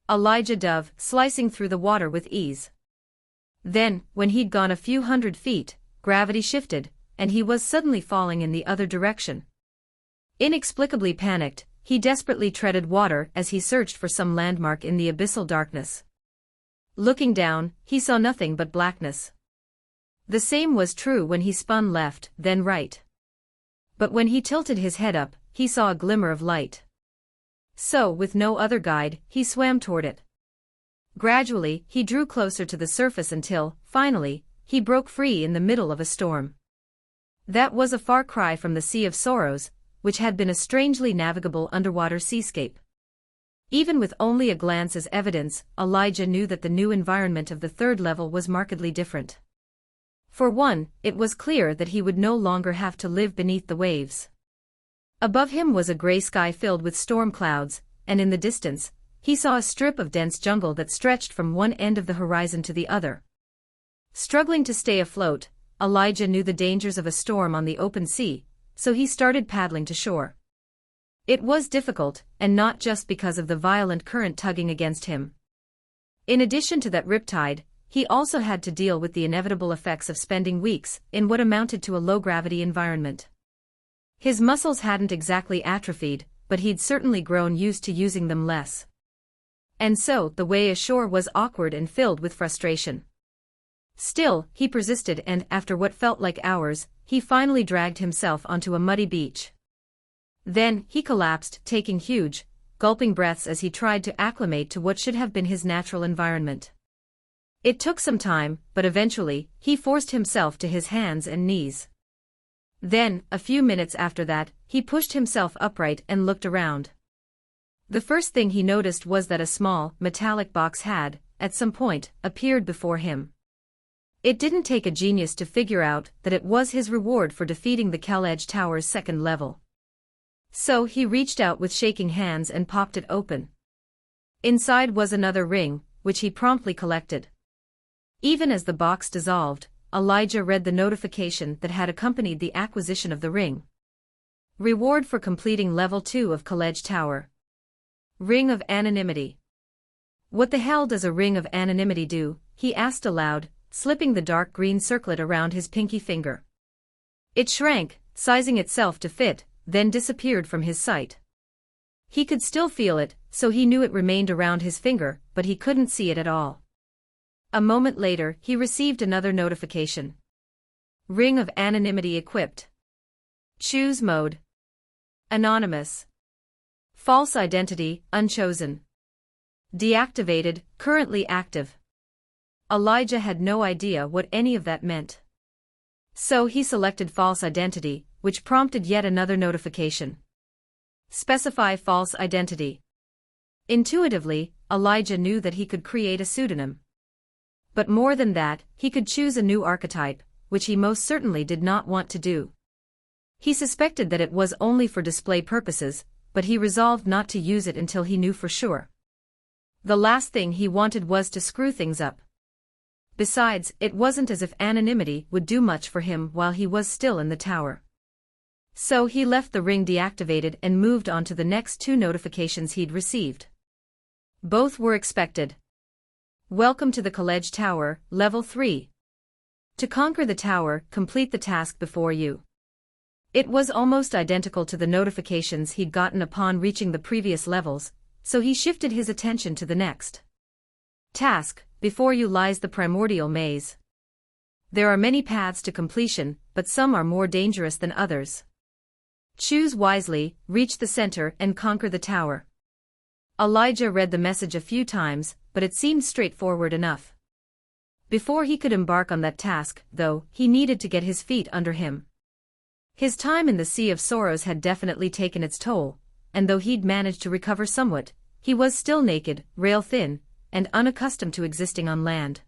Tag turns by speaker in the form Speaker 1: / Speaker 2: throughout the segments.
Speaker 1: Elijah dove, slicing through the water with ease. Then, when he'd gone a few hundred feet, gravity shifted, and he was suddenly falling in the other direction. Inexplicably panicked, he desperately treaded water as he searched for some landmark in the abyssal darkness. Looking down, he saw nothing but blackness. The same was true when he spun left, then right. But when he tilted his head up, he saw a glimmer of light. So, with no other guide, he swam toward it. Gradually, he drew closer to the surface until, finally, he broke free in the middle of a storm. That was a far cry from the Sea of Sorrows, which had been a strangely navigable underwater seascape. Even with only a glance as evidence, Elijah knew that the new environment of the third level was markedly different. For one, it was clear that he would no longer have to live beneath the waves. Above him was a gray sky filled with storm clouds, and in the distance, he saw a strip of dense jungle that stretched from one end of the horizon to the other. Struggling to stay afloat, Elijah knew the dangers of a storm on the open sea, so he started paddling to shore. It was difficult, and not just because of the violent current tugging against him. In addition to that riptide, he also had to deal with the inevitable effects of spending weeks in what amounted to a low-gravity environment. His muscles hadn't exactly atrophied, but he'd certainly grown used to using them less. And so, the way ashore was awkward and filled with frustration. Still, he persisted and, after what felt like hours, he finally dragged himself onto a muddy beach. Then, he collapsed, taking huge, gulping breaths as he tried to acclimate to what should have been his natural environment. It took some time, but eventually, he forced himself to his hands and knees. Then, a few minutes after that, he pushed himself upright and looked around. The first thing he noticed was that a small, metallic box had, at some point, appeared before him. It didn't take a genius to figure out that it was his reward for defeating the Kellage Tower's second level. So he reached out with shaking hands and popped it open. Inside was another ring, which he promptly collected. Even as the box dissolved, Elijah read the notification that had accompanied the acquisition of the ring. Reward for completing Level 2 of Kellage Tower. Ring of Anonymity. What the hell does a Ring of Anonymity do? He asked aloud, slipping the dark green circlet around his pinky finger. It shrank, sizing itself to fit, then disappeared from his sight. He could still feel it, so he knew it remained around his finger, but he couldn't see it at all. A moment later, he received another notification. Ring of Anonymity equipped. Choose mode. Anonymous. False identity, unchosen. Deactivated, currently active. Elijah had no idea what any of that meant. So he selected false identity, which prompted yet another notification. Specify false identity. Intuitively, Elijah knew that he could create a pseudonym. But more than that, he could choose a new archetype, which he most certainly did not want to do. He suspected that it was only for display purposes, but he resolved not to use it until he knew for sure. The last thing he wanted was to screw things up. Besides, it wasn't as if anonymity would do much for him while he was still in the tower. So he left the ring deactivated and moved on to the next two notifications he'd received. Both were expected. Welcome to the Kellage Tower, Level 3. To conquer the tower, complete the task before you. It was almost identical to the notifications he'd gotten upon reaching the previous levels, so he shifted his attention to the next task. Before you lies the primordial maze. There are many paths to completion, but some are more dangerous than others. Choose wisely, reach the center and conquer the tower. Elijah read the message a few times, but it seemed straightforward enough. Before he could embark on that task, though, he needed to get his feet under him. His time in the Sea of Sorrows had definitely taken its toll, and though he'd managed to recover somewhat, he was still naked, rail-thin, and unaccustomed to existing on land.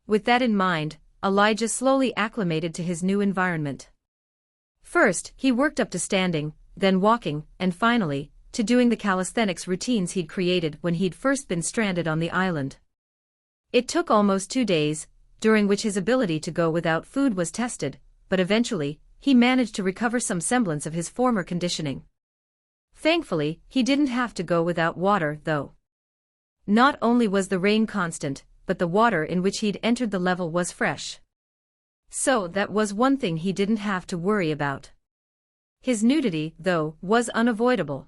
Speaker 1: With that in mind, Elijah slowly acclimated to his new environment. First, he worked up to standing, then walking, and finally, to doing the calisthenics routines he'd created when he'd first been stranded on the island. It took almost 2 days, during which his ability to go without food was tested, but eventually, he managed to recover some semblance of his former conditioning. Thankfully, he didn't have to go without water, though. Not only was the rain constant, but the water in which he'd entered the level was fresh. So that was one thing he didn't have to worry about. His nudity, though, was unavoidable.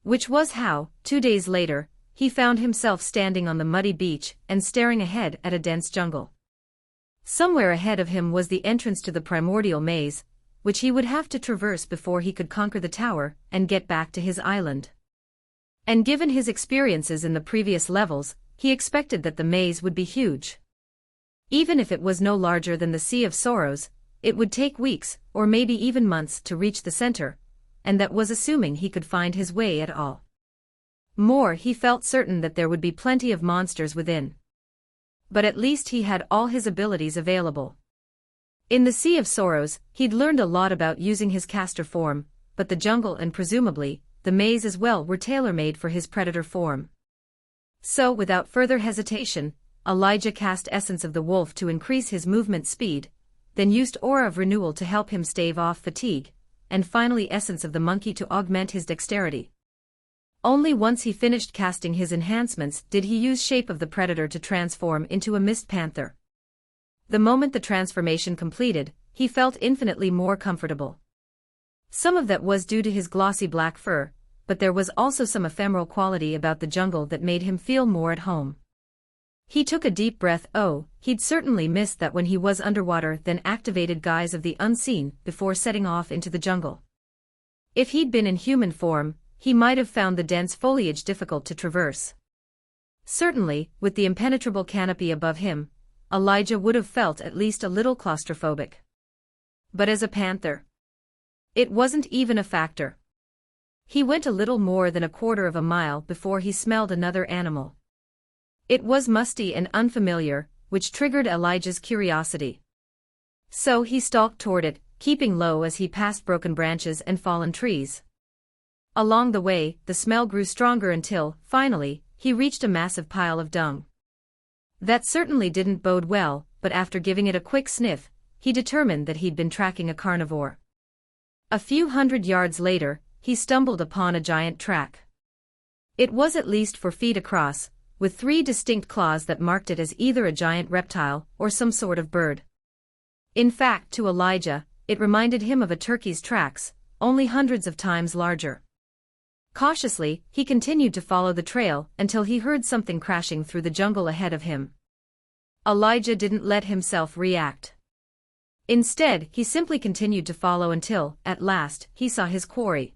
Speaker 1: Which was how, 2 days later, he found himself standing on the muddy beach and staring ahead at a dense jungle. Somewhere ahead of him was the entrance to the primordial maze, which he would have to traverse before he could conquer the tower and get back to his island. And given his experiences in the previous levels, he expected that the maze would be huge. Even if it was no larger than the Sea of Sorrows, it would take weeks, or maybe even months, to reach the center, and that was assuming he could find his way at all. More, he felt certain that there would be plenty of monsters within. But at least he had all his abilities available. In the Sea of Sorrows, he'd learned a lot about using his caster form, but the jungle and presumably, the maze as well were tailor-made for his predator form. So without further hesitation, Elijah cast Essence of the Wolf to increase his movement speed, then used Aura of Renewal to help him stave off fatigue, and finally Essence of the Monkey to augment his dexterity. Only once he finished casting his enhancements did he use Shape of the Predator to transform into a Mist Panther. The moment the transformation completed, he felt infinitely more comfortable. Some of that was due to his glossy black fur, but there was also some ephemeral quality about the jungle that made him feel more at home. He took a deep breath. He'd certainly missed that when he was underwater, then activated Guise of the Unseen before setting off into the jungle. If he'd been in human form, he might have found the dense foliage difficult to traverse. Certainly, with the impenetrable canopy above him, Elijah would have felt at least a little claustrophobic. But as a panther, it wasn't even a factor. He went a little more than a quarter of a mile before he smelled another animal. It was musty and unfamiliar, which triggered Elijah's curiosity. So he stalked toward it, keeping low as he passed broken branches and fallen trees. Along the way, the smell grew stronger until, finally, he reached a massive pile of dung. That certainly didn't bode well, but after giving it a quick sniff, he determined that he'd been tracking a carnivore. A few hundred yards later, he stumbled upon a giant track. It was at least 4 feet across, with 3 distinct claws that marked it as either a giant reptile or some sort of bird. In fact, to Elijah, it reminded him of a turkey's tracks, only hundreds of times larger. Cautiously, he continued to follow the trail until he heard something crashing through the jungle ahead of him. Elijah didn't let himself react. Instead, he simply continued to follow until, at last, he saw his quarry.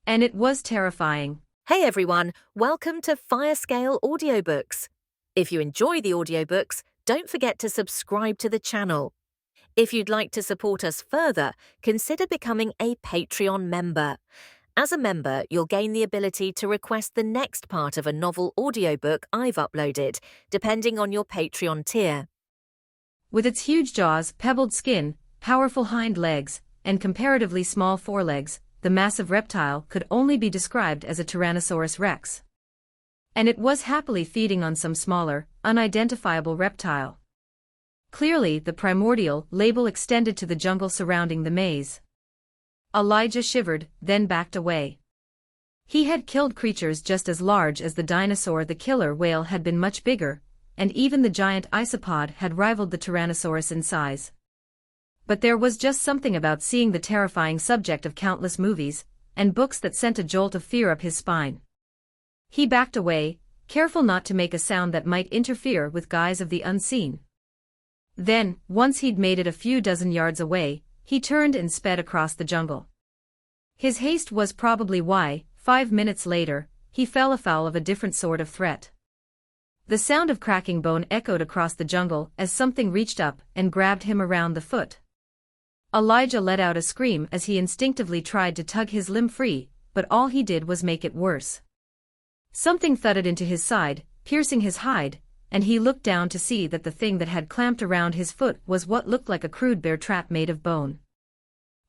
Speaker 1: And it was terrifying.
Speaker 2: Hey everyone, welcome to Firescale Audiobooks. If you enjoy the audiobooks, don't forget to subscribe to the channel. If you'd like to support us further, consider becoming a Patreon member. As a member, you'll gain the ability to request the next part of a novel audiobook I've uploaded, depending on your Patreon tier.
Speaker 1: With its huge jaws, pebbled skin, powerful hind legs, and comparatively small forelegs, the massive reptile could only be described as a Tyrannosaurus rex. And it was happily feeding on some smaller, unidentifiable reptile. Clearly, the primordial label extended to the jungle surrounding the maze. Elijah shivered, then backed away. He had killed creatures just as large as the dinosaur. The killer whale had been much bigger, and even the giant isopod had rivaled the Tyrannosaurus in size. But there was just something about seeing the terrifying subject of countless movies and books that sent a jolt of fear up his spine. He backed away, careful not to make a sound that might interfere with Guise of the Unseen. Then, once he'd made it a few dozen yards away, he turned and sped across the jungle. His haste was probably why, 5 minutes later, he fell afoul of a different sort of threat. The sound of cracking bone echoed across the jungle as something reached up and grabbed him around the foot. Elijah let out a scream as he instinctively tried to tug his limb free, but all he did was make it worse. Something thudded into his side, piercing his hide, and he looked down to see that the thing that had clamped around his foot was what looked like a crude bear trap made of bone.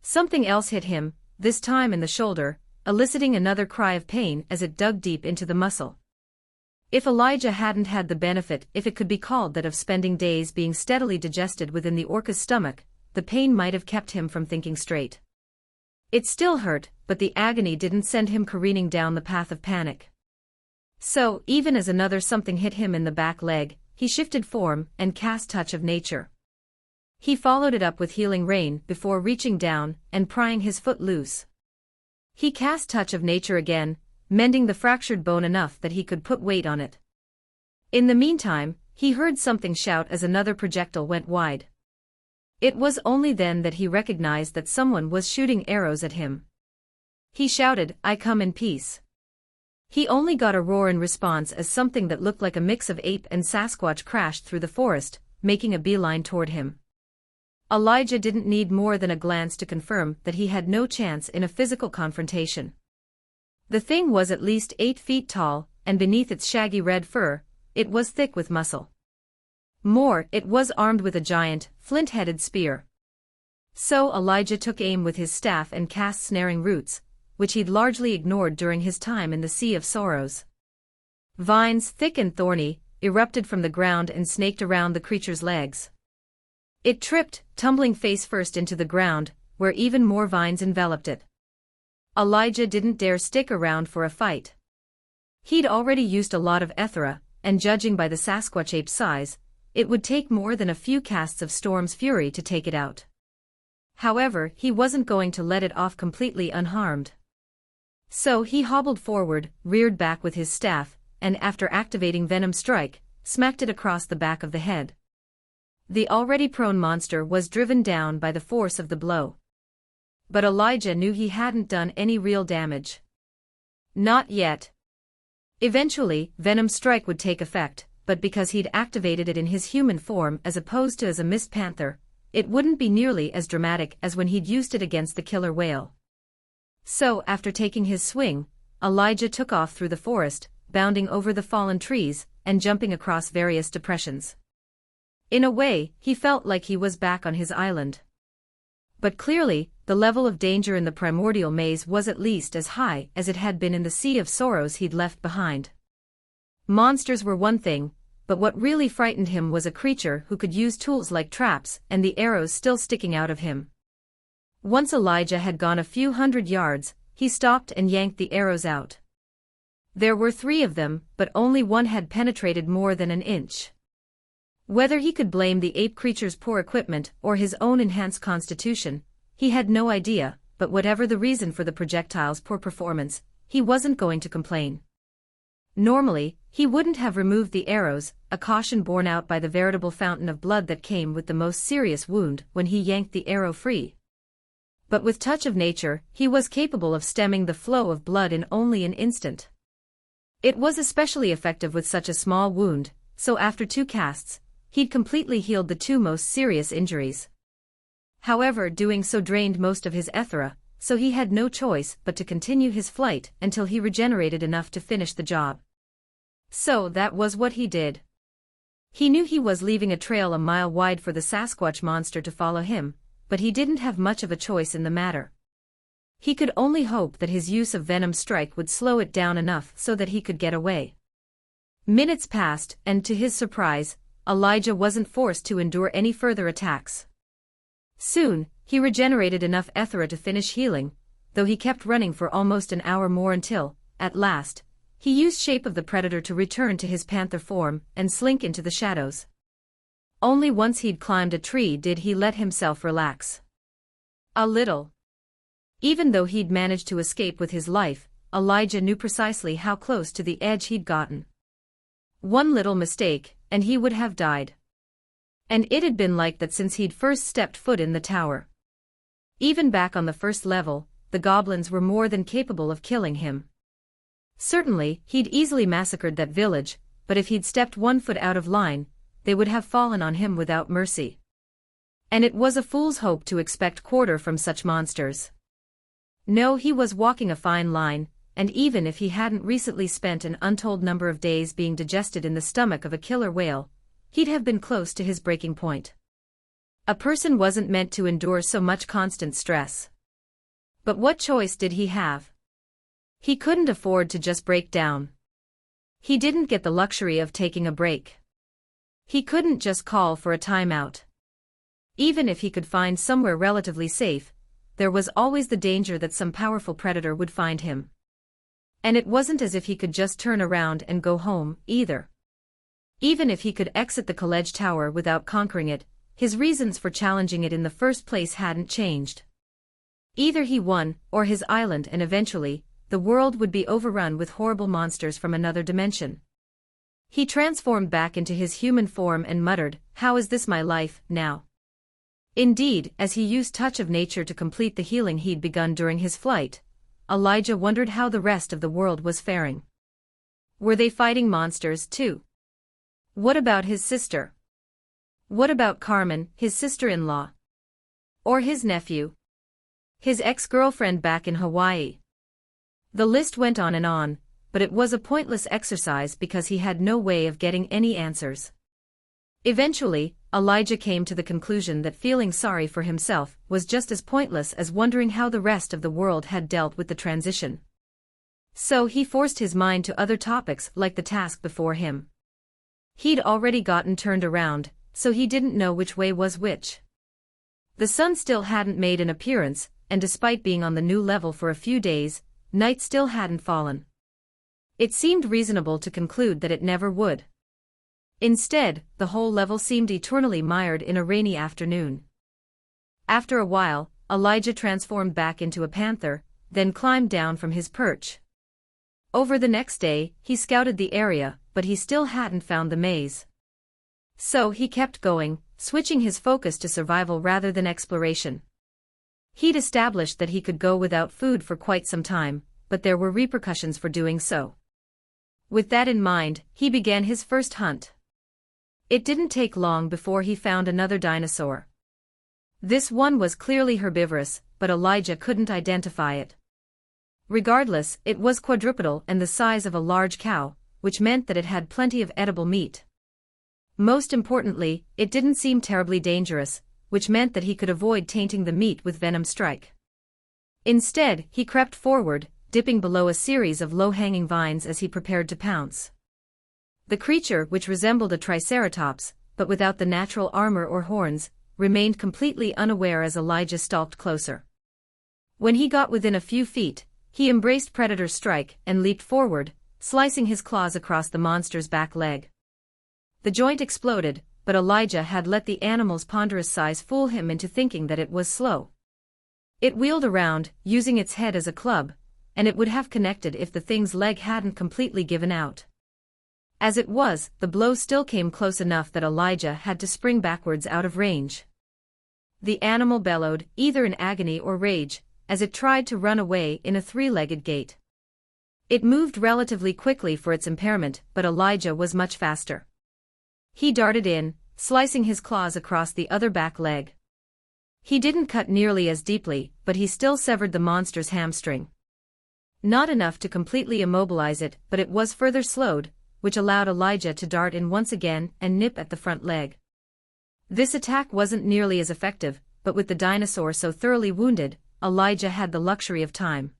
Speaker 1: Something else hit him, this time in the shoulder, eliciting another cry of pain as it dug deep into the muscle. If Elijah hadn't had the benefit, if it could be called that, of spending days being steadily digested within the orca's stomach, the pain might have kept him from thinking straight. It still hurt, but the agony didn't send him careening down the path of panic. So, even as another something hit him in the back leg, he shifted form and cast Touch of Nature. He followed it up with Healing Rain before reaching down and prying his foot loose. He cast Touch of Nature again, mending the fractured bone enough that he could put weight on it. In the meantime, he heard something shout as another projectile went wide. It was only then that he recognized that someone was shooting arrows at him. He shouted, "I come in peace." He only got a roar in response as something that looked like a mix of ape and Sasquatch crashed through the forest, making a beeline toward him. Elijah didn't need more than a glance to confirm that he had no chance in a physical confrontation. The thing was at least 8 feet tall, and beneath its shaggy red fur, it was thick with muscle. More, it was armed with a giant, flint-headed spear. So Elijah took aim with his staff and cast Snaring Roots, which he'd largely ignored during his time in the Sea of Sorrows. Vines, thick and thorny, erupted from the ground and snaked around the creature's legs. It tripped, tumbling face first into the ground, where even more vines enveloped it. Elijah didn't dare stick around for a fight. He'd already used a lot of Ethera, and judging by the Sasquatch ape's size, it would take more than a few casts of Storm's Fury to take it out. However, he wasn't going to let it off completely unharmed. So he hobbled forward, reared back with his staff, and after activating Venom Strike, smacked it across the back of the head. The already prone monster was driven down by the force of the blow. But Elijah knew he hadn't done any real damage. Not yet. Eventually, Venom Strike would take effect, but because he'd activated it in his human form as opposed to as a mist panther, it wouldn't be nearly as dramatic as when he'd used it against the killer whale. So, after taking his swing, Elijah took off through the forest, bounding over the fallen trees, and jumping across various depressions. In a way, he felt like he was back on his island. But clearly, the level of danger in the primordial maze was at least as high as it had been in the Sea of Sorrows he'd left behind. Monsters were one thing, but what really frightened him was a creature who could use tools like traps and the arrows still sticking out of him. Once Elijah had gone a few hundred yards, he stopped and yanked the arrows out. There were 3 of them, but only one had penetrated more than an inch. Whether he could blame the ape creature's poor equipment or his own enhanced constitution, he had no idea, but whatever the reason for the projectile's poor performance, he wasn't going to complain. Normally, he wouldn't have removed the arrows, a caution borne out by the veritable fountain of blood that came with the most serious wound when he yanked the arrow free. But with Touch of Nature, he was capable of stemming the flow of blood in only an instant. It was especially effective with such a small wound, so after 2 casts, he'd completely healed the 2 most serious injuries. However, doing so drained most of his Ethera, so he had no choice but to continue his flight until he regenerated enough to finish the job. So that was what he did. He knew he was leaving a trail a mile wide for the Sasquatch monster to follow him, but he didn't have much of a choice in the matter. He could only hope that his use of Venom Strike would slow it down enough so that he could get away. Minutes passed, and to his surprise, Elijah wasn't forced to endure any further attacks. Soon, he regenerated enough Ethera to finish healing, though he kept running for almost an hour more until, at last, he used Shape of the Predator to return to his panther form and slink into the shadows. Only once he'd climbed a tree did he let himself relax. A little. Even though he'd managed to escape with his life, Elijah knew precisely how close to the edge he'd gotten. One little mistake, and he would have died. And it had been like that since he'd first stepped foot in the tower. Even back on the first level, the goblins were more than capable of killing him. Certainly, he'd easily massacred that village, but if he'd stepped 1 foot out of line, they would have fallen on him without mercy. And it was a fool's hope to expect quarter from such monsters. No, he was walking a fine line, and even if he hadn't recently spent an untold number of days being digested in the stomach of a killer whale, he'd have been close to his breaking point. A person wasn't meant to endure so much constant stress. But what choice did he have? He couldn't afford to just break down. He didn't get the luxury of taking a break. He couldn't just call for a timeout. Even if he could find somewhere relatively safe, there was always the danger that some powerful predator would find him. And it wasn't as if he could just turn around and go home, either. Even if he could exit the college tower without conquering it, his reasons for challenging it in the first place hadn't changed. Either he won, or his island and eventually, the world would be overrun with horrible monsters from another dimension. He transformed back into his human form and muttered, "How is this my life, now?" Indeed, as he used Touch of Nature to complete the healing he'd begun during his flight, Elijah wondered how the rest of the world was faring. Were they fighting monsters, too? What about his sister? What about Carmen, his sister-in-law? Or his nephew? His ex-girlfriend back in Hawaii? The list went on, but it was a pointless exercise because he had no way of getting any answers. Eventually, Elijah came to the conclusion that feeling sorry for himself was just as pointless as wondering how the rest of the world had dealt with the transition. So he forced his mind to other topics like the task before him. He'd already gotten turned around, so he didn't know which way was which. The sun still hadn't made an appearance, and despite being on the new level for a few days, night still hadn't fallen. It seemed reasonable to conclude that it never would. Instead, the whole level seemed eternally mired in a rainy afternoon. After a while, Elijah transformed back into a panther, then climbed down from his perch. Over the next day, he scouted the area, but he still hadn't found the maze. So he kept going, switching his focus to survival rather than exploration. He'd established that he could go without food for quite some time, but there were repercussions for doing so. With that in mind, he began his first hunt. It didn't take long before he found another dinosaur. This one was clearly herbivorous, but Elijah couldn't identify it. Regardless, it was quadrupedal and the size of a large cow, which meant that it had plenty of edible meat. Most importantly, it didn't seem terribly dangerous, which meant that he could avoid tainting the meat with venom strike. Instead, he crept forward, dipping below a series of low-hanging vines as he prepared to pounce. The creature, which resembled a triceratops, but without the natural armor or horns, remained completely unaware as Elijah stalked closer. When he got within a few feet, he embraced Predator's strike and leaped forward, slicing his claws across the monster's back leg. The joint exploded, but Elijah had let the animal's ponderous size fool him into thinking that it was slow. It wheeled around, using its head as a club, and it would have connected if the thing's leg hadn't completely given out. As it was, the blow still came close enough that Elijah had to spring backwards out of range. The animal bellowed, either in agony or rage, as it tried to run away in a three-legged gait. It moved relatively quickly for its impairment, but Elijah was much faster. He darted in, slicing his claws across the other back leg. He didn't cut nearly as deeply, but he still severed the monster's hamstring. Not enough to completely immobilize it, but it was further slowed, which allowed Elijah to dart in once again and nip at the front leg. This attack wasn't nearly as effective, but with the dinosaur so thoroughly wounded, Elijah had the luxury of time.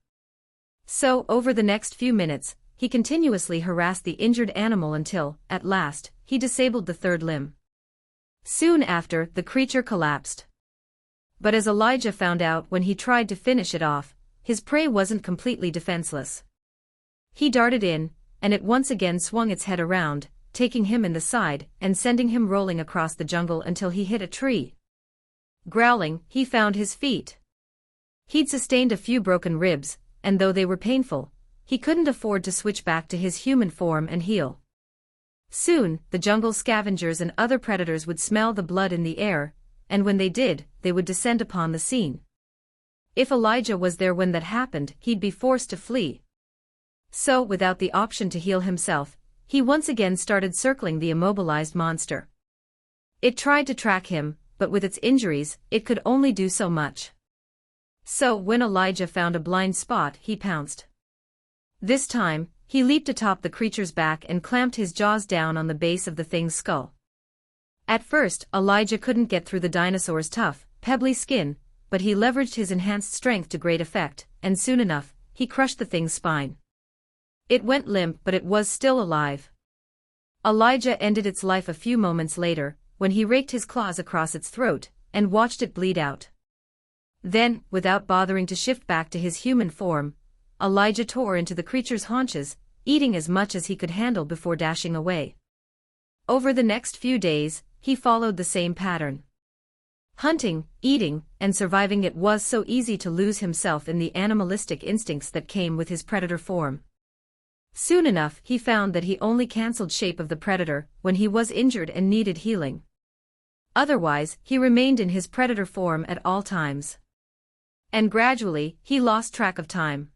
Speaker 1: So, over the next few minutes, he continuously harassed the injured animal until, at last, he disabled the third limb. Soon after, the creature collapsed. But as Elijah found out when he tried to finish it off, his prey wasn't completely defenseless. He darted in, and it once again swung its head around, taking him in the side and sending him rolling across the jungle until he hit a tree. Growling, he found his feet. He'd sustained a few broken ribs, and though they were painful, he couldn't afford to switch back to his human form and heal. Soon, the jungle scavengers and other predators would smell the blood in the air, and when they did, they would descend upon the scene. If Elijah was there when that happened, he'd be forced to flee. So, without the option to heal himself, he once again started circling the immobilized monster. It tried to track him, but with its injuries, it could only do so much. So, when Elijah found a blind spot, he pounced. This time, he leaped atop the creature's back and clamped his jaws down on the base of the thing's skull. At first, Elijah couldn't get through the dinosaur's tough, pebbly skin, but he leveraged his enhanced strength to great effect, and soon enough, he crushed the thing's spine. It went limp, but it was still alive. Elijah ended its life a few moments later, when he raked his claws across its throat, and watched it bleed out. Then, without bothering to shift back to his human form, Elijah tore into the creature's haunches, eating as much as he could handle before dashing away. Over the next few days, he followed the same pattern. Hunting, eating, and surviving. It was so easy to lose himself in the animalistic instincts that came with his predator form. Soon enough he found that he only cancelled shape of the predator when he was injured and needed healing. Otherwise, he remained in his predator form at all times. And gradually, he lost track of time.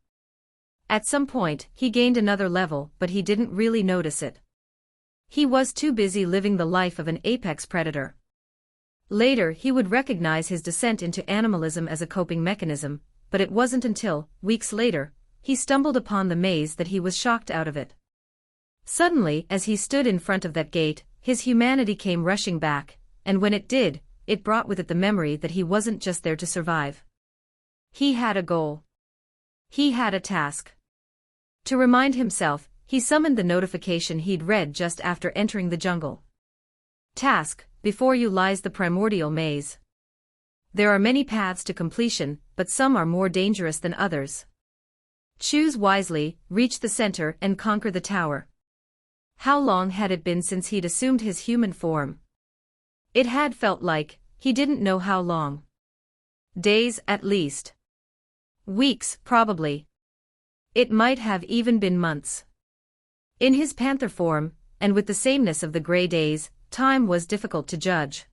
Speaker 1: At some point, he gained another level, but he didn't really notice it. He was too busy living the life of an apex predator. Later he would recognize his descent into animalism as a coping mechanism, but it wasn't until, weeks later, he stumbled upon the maze that he was shocked out of it. Suddenly, as he stood in front of that gate, his humanity came rushing back, and when it did, it brought with it the memory that he wasn't just there to survive. He had a goal. He had a task. To remind himself, he summoned the notification he'd read just after entering the jungle. Task: before you lies the primordial maze. There are many paths to completion, but some are more dangerous than others. Choose wisely, reach the center, and conquer the tower. How long had it been since he'd assumed his human form? It had felt like, he didn't know how long. Days, at least. Weeks, probably. It might have even been months. In his panther form, and with the sameness of the gray days, time was difficult to judge.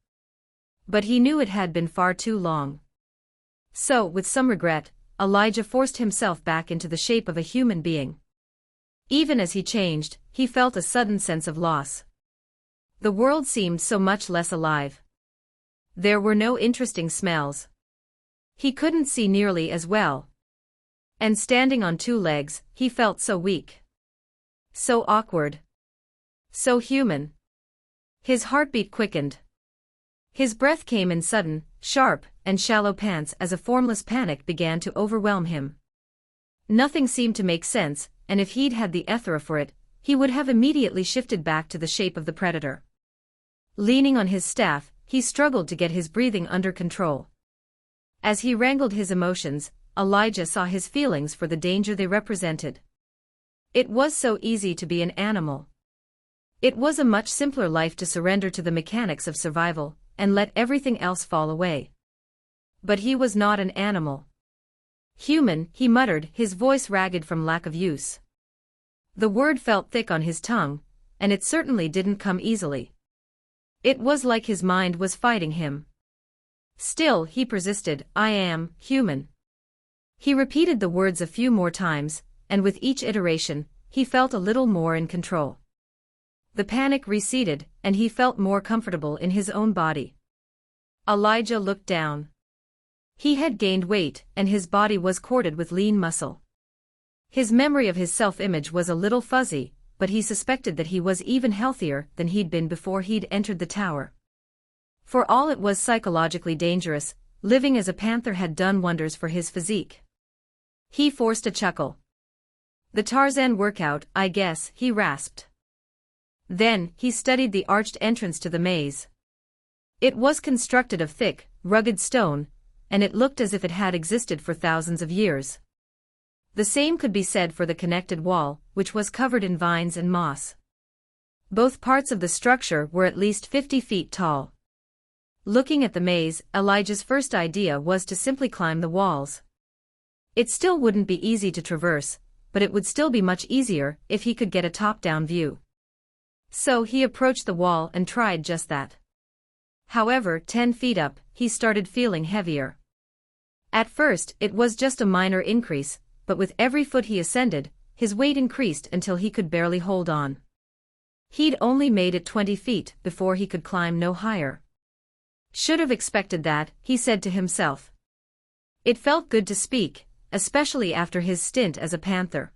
Speaker 1: But he knew it had been far too long. So, with some regret, Elijah forced himself back into the shape of a human being. Even as he changed, he felt a sudden sense of loss. The world seemed so much less alive. There were no interesting smells. He couldn't see nearly as well. And standing on two legs, he felt so weak. So awkward. So human. His heartbeat quickened. His breath came in sudden, sharp, and shallow pants as a formless panic began to overwhelm him. Nothing seemed to make sense, and if he'd had the Ethera for it, he would have immediately shifted back to the shape of the predator. Leaning on his staff, he struggled to get his breathing under control. As he wrangled his emotions, Elijah saw his feelings for the danger they represented. It was so easy to be an animal. It was a much simpler life to surrender to the mechanics of survival, and let everything else fall away. But he was not an animal. Human, he muttered, his voice ragged from lack of use. The word felt thick on his tongue, and it certainly didn't come easily. It was like his mind was fighting him. Still, he persisted, I am human. He repeated the words a few more times, and with each iteration, he felt a little more in control. The panic receded, and he felt more comfortable in his own body. Elijah looked down. He had gained weight, and his body was corded with lean muscle. His memory of his self-image was a little fuzzy, but he suspected that he was even healthier than he'd been before he'd entered the tower. For all it was psychologically dangerous, living as a panther had done wonders for his physique. He forced a chuckle. The Tarzan workout, I guess, he rasped. Then, he studied the arched entrance to the maze. It was constructed of thick, rugged stone, and it looked as if it had existed for thousands of years. The same could be said for the connected wall, which was covered in vines and moss. Both parts of the structure were at least 50 feet tall. Looking at the maze, Elijah's first idea was to simply climb the walls. It still wouldn't be easy to traverse, but it would still be much easier if he could get a top-down view. So he approached the wall and tried just that. However, 10 feet up, he started feeling heavier. At first, it was just a minor increase, but with every foot he ascended, his weight increased until he could barely hold on. He'd only made it 20 feet before he could climb no higher. Should have expected that, he said to himself. It felt good to speak, especially after his stint as a panther.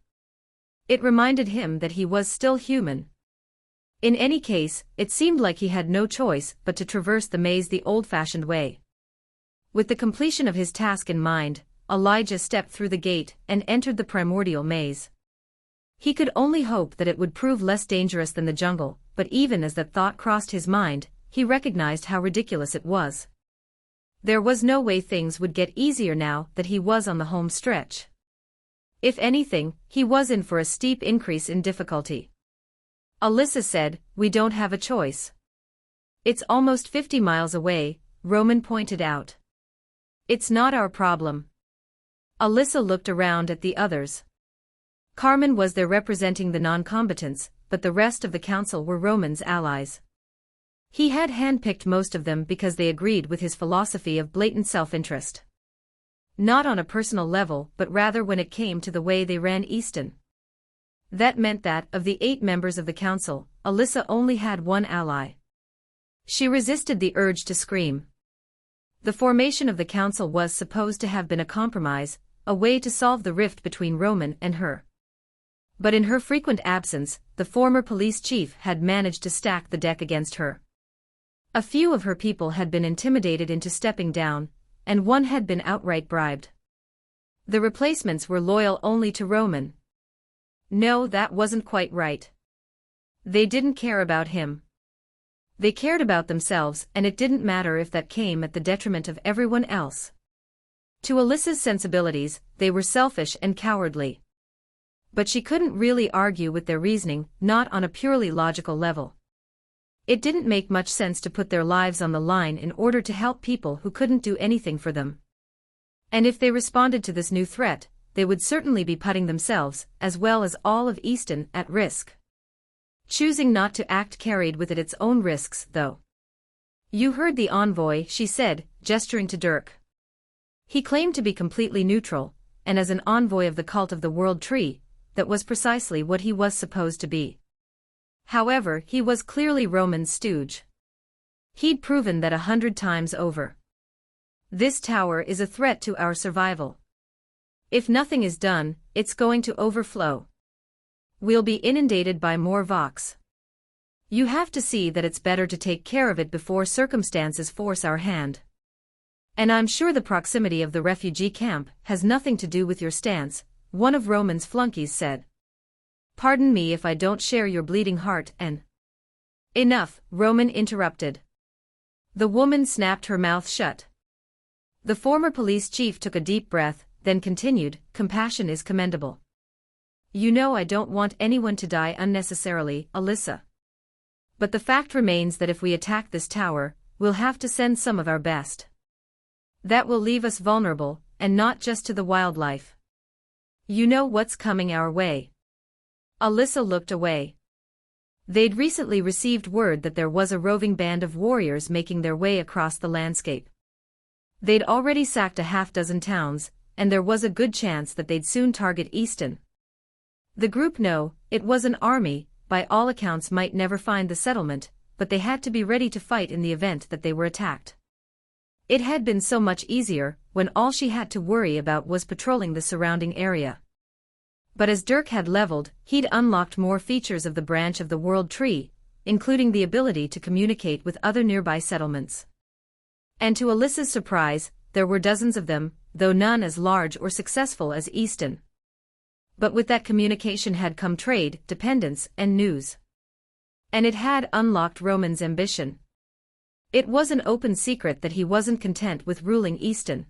Speaker 1: It reminded him that he was still human. In any case, it seemed like he had no choice but to traverse the maze the old-fashioned way. With the completion of his task in mind, Elijah stepped through the gate and entered the primordial maze. He could only hope that it would prove less dangerous than the jungle, but even as that thought crossed his mind, he recognized how ridiculous it was. There was no way things would get easier now that he was on the home stretch. If anything, he was in for a steep increase in difficulty. Alyssa said, "We don't have a choice." "It's almost 50 miles away," Roman pointed out. "It's not our problem." Alyssa looked around at the others. Carmen was there representing the non-combatants, but the rest of the council were Roman's allies. He had handpicked most of them because they agreed with his philosophy of blatant self-interest. Not on a personal level, but rather when it came to the way they ran Easton. That meant that, of the 8 members of the council, Alyssa only had one ally. She resisted the urge to scream. The formation of the council was supposed to have been a compromise, a way to solve the rift between Roman and her. But in her frequent absence, the former police chief had managed to stack the deck against her. A few of her people had been intimidated into stepping down, and one had been outright bribed. The replacements were loyal only to Roman. No, that wasn't quite right. They didn't care about him. They cared about themselves, and it didn't matter if that came at the detriment of everyone else. To Alyssa's sensibilities, they were selfish and cowardly. But she couldn't really argue with their reasoning, not on a purely logical level. It didn't make much sense to put their lives on the line in order to help people who couldn't do anything for them. And if they responded to this new threat, they would certainly be putting themselves, as well as all of Easton, at risk. Choosing not to act carried with it its own risks, though. "You heard the envoy," she said, gesturing to Dirk. He claimed to be completely neutral, and as an envoy of the cult of the World Tree, that was precisely what he was supposed to be. However, he was clearly Roman's stooge. He'd proven that 100 times over. "This tower is a threat to our survival. If nothing is done, it's going to overflow. We'll be inundated by more Vox. You have to see that it's better to take care of it before circumstances force our hand. And I'm sure the proximity of the refugee camp has nothing to do with your stance," one of Roman's flunkies said. "Pardon me if I don't share your bleeding heart and—" "Enough," Roman interrupted. The woman snapped her mouth shut. The former police chief took a deep breath, then continued, "Compassion is commendable. You know I don't want anyone to die unnecessarily, Alyssa. But the fact remains that if we attack this tower, we'll have to send some of our best. That will leave us vulnerable, and not just to the wildlife. You know what's coming our way." Alyssa looked away. They'd recently received word that there was a roving band of warriors making their way across the landscape. They'd already sacked a half-dozen towns, and there was a good chance that they'd soon target Easton. The group it was an army, by all accounts might never find the settlement, but they had to be ready to fight in the event that they were attacked. It had been so much easier, when all she had to worry about was patrolling the surrounding area. But as Dirk had leveled, he'd unlocked more features of the branch of the World Tree, including the ability to communicate with other nearby settlements. And to Alyssa's surprise, there were dozens of them, though none as large or successful as Easton. But with that communication had come trade, dependence, and news. And it had unlocked Roman's ambition. It was an open secret that he wasn't content with ruling Easton.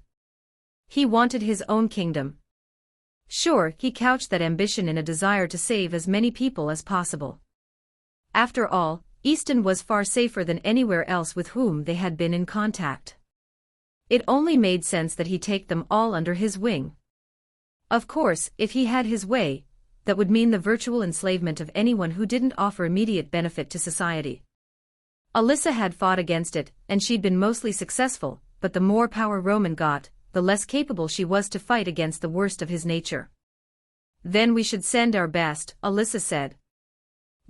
Speaker 1: He wanted his own kingdom. Sure, he couched that ambition in a desire to save as many people as possible. After all, Easton was far safer than anywhere else with whom they had been in contact. It only made sense that he take them all under his wing. Of course, if he had his way, that would mean the virtual enslavement of anyone who didn't offer immediate benefit to society. Alyssa had fought against it, and she'd been mostly successful, but the more power Roman got, the less capable she was to fight against the worst of his nature. "Then we should send our best," Alyssa said.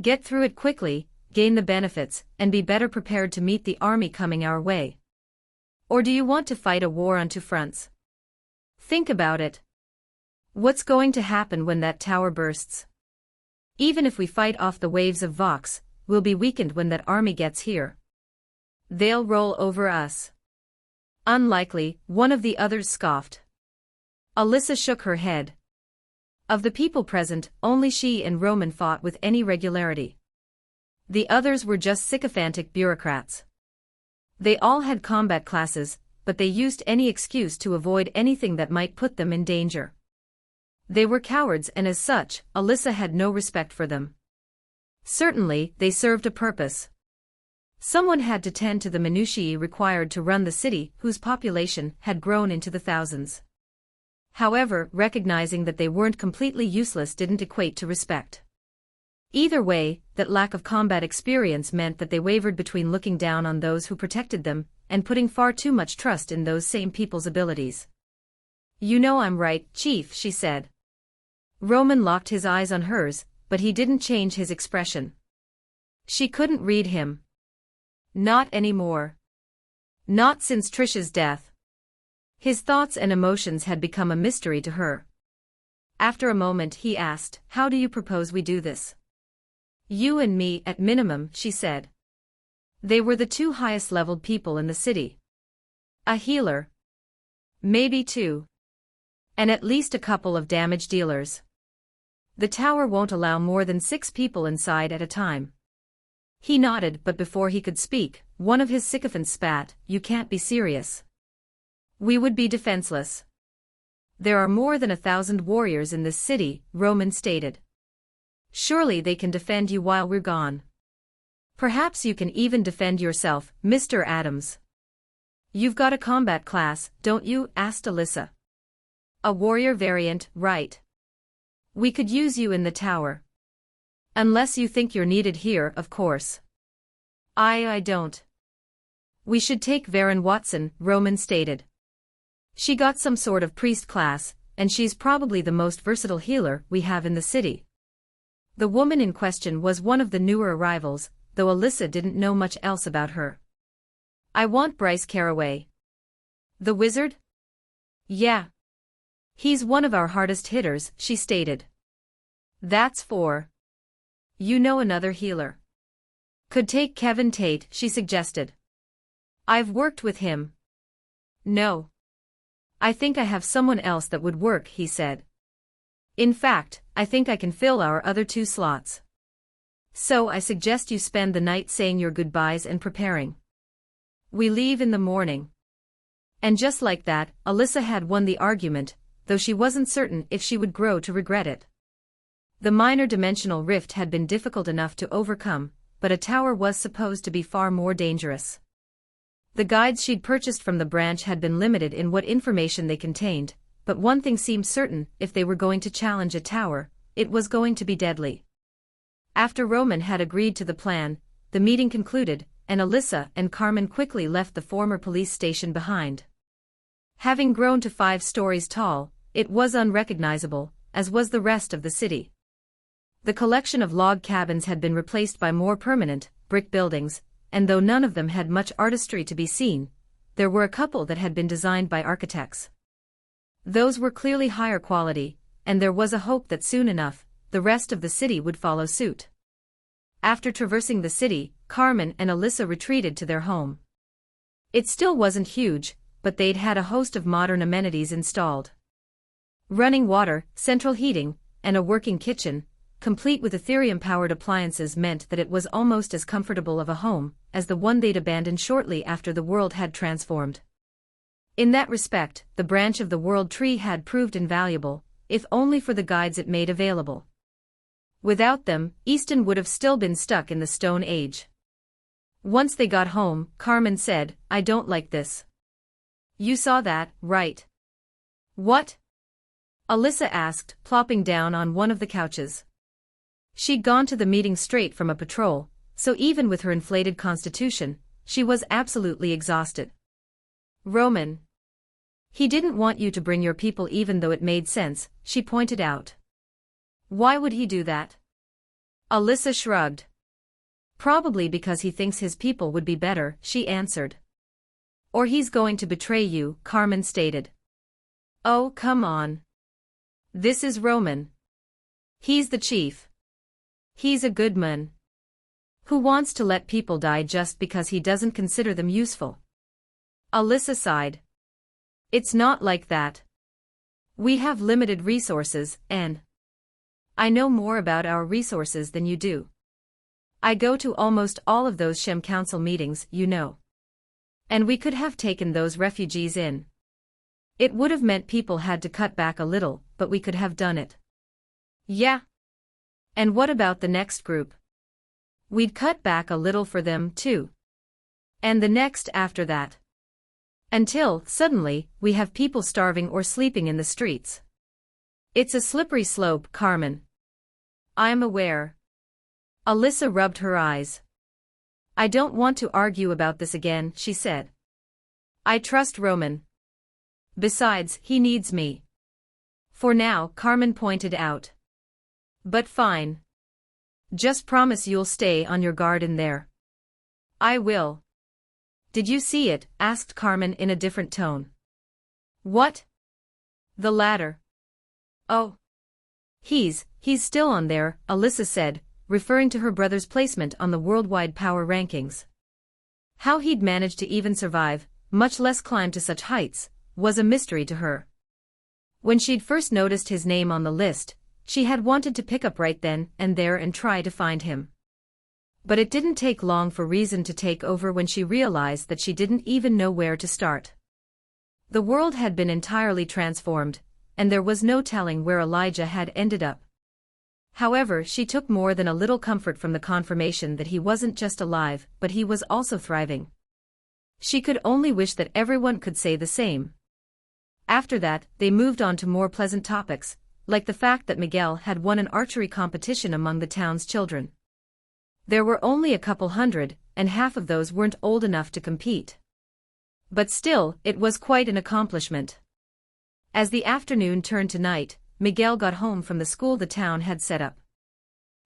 Speaker 1: "Get through it quickly, gain the benefits, and be better prepared to meet the army coming our way. Or do you want to fight a war on 2 fronts? Think about it. What's going to happen when that tower bursts? Even if we fight off the waves of Vox, we'll be weakened when that army gets here. They'll roll over us." "Unlikely," one of the others scoffed. Alyssa shook her head. Of the people present, only she and Roman fought with any regularity. The others were just sycophantic bureaucrats. They all had combat classes, but they used any excuse to avoid anything that might put them in danger. They were cowards and as such, Alyssa had no respect for them. Certainly, they served a purpose. Someone had to tend to the minutiae required to run the city whose population had grown into the thousands. However, recognizing that they weren't completely useless didn't equate to respect. Either way, that lack of combat experience meant that they wavered between looking down on those who protected them and putting far too much trust in those same people's abilities. "You know I'm right, Chief," she said. Roman locked his eyes on hers, but he didn't change his expression. She couldn't read him. Not anymore. Not since Trish's death. His thoughts and emotions had become a mystery to her. After a moment he asked, "How do you propose we do this?" "You and me, at minimum," she said. They were the two highest-leveled people in the city. A healer. Maybe two. And at least a couple of damage dealers. The tower won't allow more than 6 people inside at a time. He nodded, but before he could speak, one of his sycophants spat, "You can't be serious. We would be defenseless." "There are more than 1,000 warriors in this city," Roman stated. "Surely they can defend you while we're gone. Perhaps you can even defend yourself, Mr. Adams." "You've got a combat class, don't you?" asked Alyssa. "A warrior variant, right. We could use you in the tower. Unless you think you're needed here, of course." I don't. "We should take Varen Watson," Roman stated. "She got some sort of priest class, and she's probably the most versatile healer we have in the city." The woman in question was one of the newer arrivals, though Alyssa didn't know much else about her. "I want Bryce Caraway." "The wizard?" "Yeah. He's one of our hardest hitters," she stated. "That's 4. You know another healer?" "Could take Kevin Tate," she suggested. "I've worked with him." "No. I think I have someone else that would work," he said. "In fact, I think I can fill our other 2 slots. So I suggest you spend the night saying your goodbyes and preparing. We leave in the morning." And just like that, Alyssa had won the argument, though she wasn't certain if she would grow to regret it. The minor dimensional rift had been difficult enough to overcome, but a tower was supposed to be far more dangerous. The guides she'd purchased from the branch had been limited in what information they contained, but one thing seemed certain: if they were going to challenge a tower, it was going to be deadly. After Roman had agreed to the plan, the meeting concluded, and Alyssa and Carmen quickly left the former police station behind. Having grown to 5 stories tall, it was unrecognizable, as was the rest of the city. The collection of log cabins had been replaced by more permanent, brick buildings, and though none of them had much artistry to be seen, there were a couple that had been designed by architects. Those were clearly higher quality, and there was a hope that soon enough, the rest of the city would follow suit. After traversing the city, Carmen and Alyssa retreated to their home. It still wasn't huge, but they'd had a host of modern amenities installed. Running water, central heating, and a working kitchen, complete with Ethereum-powered appliances, meant that it was almost as comfortable of a home as the one they'd abandoned shortly after the world had transformed. In that respect, the branch of the world tree had proved invaluable, if only for the guides it made available. Without them, Easton would have still been stuck in the Stone Age. Once they got home, Carmen said, "I don't like this." "You saw that, right?" "What?" Alyssa asked, plopping down on one of the couches. She'd gone to the meeting straight from a patrol, so even with her inflated constitution, she was absolutely exhausted. "Roman. He didn't want you to bring your people even though it made sense," she pointed out. "Why would he do that?" Alyssa shrugged. "Probably because he thinks his people would be better," she answered. "Or he's going to betray you," Carmen stated. "Oh, come on. This is Roman. He's the chief. He's a good man. Who wants to let people die just because he doesn't consider them useful?" Alyssa sighed. "It's not like that. We have limited resources, and I know more about our resources than you do. I go to almost all of those Shem Council meetings, you know. And we could have taken those refugees in. It would have meant people had to cut back a little, but we could have done it. Yeah. And what about the next group? We'd cut back a little for them, too. And the next after that. Until, suddenly, we have people starving or sleeping in the streets. It's a slippery slope, Carmen. I'm aware. Alyssa rubbed her eyes. I don't want to argue about this again, she said. I trust Roman. Besides, he needs me. For now, Carmen pointed out. But fine. Just promise you'll stay on your guard in there. I will. Did you see it? Asked Carmen in a different tone. What? The ladder. Oh. He's still on there, Alyssa said, referring to her brother's placement on the worldwide power rankings. How he'd managed to even survive, much less climb to such heights, was a mystery to her. When she'd first noticed his name on the list, she had wanted to pick up right then and there and try to find him. But it didn't take long for reason to take over when she realized that she didn't even know where to start. The world had been entirely transformed, and there was no telling where Elijah had ended up. However, she took more than a little comfort from the confirmation that he wasn't just alive, but he was also thriving. She could only wish that everyone could say the same. After that, they moved on to more pleasant topics, like the fact that Miguel had won an archery competition among the town's children. There were only a couple hundred, and half of those weren't old enough to compete. But still, it was quite an accomplishment. As the afternoon turned to night, Miguel got home from the school the town had set up.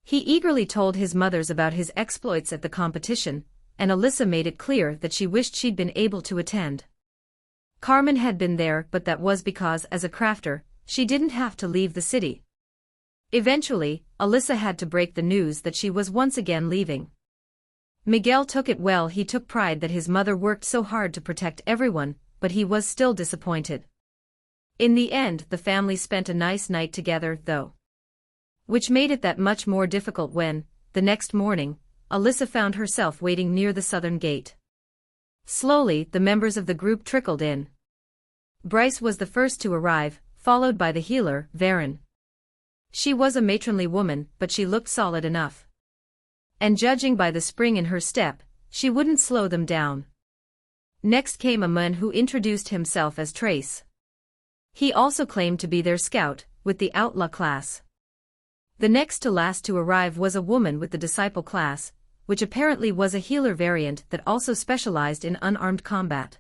Speaker 1: He eagerly told his mothers about his exploits at the competition, and Alyssa made it clear that she wished she'd been able to attend. Carmen had been there, but that was because, as a crafter, she didn't have to leave the city. Eventually, Alyssa had to break the news that she was once again leaving. Miguel took it well. He took pride that his mother worked so hard to protect everyone, but he was still disappointed. In the end, the family spent a nice night together, though. Which made it that much more difficult when, the next morning, Alyssa found herself waiting near the southern gate. Slowly, the members of the group trickled in. Bryce was the first to arrive, followed by the healer, Varen. She was a matronly woman, but she looked solid enough. And judging by the spring in her step, she wouldn't slow them down. Next came a man who introduced himself as Trace. He also claimed to be their scout, with the outlaw class. The next to last to arrive was a woman with the disciple class, which apparently was a healer variant that also specialized in unarmed combat.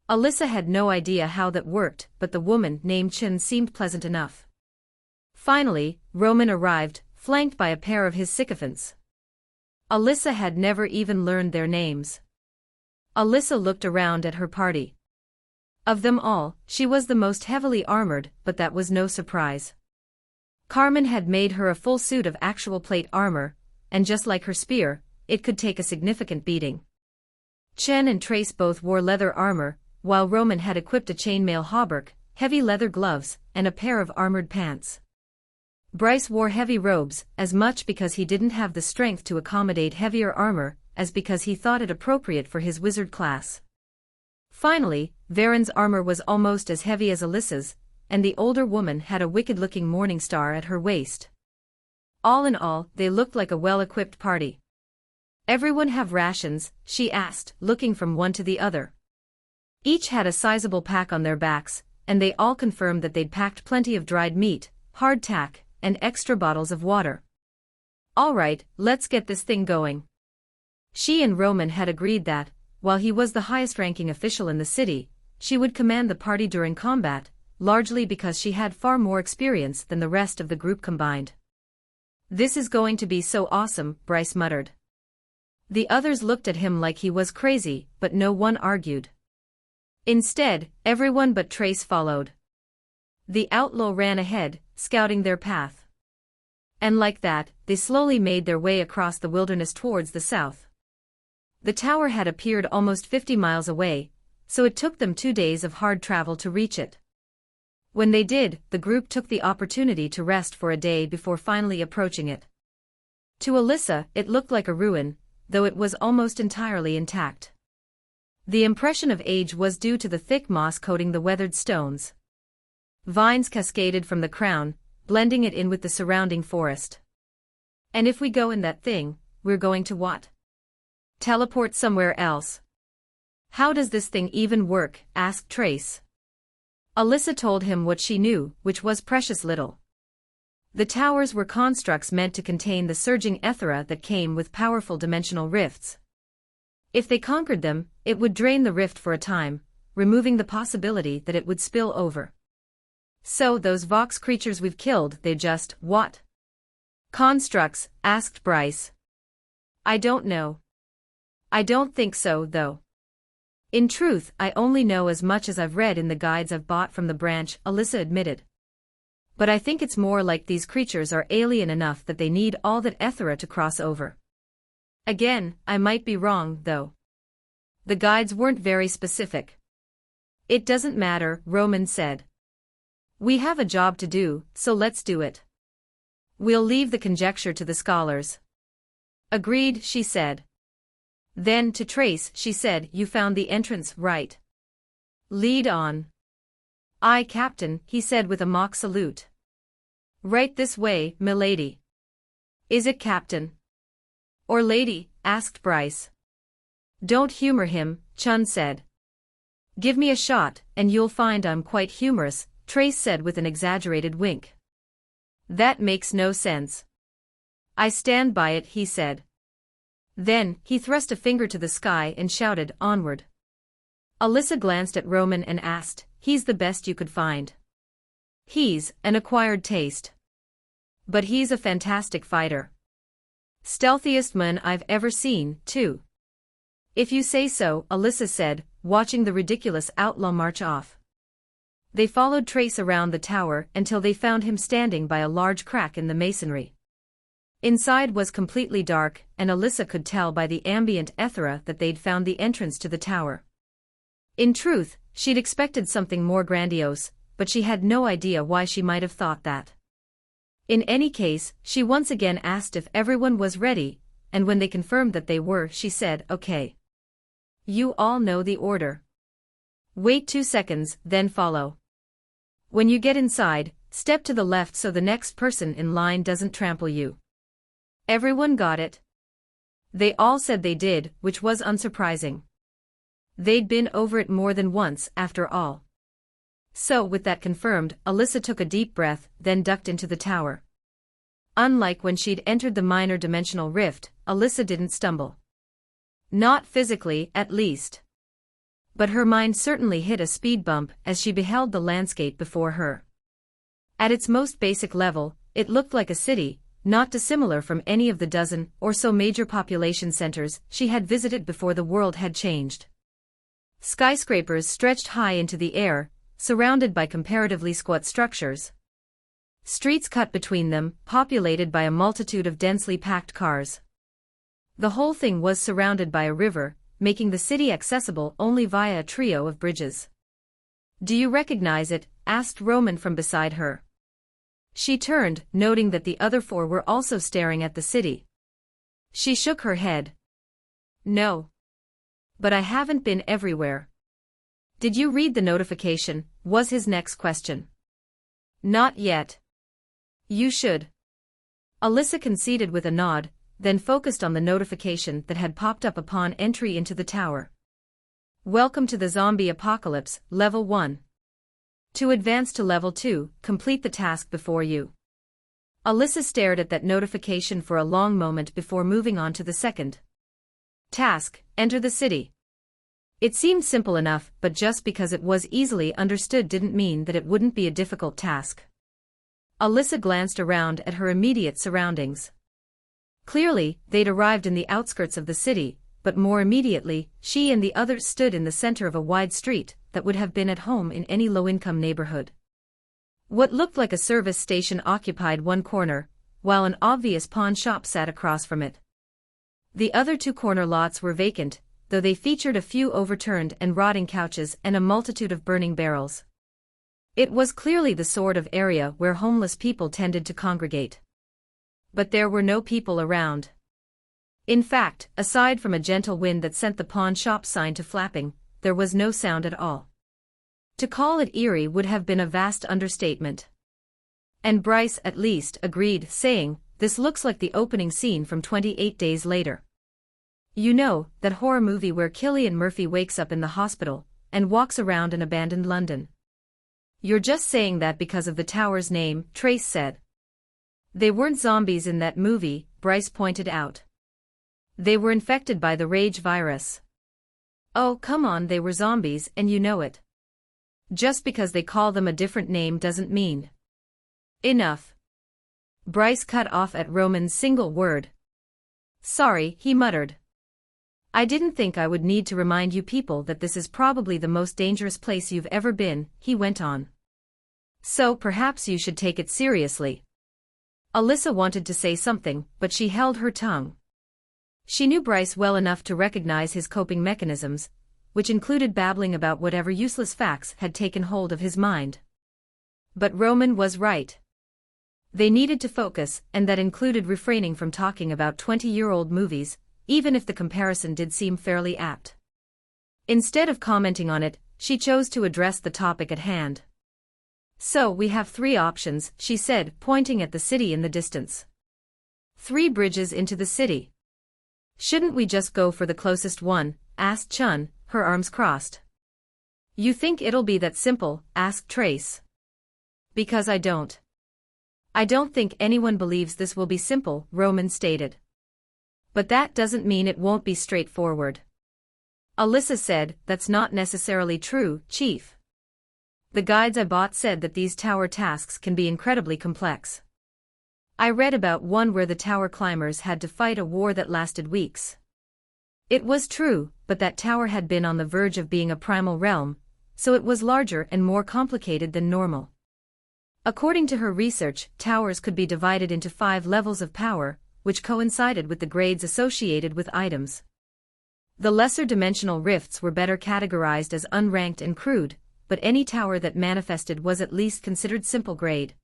Speaker 1: Alyssa had no idea how that worked, but the woman named Chen seemed pleasant enough. Finally, Roman arrived, flanked by a pair of his sycophants. Alyssa had never even learned their names. Alyssa looked around at her party. Of them all, she was the most heavily armored, but that was no surprise. Carmen had made her a full suit of actual plate armor, and just like her spear, it could take a significant beating. Chen and Trace both wore leather armor, while Roman had equipped a chainmail hauberk, heavy leather gloves, and a pair of armored pants. Bryce wore heavy robes, as much because he didn't have the strength to accommodate heavier armor, as because he thought it appropriate for his wizard class. Finally, Varen's armor was almost as heavy as Alyssa's, and the older woman had a wicked-looking morning star at her waist. All in all, they looked like a well-equipped party. "Everyone have rations?" she asked, looking from one to the other. Each had a sizable pack on their backs, and they all confirmed that they'd packed plenty of dried meat, hardtack, and extra bottles of water. "All right, let's get this thing going." She and Roman had agreed that, while he was the highest-ranking official in the city, she would command the party during combat, largely because she had far more experience than the rest of the group combined. "This is going to be so awesome," Bryce muttered. The others looked at him like he was crazy, but no one argued. Instead, everyone but Trace followed. The outlaw ran ahead, scouting their path. And like that, they slowly made their way across the wilderness towards the south. The tower had appeared almost 50 miles away, so it took them 2 days of hard travel to reach it. When they did, the group took the opportunity to rest for a day before finally approaching it. To Alyssa, it looked like a ruin, though it was almost entirely intact. The impression of age was due to the thick moss coating the weathered stones. Vines cascaded from the crown, blending it in with the surrounding forest. And if we go in that thing, we're going to what? Teleport somewhere else. How does this thing even work? Asked Trace. Alyssa told him what she knew, which was precious little. The towers were constructs meant to contain the surging Ethera that came with powerful dimensional rifts. If they conquered them, it would drain the rift for a time, removing the possibility that it would spill over. So those Vox creatures we've killed, they just, what? Constructs? Asked Bryce. I don't know. I don't think so, though. In truth, I only know as much as I've read in the guides I've bought from the branch, Alyssa admitted. But I think it's more like these creatures are alien enough that they need all that Ethera to cross over. Again, I might be wrong, though. The guides weren't very specific. It doesn't matter, Roman said. We have a job to do, so let's do it. We'll leave the conjecture to the scholars. Agreed, she said. Then to Trace, she said, you found the entrance, right? Lead on. Aye, Captain, he said with a mock salute. Right this way, milady. Is it Captain? Or lady? Asked Bryce. Don't humor him, Chun said. Give me a shot, and you'll find I'm quite humorous, Trace said with an exaggerated wink. That makes no sense. I stand by it, he said. Then, he thrust a finger to the sky and shouted, onward. Alyssa glanced at Roman and asked, he's the best you could find. He's an acquired taste. But he's a fantastic fighter. Stealthiest man I've ever seen, too. If you say so, Alyssa said, watching the ridiculous outlaw march off. They followed Trace around the tower until they found him standing by a large crack in the masonry. Inside was completely dark, and Alyssa could tell by the ambient Ethera that they'd found the entrance to the tower. In truth, she'd expected something more grandiose, but she had no idea why she might have thought that. In any case, she once again asked if everyone was ready, and when they confirmed that they were, she said, okay. You all know the order. Wait 2 seconds, then follow. When you get inside, step to the left so the next person in line doesn't trample you. Everyone got it? They all said they did, which was unsurprising. They'd been over it more than once, after all. So with that confirmed, Alyssa took a deep breath, then ducked into the tower. Unlike when she'd entered the minor dimensional rift, Alyssa didn't stumble. Not physically, at least. But her mind certainly hit a speed bump as she beheld the landscape before her. At its most basic level, it looked like a city, not dissimilar from any of the dozen or so major population centers she had visited before the world had changed. Skyscrapers stretched high into the air, surrounded by comparatively squat structures. Streets cut between them, populated by a multitude of densely packed cars. The whole thing was surrounded by a river, making the city accessible only via a trio of bridges. Do you recognize it? Asked Roman from beside her. She turned, noting that the other 4 were also staring at the city. She shook her head. No. But I haven't been everywhere. Did you read the notification? Was his next question. Not yet. You should. Alyssa conceded with a nod, then focused on the notification that had popped up upon entry into the tower. Welcome to the zombie apocalypse, level 1. To advance to level 2, complete the task before you. Alyssa stared at that notification for a long moment before moving on to the second task, enter the city. It seemed simple enough, but just because it was easily understood didn't mean that it wouldn't be a difficult task. Alyssa glanced around at her immediate surroundings. Clearly, they'd arrived in the outskirts of the city, but more immediately, she and the others stood in the center of a wide street that would have been at home in any low-income neighborhood. What looked like a service station occupied one corner, while an obvious pawn shop sat across from it. The other 2 corner lots were vacant, though they featured a few overturned and rotting couches and a multitude of burning barrels. It was clearly the sort of area where homeless people tended to congregate. But there were no people around. In fact, aside from a gentle wind that sent the pawn shop sign to flapping, there was no sound at all. To call it eerie would have been a vast understatement. And Bryce at least agreed, saying, "This looks like the opening scene from 28 Days Later. You know, that horror movie where Cillian Murphy wakes up in the hospital and walks around an abandoned London." "You're just saying that because of the tower's name," Trace said. "They weren't zombies in that movie," Bryce pointed out. "They were infected by the rage virus." "Oh, come on, they were zombies, and you know it. Just because they call them a different name doesn't mean." "Enough." Bryce cut off at Roman's single word. "Sorry," he muttered. "I didn't think I would need to remind you people that this is probably the most dangerous place you've ever been," he went on. "So perhaps you should take it seriously." Alyssa wanted to say something, but she held her tongue. She knew Bryce well enough to recognize his coping mechanisms, which included babbling about whatever useless facts had taken hold of his mind. But Roman was right. They needed to focus, and that included refraining from talking about 20-year-old movies, even if the comparison did seem fairly apt. Instead of commenting on it, she chose to address the topic at hand. "So we have 3 options," she said, pointing at the city in the distance. 3 bridges into the city. "Shouldn't we just go for the closest one?" asked Chun, her arms crossed. "You think it'll be that simple?" asked Trace. "Because I don't. I don't think anyone believes this will be simple," Roman stated. "But that doesn't mean it won't be straightforward." Alyssa said, "That's not necessarily true, Chief. The guides I bought said that these tower tasks can be incredibly complex. I read about one where the tower climbers had to fight a war that lasted weeks. It was true, but that tower had been on the verge of being a primal realm, so it was larger and more complicated than normal. According to her research, towers could be divided into 5 levels of power, which coincided with the grades associated with items. The lesser dimensional rifts were better categorized as unranked and crude, but any tower that manifested was at least considered simple grade.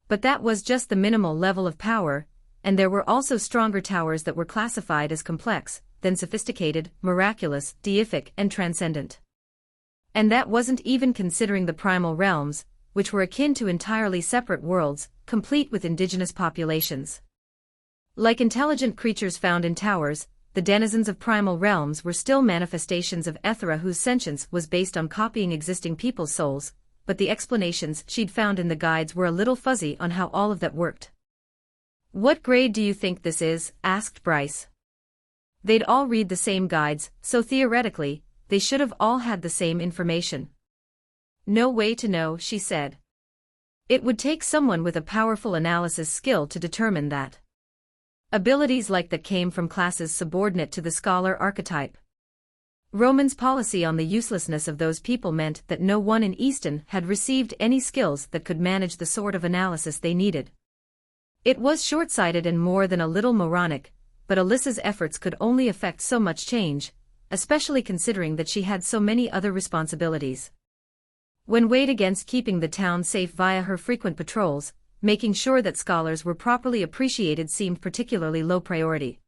Speaker 1: But that was just the minimal level of power, and there were also stronger towers that were classified as complex, then sophisticated, miraculous, deific, and transcendent. And that wasn't even considering the primal realms, which were akin to entirely separate worlds, complete with indigenous populations. Like intelligent creatures found in towers, the denizens of primal realms were still manifestations of Ethera whose sentience was based on copying existing people's souls, but the explanations she'd found in the guides were a little fuzzy on how all of that worked. "What grade do you think this is?" asked Bryce. They'd all read the same guides, so theoretically, they should have all had the same information. "No way to know," she said. "It would take someone with a powerful analysis skill to determine that. Abilities like that came from classes subordinate to the scholar archetype." Roman's policy on the uselessness of those people meant that no one in Easton had received any skills that could manage the sort of analysis they needed. It was short-sighted and more than a little moronic, but Alyssa's efforts could only affect so much change, especially considering that she had so many other responsibilities. When weighed against keeping the town safe via her frequent patrols, making sure that scholars were properly appreciated seemed particularly low priority.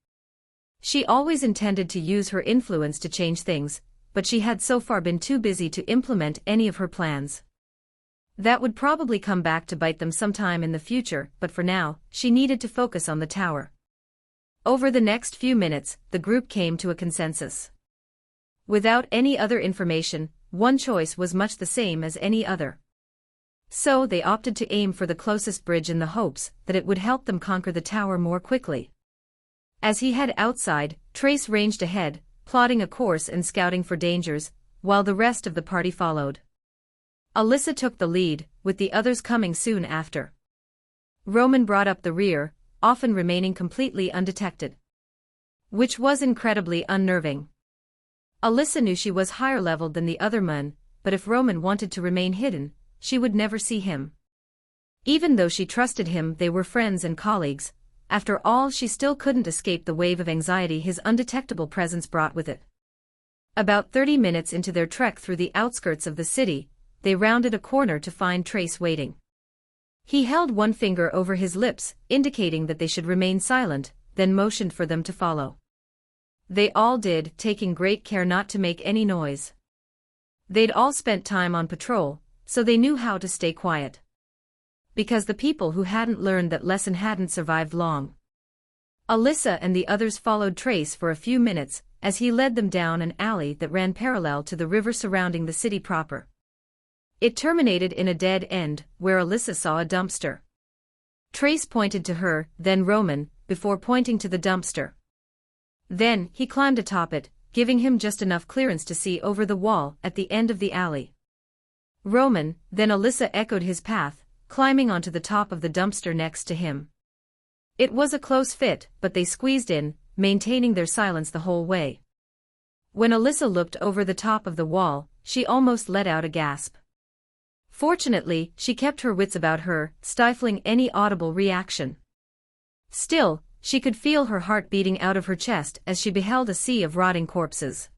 Speaker 1: She always intended to use her influence to change things, but she had so far been too busy to implement any of her plans. That would probably come back to bite them sometime in the future, but for now, she needed to focus on the tower. Over the next few minutes, the group came to a consensus. Without any other information, one choice was much the same as any other. So they opted to aim for the closest bridge in the hopes that it would help them conquer the tower more quickly. As he headed outside, Trace ranged ahead, plotting a course and scouting for dangers, while the rest of the party followed. Alyssa took the lead, with the others coming soon after. Roman brought up the rear, often remaining completely undetected, which was incredibly unnerving. Alyssa knew she was higher leveled than the other men, but if Roman wanted to remain hidden, she would never see him. Even though she trusted him, they were friends and colleagues. After all, she still couldn't escape the wave of anxiety his undetectable presence brought with it. About 30 minutes into their trek through the outskirts of the city, they rounded a corner to find Trace waiting. He held one finger over his lips, indicating that they should remain silent, then motioned for them to follow. They all did, taking great care not to make any noise. They'd all spent time on patrol, so they knew how to stay quiet. Because the people who hadn't learned that lesson hadn't survived long. Alyssa and the others followed Trace for a few minutes as he led them down an alley that ran parallel to the river surrounding the city proper. It terminated in a dead end, where Alyssa saw a dumpster. Trace pointed to her, then Roman, before pointing to the dumpster. Then, he climbed atop it, giving him just enough clearance to see over the wall at the end of the alley. Roman, then Alyssa echoed his path, climbing onto the top of the dumpster next to him. It was a close fit, but they squeezed in, maintaining their silence the whole way. When Alyssa looked over the top of the wall, she almost let out a gasp. Fortunately, she kept her wits about her, stifling any audible reaction. Still, she could feel her heart beating out of her chest as she beheld a sea of rotting corpses.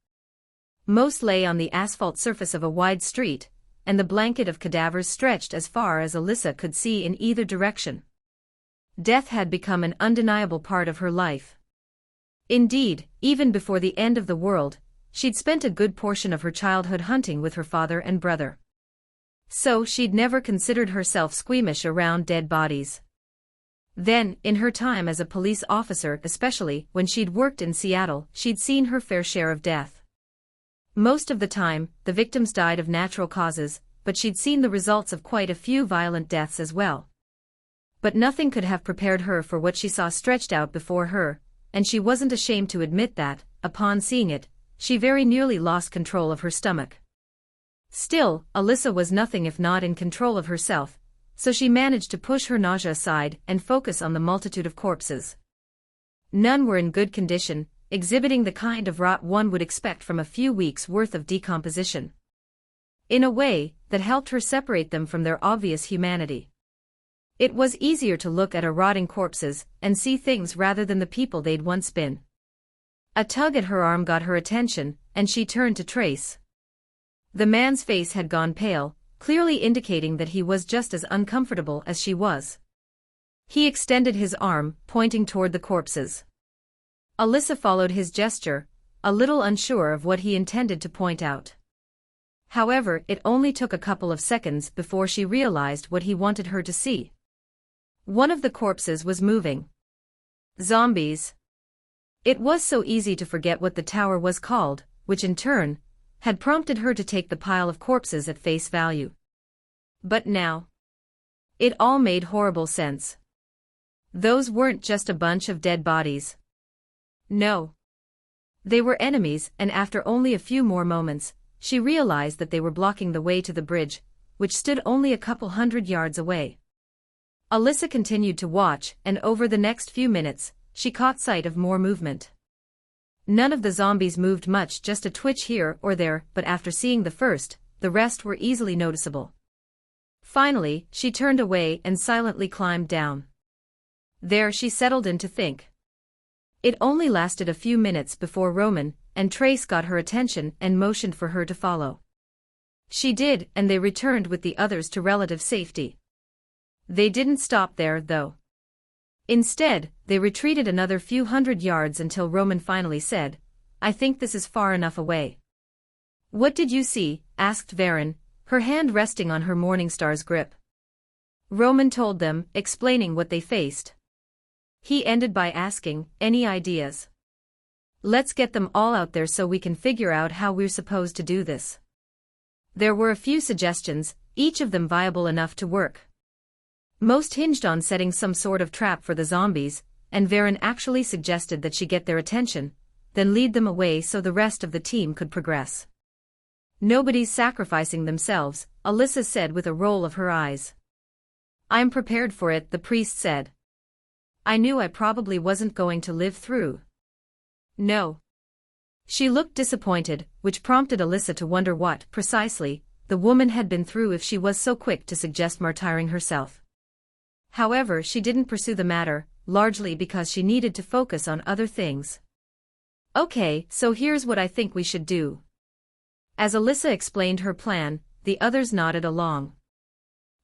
Speaker 1: Most lay on the asphalt surface of a wide street, and the blanket of cadavers stretched as far as Alyssa could see in either direction. Death had become an undeniable part of her life. Indeed, even before the end of the world, she'd spent a good portion of her childhood hunting with her father and brother. So she'd never considered herself squeamish around dead bodies. Then, in her time as a police officer, especially when she'd worked in Seattle, she'd seen her fair share of death. Most of the time, the victims died of natural causes, but she'd seen the results of quite a few violent deaths as well. But nothing could have prepared her for what she saw stretched out before her, and she wasn't ashamed to admit that, upon seeing it, she very nearly lost control of her stomach. Still, Alyssa was nothing if not in control of herself, so she managed to push her nausea aside and focus on the multitude of corpses. None were in good condition, exhibiting the kind of rot one would expect from a few weeks' worth of decomposition. In a way, that helped her separate them from their obvious humanity. It was easier to look at a rotting corpses and see things rather than the people they'd once been. A tug at her arm got her attention, and she turned to Trace. The man's face had gone pale, clearly indicating that he was just as uncomfortable as she was. He extended his arm, pointing toward the corpses. Alyssa followed his gesture, a little unsure of what he intended to point out. However, it only took a couple of seconds before she realized what he wanted her to see. One of the corpses was moving. Zombies. It was so easy to forget what the tower was called, which in turn had prompted her to take the pile of corpses at face value. But now, it all made horrible sense. Those weren't just a bunch of dead bodies. No. They were enemies, and after only a few more moments, she realized that they were blocking the way to the bridge, which stood only a couple 100 yards away. Alyssa continued to watch, and over the next few minutes, she caught sight of more movement. None of the zombies moved much, just a twitch here or there, but after seeing the first, the rest were easily noticeable. Finally, she turned away and silently climbed down. There she settled in to think. It only lasted a few minutes before Roman and Trace got her attention and motioned for her to follow. She did, and they returned with the others to relative safety. They didn't stop there, though. Instead, they retreated another few 100 yards until Roman finally said, "I think this is far enough away." "What did you see?" asked Varen, her hand resting on her Morningstar's grip. Roman told them, explaining what they faced. He ended by asking, "Any ideas? Let's get them all out there so we can figure out how we're supposed to do this." There were a few suggestions, each of them viable enough to work. Most hinged on setting some sort of trap for the zombies, and Varen actually suggested that she get their attention, then lead them away so the rest of the team could progress. "Nobody's sacrificing themselves," Alyssa said with a roll of her eyes. "I'm prepared for it," the priest said. "I knew I probably wasn't going to live through." "No." She looked disappointed, which prompted Alyssa to wonder what, precisely, the woman had been through if she was so quick to suggest martyring herself. However, she didn't pursue the matter, largely because she needed to focus on other things. "Okay, so here's what I think we should do." As Alyssa explained her plan, the others nodded along.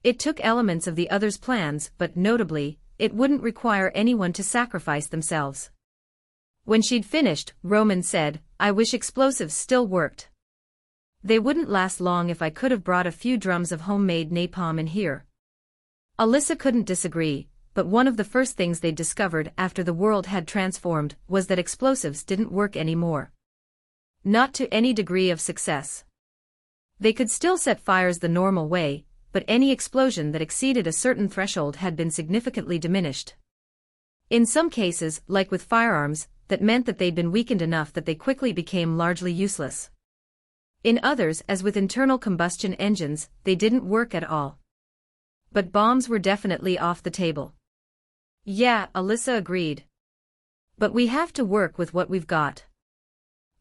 Speaker 1: It took elements of the others' plans, but notably, it wouldn't require anyone to sacrifice themselves. When she'd finished, Roman said, "I wish explosives still worked." They wouldn't last long if I could have brought a few drums of homemade napalm in here. Alyssa couldn't disagree, but one of the first things they'd discovered after the world had transformed was that explosives didn't work anymore. Not to any degree of success. They could still set fires the normal way, but any explosion that exceeded a certain threshold had been significantly diminished. In some cases, like with firearms, that meant that they'd been weakened enough that they quickly became largely useless. In others, as with internal combustion engines, they didn't work at all. But bombs were definitely off the table. Yeah, Alyssa agreed. But we have to work with what we've got.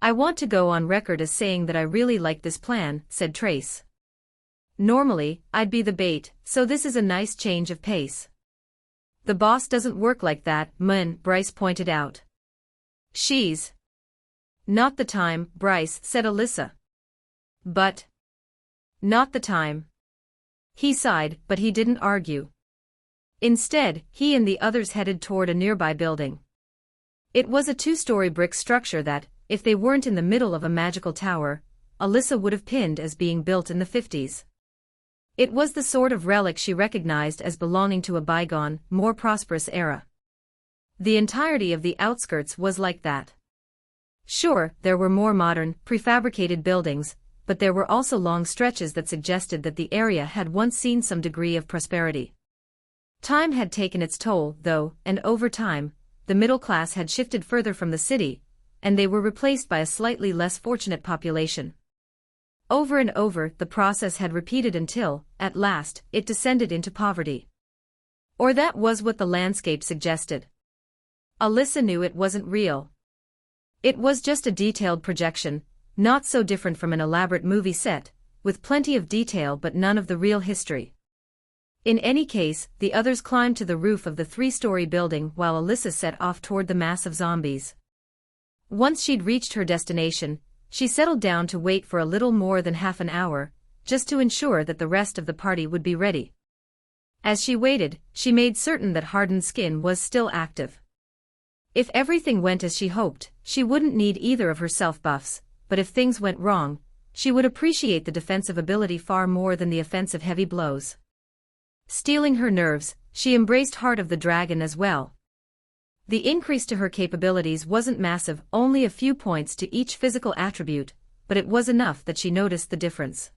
Speaker 1: I want to go on record as saying that I really like this plan, said Trace. Normally, I'd be the bait, so this is a nice change of pace. The boss doesn't work like that, Bryce pointed out. She's not the time, Bryce, said Alyssa. But not the time. He sighed, but he didn't argue. Instead, he and the others headed toward a nearby building. It was a 2-story brick structure that, if they weren't in the middle of a magical tower, Alyssa would have pinned as being built in the 50s. It was the sort of relic she recognized as belonging to a bygone, more prosperous era. The entirety of the outskirts was like that. Sure, there were more modern, prefabricated buildings, but there were also long stretches that suggested that the area had once seen some degree of prosperity. Time had taken its toll, though, and over time, the middle class had shifted further from the city, and they were replaced by a slightly less fortunate population. Over and over, the process had repeated until, at last, it descended into poverty. Or that was what the landscape suggested. Alyssa knew it wasn't real. It was just a detailed projection, not so different from an elaborate movie set, with plenty of detail but none of the real history. In any case, the others climbed to the roof of the 3-story building while Alyssa set off toward the mass of zombies. Once she'd reached her destination, she settled down to wait for a little more than half an hour, just to ensure that the rest of the party would be ready. As she waited, she made certain that hardened skin was still active. If everything went as she hoped, she wouldn't need either of her self-buffs, but if things went wrong, she would appreciate the defensive ability far more than the offensive heavy blows. Steeling her nerves, she embraced Heart of the Dragon as well. The increase to her capabilities wasn't massive, only a few points to each physical attribute, but it was enough that she noticed the difference.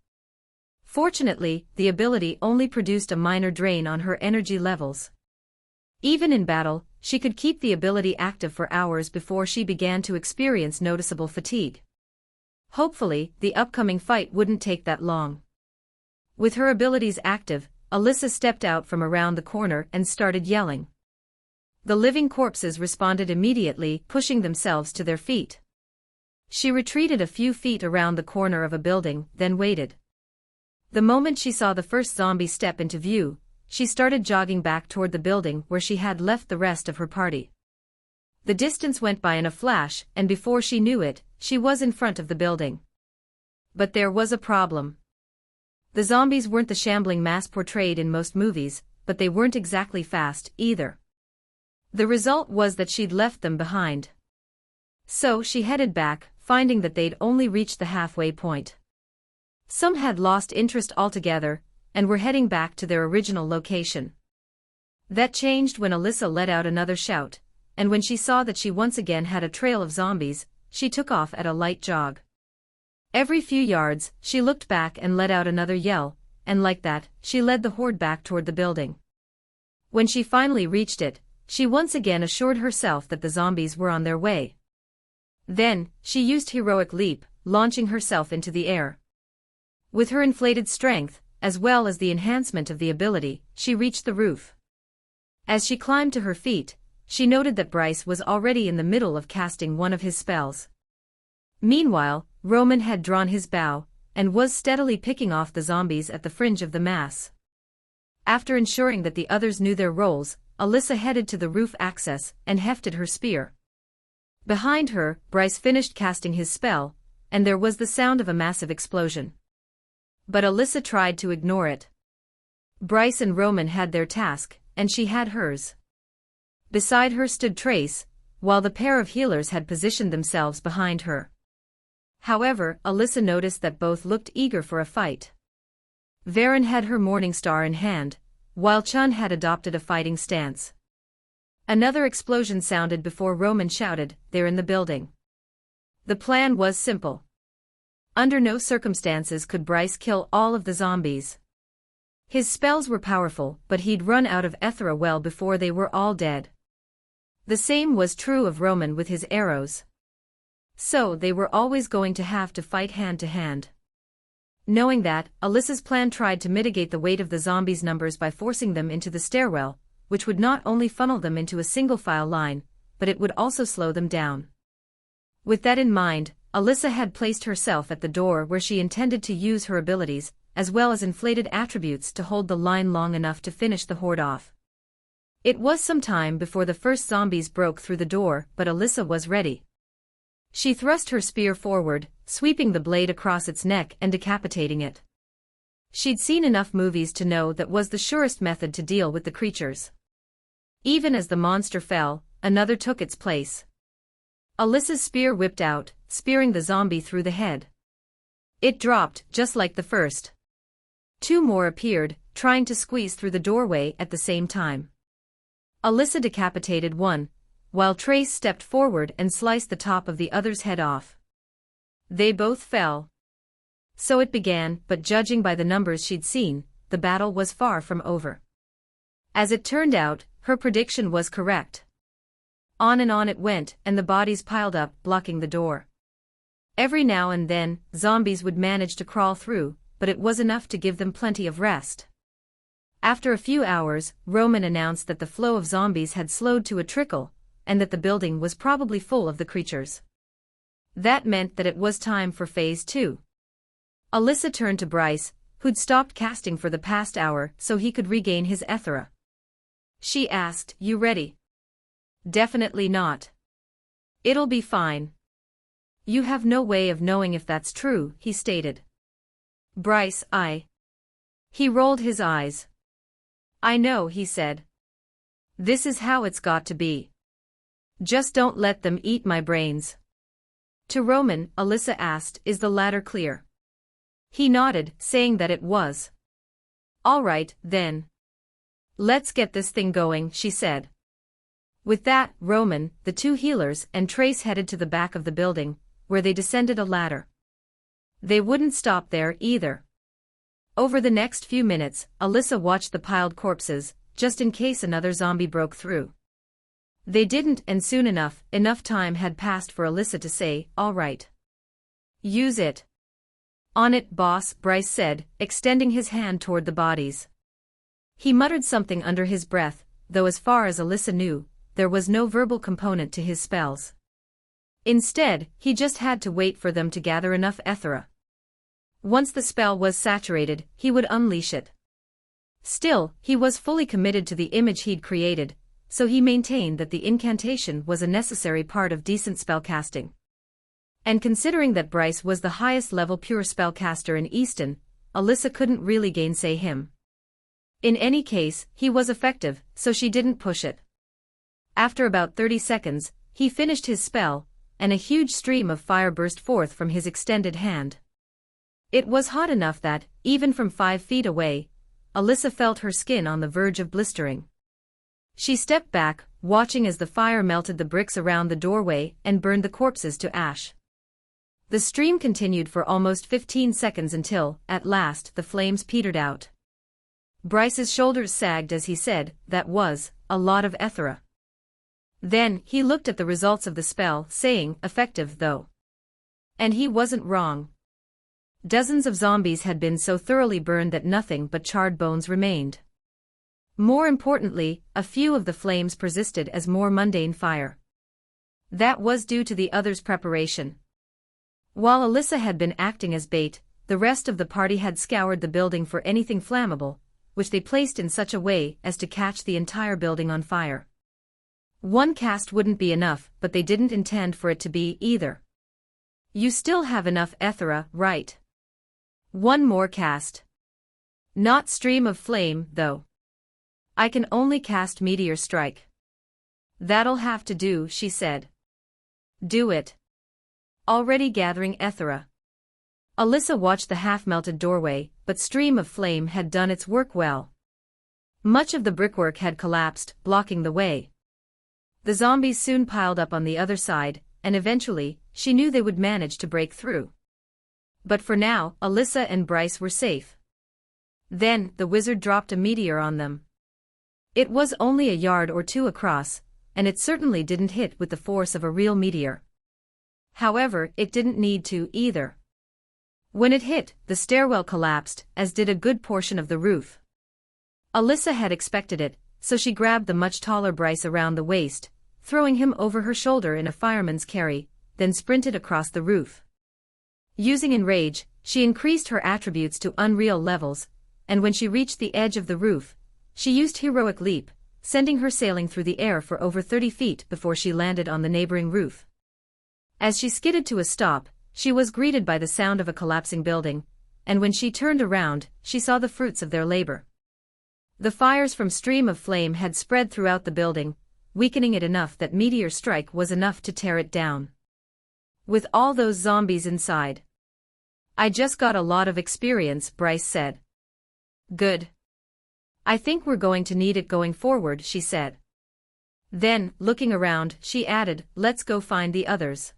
Speaker 1: Fortunately, the ability only produced a minor drain on her energy levels. Even in battle, she could keep the ability active for hours before she began to experience noticeable fatigue. Hopefully, the upcoming fight wouldn't take that long. With her abilities active, Alyssa stepped out from around the corner and started yelling. The living corpses responded immediately, pushing themselves to their feet. She retreated a few feet around the corner of a building, then waited. The moment she saw the first zombie step into view, she started jogging back toward the building where she had left the rest of her party. The distance went by in a flash, and before she knew it, she was in front of the building. But there was a problem. The zombies weren't the shambling mass portrayed in most movies, but they weren't exactly fast, either. The result was that she'd left them behind. So she headed back, finding that they'd only reached the halfway point. Some had lost interest altogether, and were heading back to their original location. That changed when Alyssa let out another shout, and when she saw that she once again had a trail of zombies, she took off at a light jog. Every few yards, she looked back and let out another yell, and like that, she led the horde back toward the building. When she finally reached it, she once again assured herself that the zombies were on their way. Then, she used heroic leap, launching herself into the air. With her inflated strength, as well as the enhancement of the ability, she reached the roof. As she climbed to her feet, she noted that Bryce was already in the middle of casting one of his spells. Meanwhile, Roman had drawn his bow, and was steadily picking off the zombies at the fringe of the mass. After ensuring that the others knew their roles, Alyssa headed to the roof access and hefted her spear. Behind her, Bryce finished casting his spell, and there was the sound of a massive explosion. But Alyssa tried to ignore it. Bryce and Roman had their task, and she had hers. Beside her stood Trace, while the pair of healers had positioned themselves behind her. However, Alyssa noticed that both looked eager for a fight. Varen had her morning star in hand, while Chun had adopted a fighting stance. Another explosion sounded before Roman shouted, "They're in the building." The plan was simple. Under no circumstances could Bryce kill all of the zombies. His spells were powerful, but he'd run out of Ethera well before they were all dead. The same was true of Roman with his arrows. So they were always going to have to fight hand to hand. Knowing that, Alyssa's plan tried to mitigate the weight of the zombies' numbers by forcing them into the stairwell, which would not only funnel them into a single file line, but it would also slow them down. With that in mind, Alyssa had placed herself at the door where she intended to use her abilities, as well as inflated attributes to hold the line long enough to finish the horde off. It was some time before the first zombies broke through the door, but Alyssa was ready. She thrust her spear forward, sweeping the blade across its neck and decapitating it. She'd seen enough movies to know that was the surest method to deal with the creatures. Even as the monster fell, another took its place. Alyssa's spear whipped out, spearing the zombie through the head. It dropped, just like the first. Two more appeared, trying to squeeze through the doorway at the same time. Alyssa decapitated one, while Trace stepped forward and sliced the top of the other's head off. They both fell. So it began, but judging by the numbers she'd seen, the battle was far from over. As it turned out, her prediction was correct. On and on it went, and the bodies piled up, blocking the door. Every now and then, zombies would manage to crawl through, but it was enough to give them plenty of rest. After a few hours, Roman announced that the flow of zombies had slowed to a trickle, and that the building was probably full of the creatures. That meant that it was time for Phase 2. Alyssa turned to Bryce, who'd stopped casting for the past hour so he could regain his Ethera. She asked, "You ready?" "Definitely not. It'll be fine." "You have no way of knowing if that's true," he stated. "Bryce, He rolled his eyes. "I know," he said. "This is how it's got to be. Just don't let them eat my brains." To Roman, Alyssa asked, "Is the ladder clear?" He nodded, saying that it was. "All right, then. Let's get this thing going," she said. With that, Roman, the two healers, and Trace headed to the back of the building, where they descended a ladder. They wouldn't stop there, either. Over the next few minutes, Alyssa watched the piled corpses, just in case another zombie broke through. They didn't, and soon enough time had passed for Alyssa to say, "All right. Use it." "On it, boss," Bryce said, extending his hand toward the bodies. He muttered something under his breath, though as far as Alyssa knew, there was no verbal component to his spells. Instead, he just had to wait for them to gather enough Ethera. Once the spell was saturated, he would unleash it. Still, he was fully committed to the image he'd created, so he maintained that the incantation was a necessary part of decent spellcasting. And considering that Bryce was the highest-level pure spellcaster in Easton, Alyssa couldn't really gainsay him. In any case, he was effective, so she didn't push it. After about 30 seconds, he finished his spell, and a huge stream of fire burst forth from his extended hand. It was hot enough that, even from 5 feet away, Alyssa felt her skin on the verge of blistering. She stepped back, watching as the fire melted the bricks around the doorway and burned the corpses to ash. The stream continued for almost 15 seconds until, at last, the flames petered out. Bryce's shoulders sagged as he said, "That was a lot of Ethera." Then, he looked at the results of the spell, saying, "Effective, though." And he wasn't wrong. Dozens of zombies had been so thoroughly burned that nothing but charred bones remained. More importantly, a few of the flames persisted as more mundane fire. That was due to the others' preparation. While Alyssa had been acting as bait, the rest of the party had scoured the building for anything flammable, which they placed in such a way as to catch the entire building on fire. One cast wouldn't be enough, but they didn't intend for it to be either. "You still have enough Ethera, right?" "One more cast. Not stream of flame, though. I can only cast meteor strike." "That'll have to do," she said. "Do it." already gathering Ethera. Alyssa watched the half-melted doorway, but stream of flame had done its work well. Much of the brickwork had collapsed, blocking the way. The zombies soon piled up on the other side, and eventually, she knew they would manage to break through. But for now, Alyssa and Bryce were safe. Then, the wizard dropped a meteor on them. It was only a yard or two across, and it certainly didn't hit with the force of a real meteor. However, it didn't need to, either. When it hit, the stairwell collapsed, as did a good portion of the roof. Alyssa had expected it, so she grabbed the much taller Bryce around the waist, throwing him over her shoulder in a fireman's carry, then sprinted across the roof. Using Enrage, she increased her attributes to unreal levels, and when she reached the edge of the roof, she used Heroic Leap, sending her sailing through the air for over 30 feet before she landed on the neighboring roof. As she skidded to a stop, she was greeted by the sound of a collapsing building, and when she turned around, she saw the fruits of their labor. The fires from stream of flame had spread throughout the building, weakening it enough that meteor strike was enough to tear it down. With all those zombies inside. I just got a lot of experience, Bryce said. Good. I think we're going to need it going forward, she said. Then, looking around, she added, let's go find the others.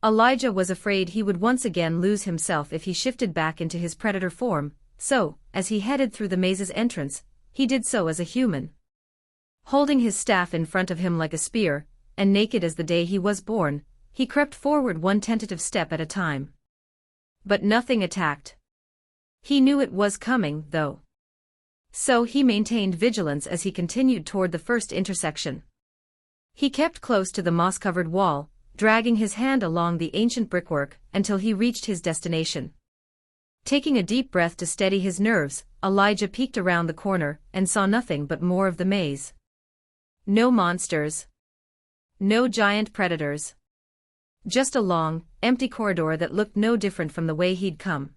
Speaker 1: Elijah was afraid he would once again lose himself if he shifted back into his predator form, so, as he headed through the maze's entrance, he did so as a human. Holding his staff in front of him like a spear, and naked as the day he was born, he crept forward one tentative step at a time. But nothing attacked. He knew it was coming, though. So he maintained vigilance as he continued toward the first intersection. He kept close to the moss-covered wall, dragging his hand along the ancient brickwork until he reached his destination. Taking a deep breath to steady his nerves, Elijah peeked around the corner and saw nothing but more of the maze. No monsters. No giant predators. Just a long, empty corridor that looked no different from the way he'd come.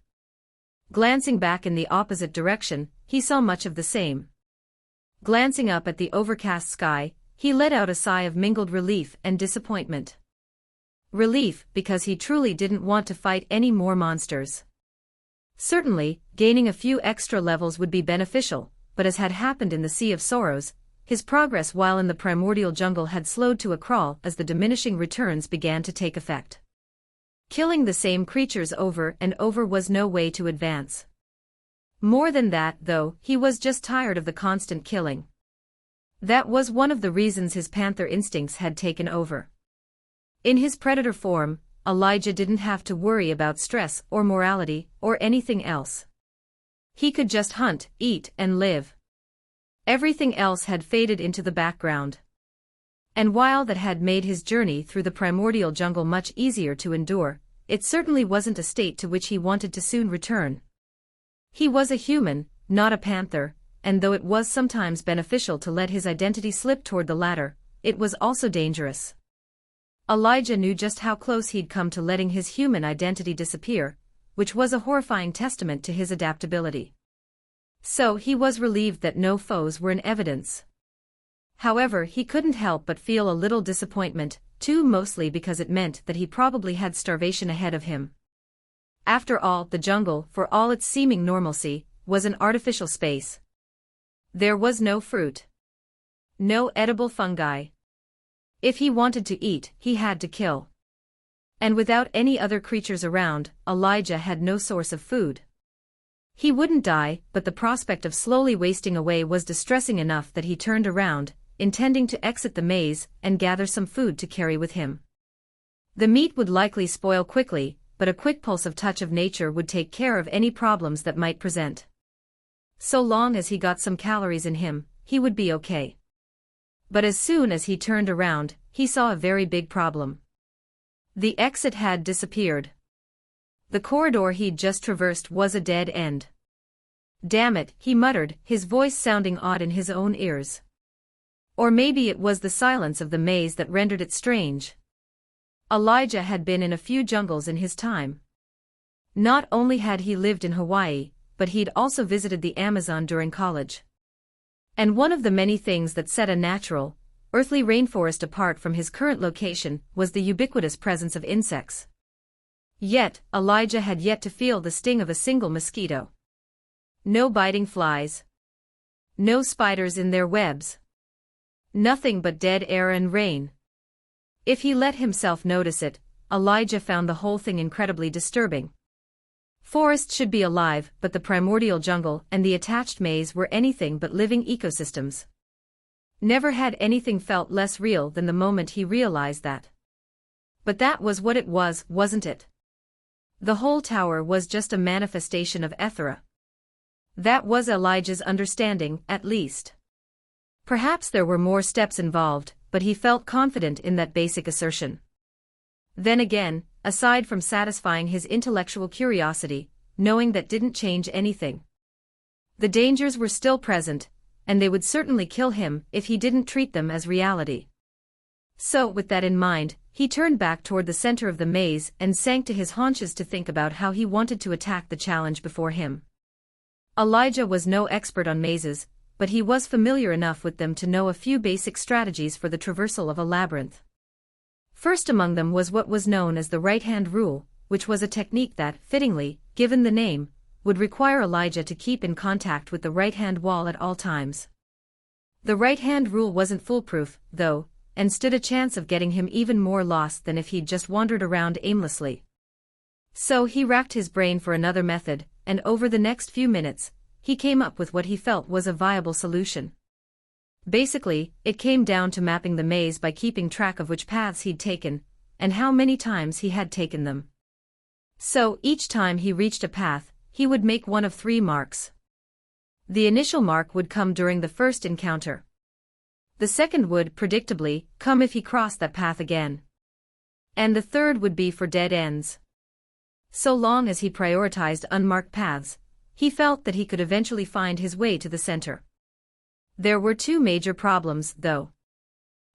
Speaker 1: Glancing back in the opposite direction, he saw much of the same. Glancing up at the overcast sky, he let out a sigh of mingled relief and disappointment. Relief, because he truly didn't want to fight any more monsters. Certainly, gaining a few extra levels would be beneficial, but as had happened in the Sea of Sorrows, his progress while in the primordial jungle had slowed to a crawl as the diminishing returns began to take effect. Killing the same creatures over and over was no way to advance. More than that, though, he was just tired of the constant killing. That was one of the reasons his panther instincts had taken over. In his predator form, Elijah didn't have to worry about stress or morality or anything else. He could just hunt, eat, and live. Everything else had faded into the background. And while that had made his journey through the primordial jungle much easier to endure, it certainly wasn't a state to which he wanted to soon return. He was a human, not a panther, and though it was sometimes beneficial to let his identity slip toward the latter, it was also dangerous. Elijah knew just how close he'd come to letting his human identity disappear, which was a horrifying testament to his adaptability. So he was relieved that no foes were in evidence. However, he couldn't help but feel a little disappointment, too, mostly because it meant that he probably had starvation ahead of him. After all, the jungle, for all its seeming normalcy, was an artificial space. There was no fruit. No edible fungi. If he wanted to eat, he had to kill. And without any other creatures around, Elijah had no source of food. He wouldn't die, but the prospect of slowly wasting away was distressing enough that he turned around, intending to exit the maze and gather some food to carry with him. The meat would likely spoil quickly, but a quick pulse of touch of nature would take care of any problems that might present. So long as he got some calories in him, he would be okay. But as soon as he turned around, he saw a very big problem. The exit had disappeared. The corridor he'd just traversed was a dead end. Damn it, he muttered, his voice sounding odd in his own ears. Or maybe it was the silence of the maze that rendered it strange. Elijah had been in a few jungles in his time. Not only had he lived in Hawaii, but he'd also visited the Amazon during college. And one of the many things that set a natural, earthly rainforest apart from his current location was the ubiquitous presence of insects. Yet, Elijah had yet to feel the sting of a single mosquito. No biting flies. No spiders in their webs. Nothing but dead air and rain. If he let himself notice it, Elijah found the whole thing incredibly disturbing. Forests should be alive, but the primordial jungle and the attached maze were anything but living ecosystems. Never had anything felt less real than the moment he realized that. But that was what it was, wasn't it? The whole tower was just a manifestation of Ethera. That was Elijah's understanding, at least. Perhaps there were more steps involved, but he felt confident in that basic assertion. Then again, aside from satisfying his intellectual curiosity, knowing that didn't change anything. The dangers were still present, and they would certainly kill him if he didn't treat them as reality. So, with that in mind, he turned back toward the center of the maze and sank to his haunches to think about how he wanted to attack the challenge before him. Elijah was no expert on mazes, but he was familiar enough with them to know a few basic strategies for the traversal of a labyrinth. First among them was what was known as the right-hand rule, which was a technique that, fittingly, given the name, would require Elijah to keep in contact with the right-hand wall at all times. The right-hand rule wasn't foolproof, though, and stood a chance of getting him even more lost than if he'd just wandered around aimlessly. So he racked his brain for another method, and over the next few minutes, he came up with what he felt was a viable solution. Basically, it came down to mapping the maze by keeping track of which paths he'd taken, and how many times he had taken them. So, each time he reached a path, he would make one of 3 marks. The initial mark would come during the first encounter. The second would, predictably, come if he crossed that path again. And the third would be for dead ends. So long as he prioritized unmarked paths, he felt that he could eventually find his way to the center. There were 2 major problems, though.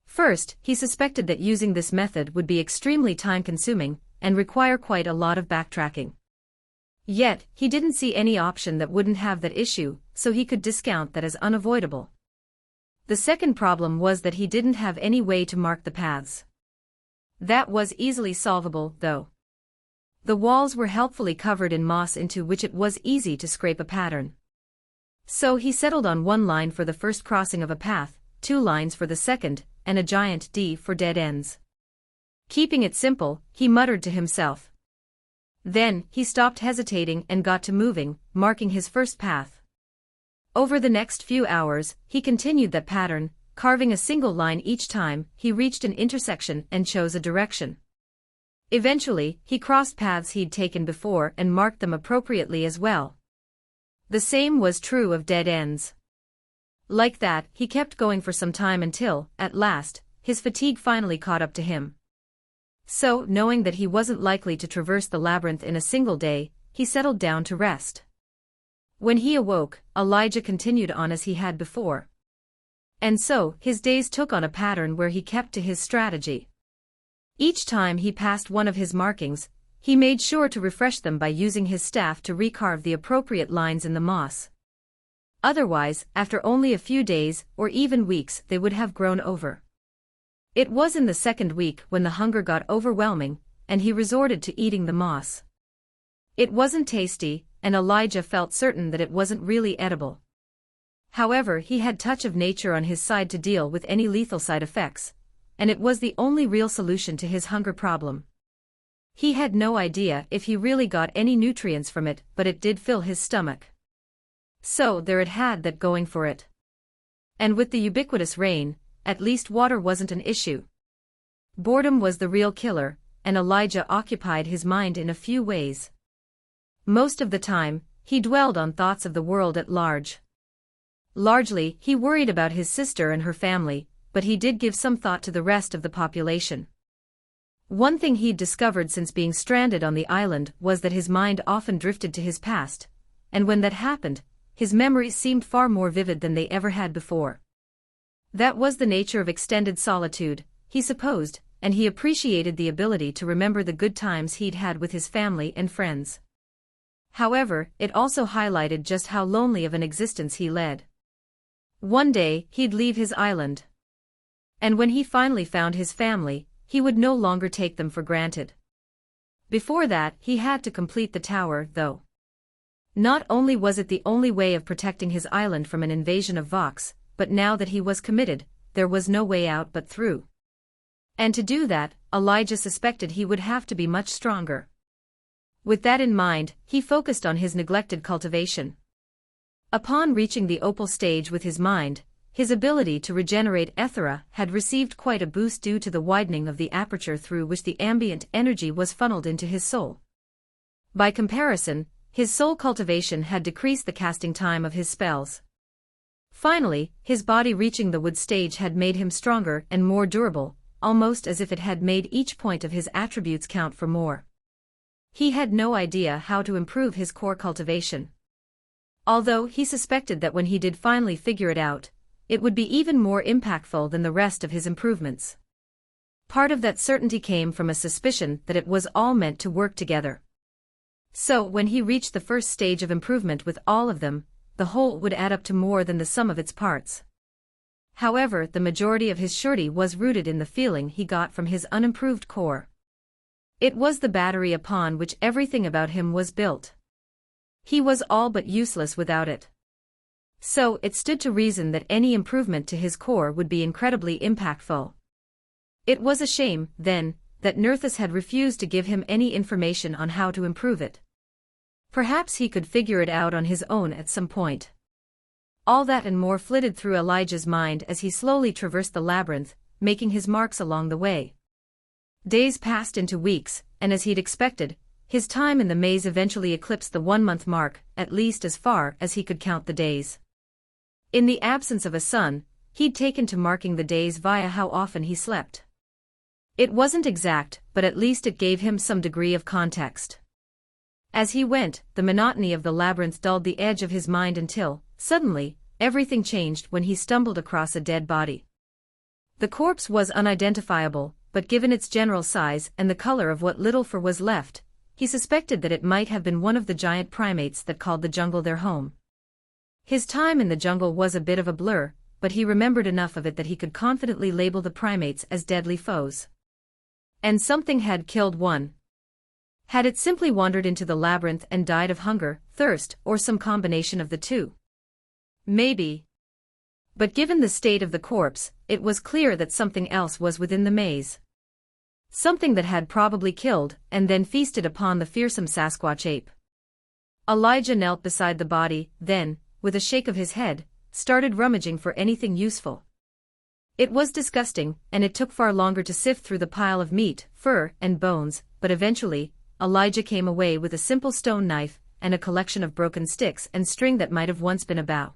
Speaker 1: First, he suspected that using this method would be extremely time-consuming and require quite a lot of backtracking. Yet, he didn't see any option that wouldn't have that issue, so he could discount that as unavoidable. The second problem was that he didn't have any way to mark the paths. That was easily solvable, though. The walls were helpfully covered in moss into which it was easy to scrape a pattern. So he settled on 1 line for the first crossing of a path, 2 lines for the second, and a giant D for dead ends. Keeping it simple, he muttered to himself. Then, he stopped hesitating and got to moving, marking his first path. Over the next few hours, he continued that pattern, carving a single line each time he reached an intersection and chose a direction. Eventually, he crossed paths he'd taken before and marked them appropriately as well. The same was true of dead ends. Like that, he kept going for some time until, at last, his fatigue finally caught up to him. So, knowing that he wasn't likely to traverse the labyrinth in a single day, he settled down to rest. When he awoke, Elijah continued on as he had before. And so, his days took on a pattern where he kept to his strategy. Each time he passed one of his markings, he made sure to refresh them by using his staff to recarve the appropriate lines in the moss. Otherwise, after only a few days, or even weeks, they would have grown over. It was in the second week when the hunger got overwhelming, and he resorted to eating the moss. It wasn't tasty, and Elijah felt certain that it wasn't really edible. However, he had touch of nature on his side to deal with any lethal side effects, and it was the only real solution to his hunger problem. He had no idea if he really got any nutrients from it, but it did fill his stomach. So there it had that going for it. And with the ubiquitous rain, at least water wasn't an issue. Boredom was the real killer, and Elijah occupied his mind in a few ways. Most of the time, he dwelled on thoughts of the world at large. Largely, he worried about his sister and her family, but he did give some thought to the rest of the population. One thing he'd discovered since being stranded on the island was that his mind often drifted to his past, and when that happened, his memories seemed far more vivid than they ever had before. That was the nature of extended solitude, he supposed, and he appreciated the ability to remember the good times he'd had with his family and friends. However, it also highlighted just how lonely of an existence he led. One day, he'd leave his island. And when he finally found his family, he would no longer take them for granted. Before that, he had to complete the tower, though. Not only was it the only way of protecting his island from an invasion of Vox, but now that he was committed, there was no way out but through. And to do that, Elijah suspected he would have to be much stronger. With that in mind, he focused on his neglected cultivation. Upon reaching the opal stage with his mind, his ability to regenerate Ethera had received quite a boost due to the widening of the aperture through which the ambient energy was funneled into his soul. By comparison, his soul cultivation had decreased the casting time of his spells. Finally, his body reaching the wood stage had made him stronger and more durable, almost as if it had made each point of his attributes count for more. He had no idea how to improve his core cultivation. Although he suspected that when he did finally figure it out, it would be even more impactful than the rest of his improvements. Part of that certainty came from a suspicion that it was all meant to work together. So when he reached the first stage of improvement with all of them, the whole would add up to more than the sum of its parts. However, the majority of his surety was rooted in the feeling he got from his unimproved core. It was the battery upon which everything about him was built. He was all but useless without it. So it stood to reason that any improvement to his core would be incredibly impactful. It was a shame, then, that Nerthus had refused to give him any information on how to improve it. Perhaps he could figure it out on his own at some point. All that and more flitted through Elijah's mind as he slowly traversed the labyrinth, making his marks along the way. Days passed into weeks, and as he'd expected, his time in the maze eventually eclipsed the 1-month mark, at least as far as he could count the days. In the absence of a sun, he'd taken to marking the days via how often he slept. It wasn't exact, but at least it gave him some degree of context. As he went, the monotony of the labyrinth dulled the edge of his mind until, suddenly, everything changed when he stumbled across a dead body. The corpse was unidentifiable, but given its general size and the color of what little fur was left, he suspected that it might have been one of the giant primates that called the jungle their home. His time in the jungle was a bit of a blur, but he remembered enough of it that he could confidently label the primates as deadly foes. And something had killed one. Had it simply wandered into the labyrinth and died of hunger, thirst, or some combination of the two? Maybe. But given the state of the corpse, it was clear that something else was within the maze. Something that had probably killed and then feasted upon the fearsome Sasquatch ape. Elijah knelt beside the body, then, with a shake of his head, started rummaging for anything useful. It was disgusting, and it took far longer to sift through the pile of meat, fur, and bones, but eventually, Elijah came away with a simple stone knife and a collection of broken sticks and string that might have once been a bow.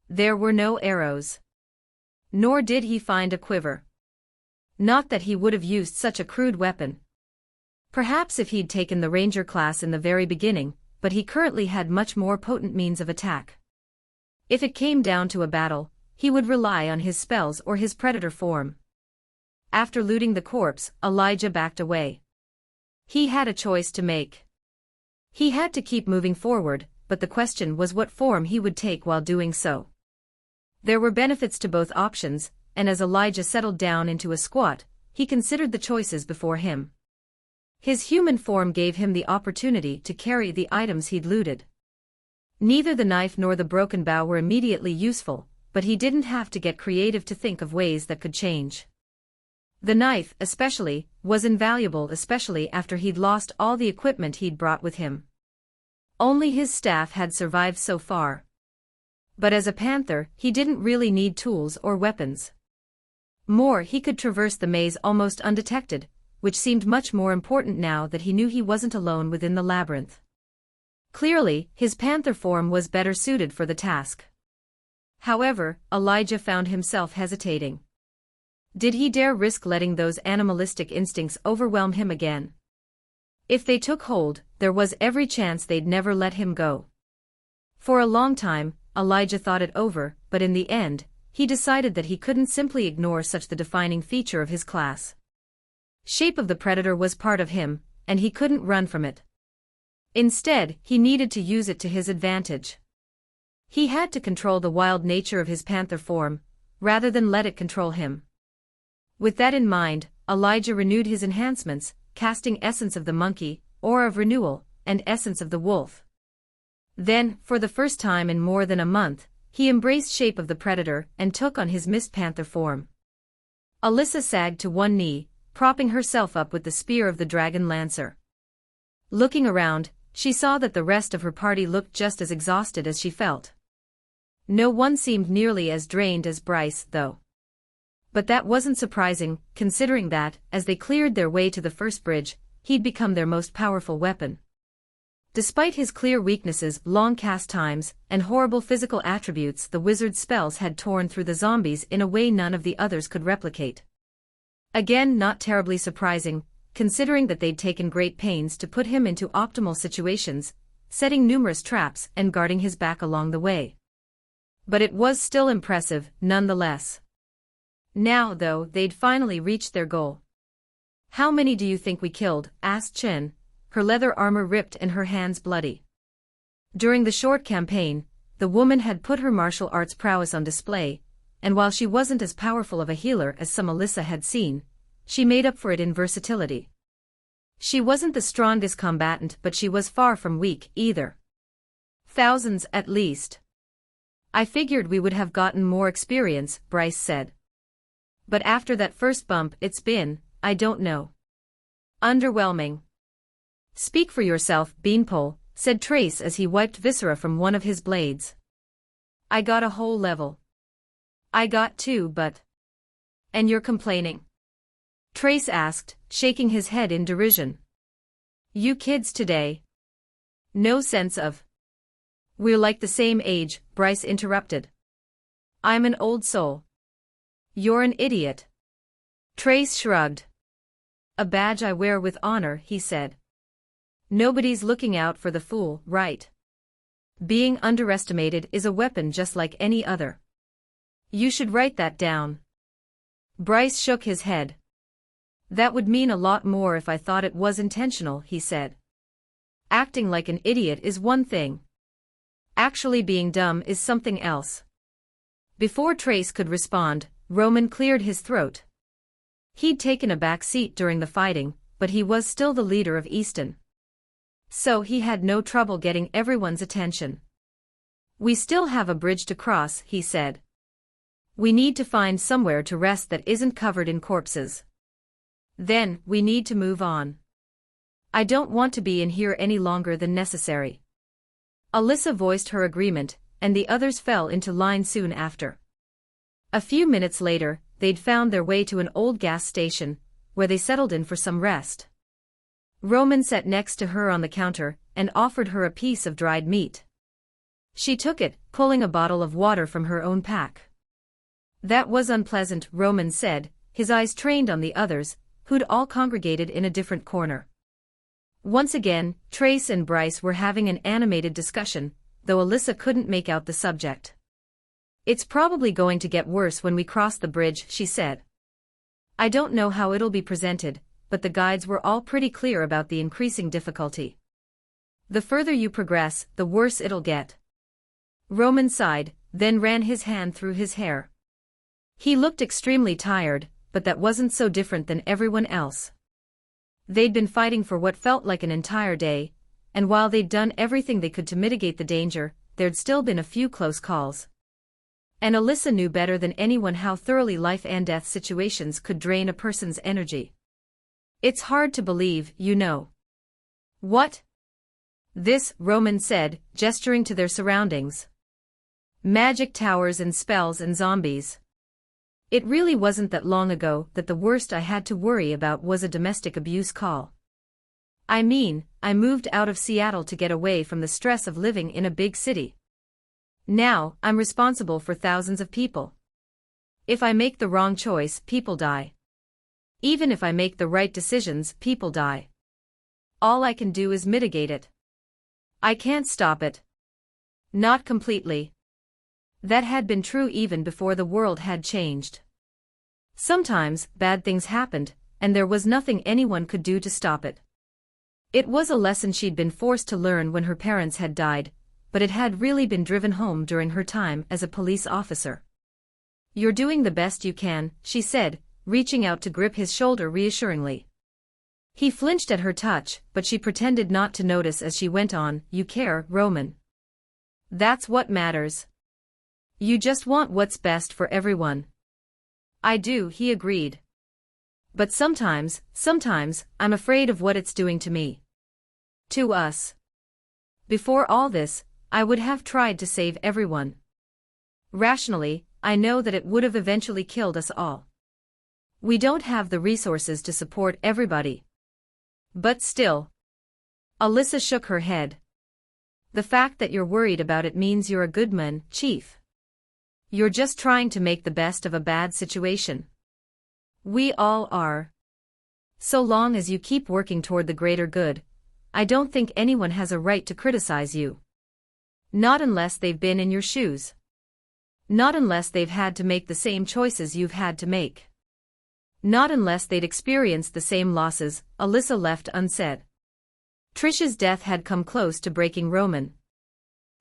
Speaker 1: There were no arrows. Nor did he find a quiver. Not that he would have used such a crude weapon. Perhaps if he'd taken the ranger class in the very beginning, but he currently had much more potent means of attack. If it came down to a battle, he would rely on his spells or his predator form. After looting the corpse, Elijah backed away. He had a choice to make. He had to keep moving forward, but the question was what form he would take while doing so. There were benefits to both options, and as Elijah settled down into a squat, he considered the choices before him. His human form gave him the opportunity to carry the items he'd looted. Neither the knife nor the broken bow were immediately useful, but he didn't have to get creative to think of ways that could change. The knife, especially, was invaluable, especially after he'd lost all the equipment he'd brought with him. Only his staff had survived so far. But as a panther, he didn't really need tools or weapons. More, he could traverse the maze almost undetected, which seemed much more important now that he knew he wasn't alone within the labyrinth. Clearly, his panther form was better suited for the task. However, Elijah found himself hesitating. Did he dare risk letting those animalistic instincts overwhelm him again? If they took hold, there was every chance they'd never let him go. For a long time, Elijah thought it over, but in the end, he decided that he couldn't simply ignore such the defining feature of his class. Shape of the predator was part of him, and he couldn't run from it. Instead, he needed to use it to his advantage. He had to control the wild nature of his panther form, rather than let it control him. With that in mind, Elijah renewed his enhancements, casting essence of the monkey, aura of renewal, and essence of the wolf. Then, for the first time in more than a month, he embraced shape of the predator and took on his mist panther form. Alyssa sagged to one knee, propping herself up with the spear of the dragon lancer. Looking around, she saw that the rest of her party looked just as exhausted as she felt. No one seemed nearly as drained as Bryce, though. But that wasn't surprising, considering that, as they cleared their way to the first bridge, he'd become their most powerful weapon. Despite his clear weaknesses, long cast times, and horrible physical attributes, the wizard's spells had torn through the zombies in a way none of the others could replicate. Again, not terribly surprising, considering that they'd taken great pains to put him into optimal situations, setting numerous traps and guarding his back along the way. But it was still impressive, nonetheless. Now, though, they'd finally reached their goal. "How many do you think we killed?" asked Chen, her leather armor ripped and her hands bloody. During the short campaign, the woman had put her martial arts prowess on display, and while she wasn't as powerful of a healer as some Alyssa had seen, she made up for it in versatility. She wasn't the strongest combatant, but she was far from weak, either. "Thousands, at least." "I figured we would have gotten more experience," Bryce said. "But after that first bump, it's been, I don't know. Underwhelming." "Speak for yourself, Beanpole," said Trace as he wiped viscera from one of his blades. "I got a whole level." "I got two, but—" "And you're complaining?" Trace asked, shaking his head in derision. "You kids today. No sense of—" "We're like the same age," Bryce interrupted. "I'm an old soul." "You're an idiot." Trace shrugged. "A badge I wear with honor," he said. "Nobody's looking out for the fool, right? Being underestimated is a weapon just like any other. You should write that down." Bryce shook his head. "That would mean a lot more if I thought it was intentional," he said. "Acting like an idiot is one thing. Actually being dumb is something else." Before Trace could respond, Roman cleared his throat. He'd taken a back seat during the fighting, but he was still the leader of Easton. So he had no trouble getting everyone's attention. "We still have a bridge to cross," he said. "We need to find somewhere to rest that isn't covered in corpses. Then, we need to move on. I don't want to be in here any longer than necessary." Alyssa voiced her agreement, and the others fell into line soon after. A few minutes later, they'd found their way to an old gas station, where they settled in for some rest. Roman sat next to her on the counter and offered her a piece of dried meat. She took it, pulling a bottle of water from her own pack. "That was unpleasant," Roman said, his eyes trained on the others, who'd all congregated in a different corner. Once again, Trace and Bryce were having an animated discussion, though Alyssa couldn't make out the subject. "It's probably going to get worse when we cross the bridge," she said. "I don't know how it'll be presented, but the guides were all pretty clear about the increasing difficulty. The further you progress, the worse it'll get." Roman sighed, then ran his hand through his hair. He looked extremely tired, but that wasn't so different than everyone else. They'd been fighting for what felt like an entire day, and while they'd done everything they could to mitigate the danger, there'd still been a few close calls. And Alyssa knew better than anyone how thoroughly life and death situations could drain a person's energy. "It's hard to believe, you know." "What?" "This," Roman said, gesturing to their surroundings. "Magic towers and spells and zombies. It really wasn't that long ago that the worst I had to worry about was a domestic abuse call. I mean, I moved out of Seattle to get away from the stress of living in a big city. Now, I'm responsible for thousands of people. If I make the wrong choice, people die. Even if I make the right decisions, people die. All I can do is mitigate it. I can't stop it. Not completely." That had been true even before the world had changed. Sometimes, bad things happened, and there was nothing anyone could do to stop it. It was a lesson she'd been forced to learn when her parents had died, but it had really been driven home during her time as a police officer. "You're doing the best you can," she said, reaching out to grip his shoulder reassuringly. He flinched at her touch, but she pretended not to notice as she went on, "You care, Roman. That's what matters. You just want what's best for everyone." "I do," he agreed. "But sometimes, I'm afraid of what it's doing to me. To us. Before all this, I would have tried to save everyone. Rationally, I know that it would have eventually killed us all. We don't have the resources to support everybody. But still." Alyssa shook her head. "The fact that you're worried about it means you're a good man, Chief. You're just trying to make the best of a bad situation. We all are. So long as you keep working toward the greater good, I don't think anyone has a right to criticize you. Not unless they've been in your shoes. Not unless they've had to make the same choices you've had to make. Not unless they'd experienced the same losses," Alyssa left unsaid. Trish's death had come close to breaking Roman.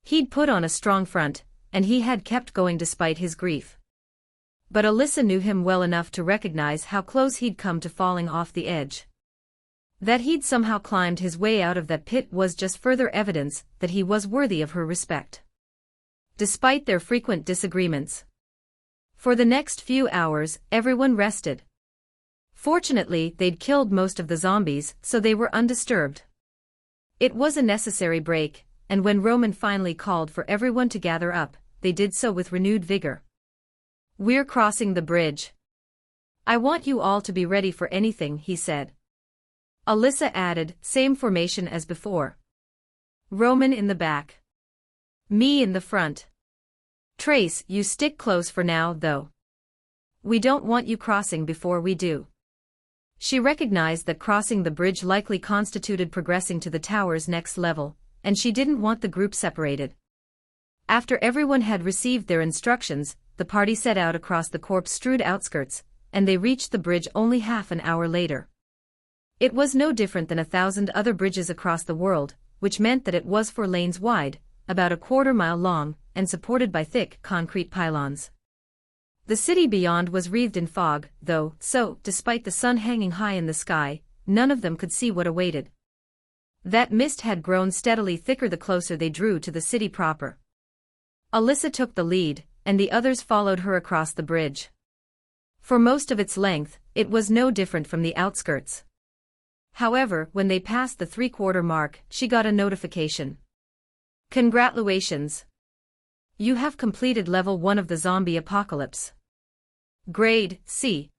Speaker 1: He'd put on a strong front, and he had kept going despite his grief. But Alyssa knew him well enough to recognize how close he'd come to falling off the edge. That he'd somehow climbed his way out of that pit was just further evidence that he was worthy of her respect. Despite their frequent disagreements. For the next few hours, everyone rested. Fortunately, they'd killed most of the zombies, so they were undisturbed. It was a necessary break, and when Roman finally called for everyone to gather up, they did so with renewed vigor. "We're crossing the bridge. I want you all to be ready for anything," he said. Alyssa added, "Same formation as before. Roman in the back. Me in the front. Trace, you stick close for now, though. We don't want you crossing before we do." She recognized that crossing the bridge likely constituted progressing to the tower's next level, and she didn't want the group separated. After everyone had received their instructions, the party set out across the corpse-strewed outskirts, and they reached the bridge only half an hour later. It was no different than 1,000 other bridges across the world, which meant that it was 4 lanes wide, about a quarter-mile long, and supported by thick concrete pylons. The city beyond was wreathed in fog, though, so, despite the sun hanging high in the sky, none of them could see what awaited. That mist had grown steadily thicker the closer they drew to the city proper. Alyssa took the lead, and the others followed her across the bridge. For most of its length, it was no different from the outskirts. However, when they passed the 3/4 mark, she got a notification. "Congratulations! You have completed level 1 of the zombie apocalypse. Grade C.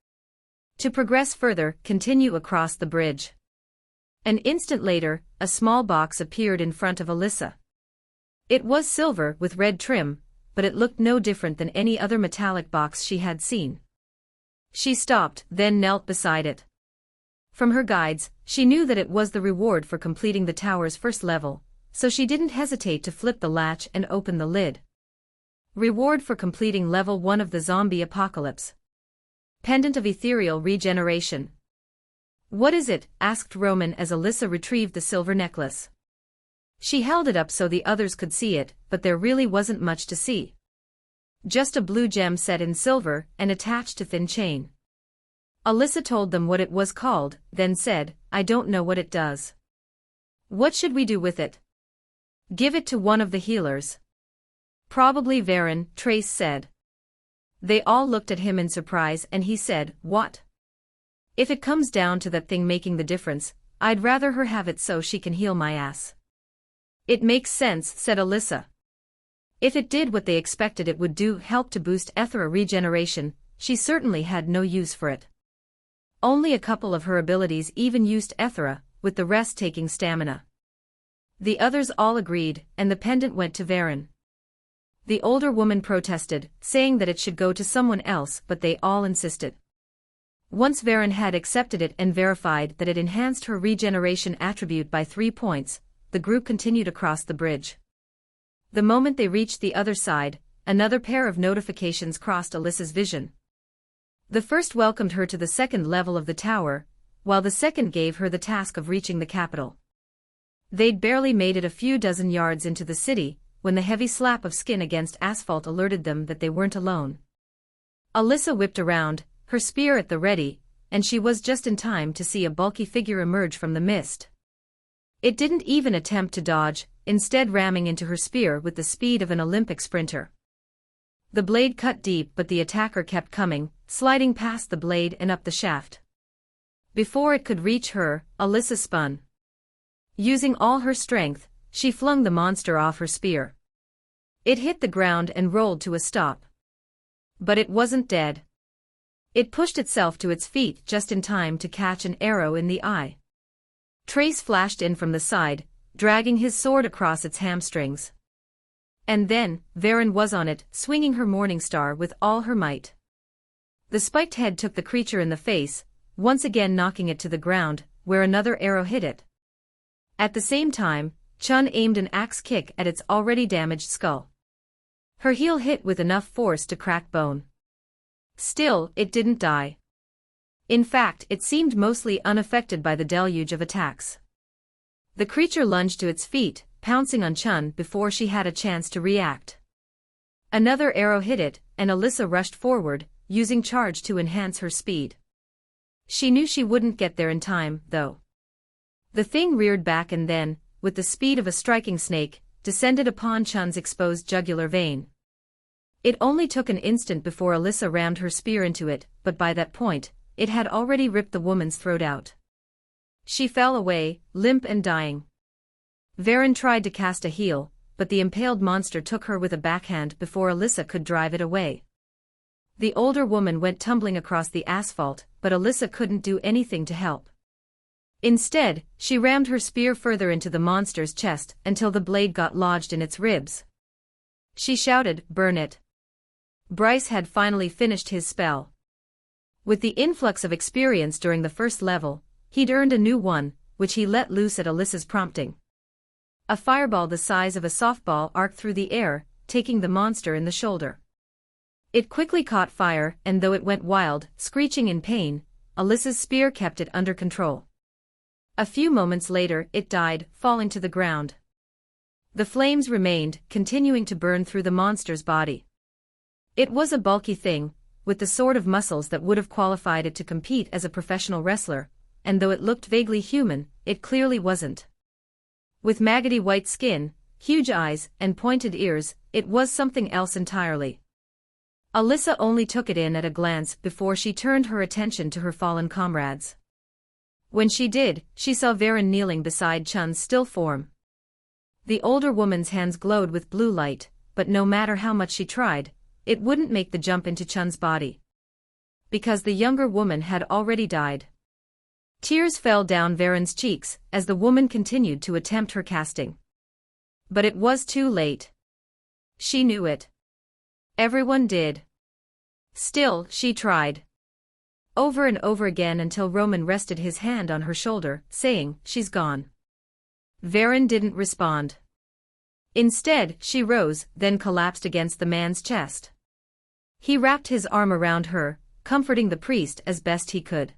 Speaker 1: To progress further, continue across the bridge." An instant later, a small box appeared in front of Alyssa. It was silver with red trim, but it looked no different than any other metallic box she had seen. She stopped, then knelt beside it. From her guides, she knew that it was the reward for completing the tower's first level, so she didn't hesitate to flip the latch and open the lid. Reward for completing level 1 of the zombie apocalypse. Pendant of ethereal regeneration. "What is it?" asked Roman as Alyssa retrieved the silver necklace. She held it up so the others could see it, but there really wasn't much to see. Just a blue gem set in silver and attached to thin chain. Alyssa told them what it was called, then said, "I don't know what it does." "What should we do with it?" "Give it to one of the healers." "Probably Varen," Trace said. They all looked at him in surprise and he said, "What? If it comes down to that thing making the difference, I'd rather her have it so she can heal my ass." "It makes sense," said Alyssa. If it did what they expected it would do, help to boost Ethera regeneration, she certainly had no use for it. Only a couple of her abilities even used Ethera, with the rest taking stamina. The others all agreed, and the pendant went to Varen. The older woman protested, saying that it should go to someone else, but they all insisted. Once Varen had accepted it and verified that it enhanced her regeneration attribute by 3 points, the group continued across the bridge. The moment they reached the other side, another pair of notifications crossed Alyssa's vision. The first welcomed her to the second level of the tower, while the second gave her the task of reaching the capital. They'd barely made it a few dozen yards into the city, when the heavy slap of skin against asphalt alerted them that they weren't alone. Alyssa whipped around, her spear at the ready, and she was just in time to see a bulky figure emerge from the mist. It didn't even attempt to dodge, instead ramming into her spear with the speed of an Olympic sprinter. The blade cut deep, but the attacker kept coming, sliding past the blade and up the shaft. Before it could reach her, Alyssa spun. Using all her strength, she flung the monster off her spear. It hit the ground and rolled to a stop. But it wasn't dead. It pushed itself to its feet just in time to catch an arrow in the eye. Trace flashed in from the side, dragging his sword across its hamstrings. And then, Varen was on it, swinging her morning star with all her might. The spiked head took the creature in the face, once again knocking it to the ground, where another arrow hit it. At the same time, Chun aimed an axe kick at its already damaged skull. Her heel hit with enough force to crack bone. Still, it didn't die. In fact, it seemed mostly unaffected by the deluge of attacks. The creature lunged to its feet, pouncing on Chun before she had a chance to react. Another arrow hit it, and Alyssa rushed forward, using charge to enhance her speed. She knew she wouldn't get there in time, though. The thing reared back and then, with the speed of a striking snake, descended upon Chun's exposed jugular vein. It only took an instant before Alyssa rammed her spear into it, but by that point, it had already ripped the woman's throat out. She fell away, limp and dying. Varen tried to cast a heal, but the impaled monster took her with a backhand before Alyssa could drive it away. The older woman went tumbling across the asphalt, but Alyssa couldn't do anything to help. Instead, she rammed her spear further into the monster's chest until the blade got lodged in its ribs. She shouted, "Burn it." Bryce had finally finished his spell. With the influx of experience during the first level, he'd earned a new one, which he let loose at Alyssa's prompting. A fireball the size of a softball arced through the air, taking the monster in the shoulder. It quickly caught fire, and though it went wild, screeching in pain, Alyssa's spear kept it under control. A few moments later, it died, falling to the ground. The flames remained, continuing to burn through the monster's body. It was a bulky thing, with the sort of muscles that would have qualified it to compete as a professional wrestler, and though it looked vaguely human, it clearly wasn't. With maggoty white skin, huge eyes, and pointed ears, it was something else entirely. Alyssa only took it in at a glance before she turned her attention to her fallen comrades. When she did, she saw Varen kneeling beside Chun's still form. The older woman's hands glowed with blue light, but no matter how much she tried, it wouldn't make the jump into Chun's body. Because the younger woman had already died. Tears fell down Varen's cheeks as the woman continued to attempt her casting. But it was too late. She knew it. Everyone did. Still, she tried. Over and over again until Roman rested his hand on her shoulder, saying, "She's gone." Varen didn't respond. Instead, she rose, then collapsed against the man's chest. He wrapped his arm around her, comforting the priest as best he could.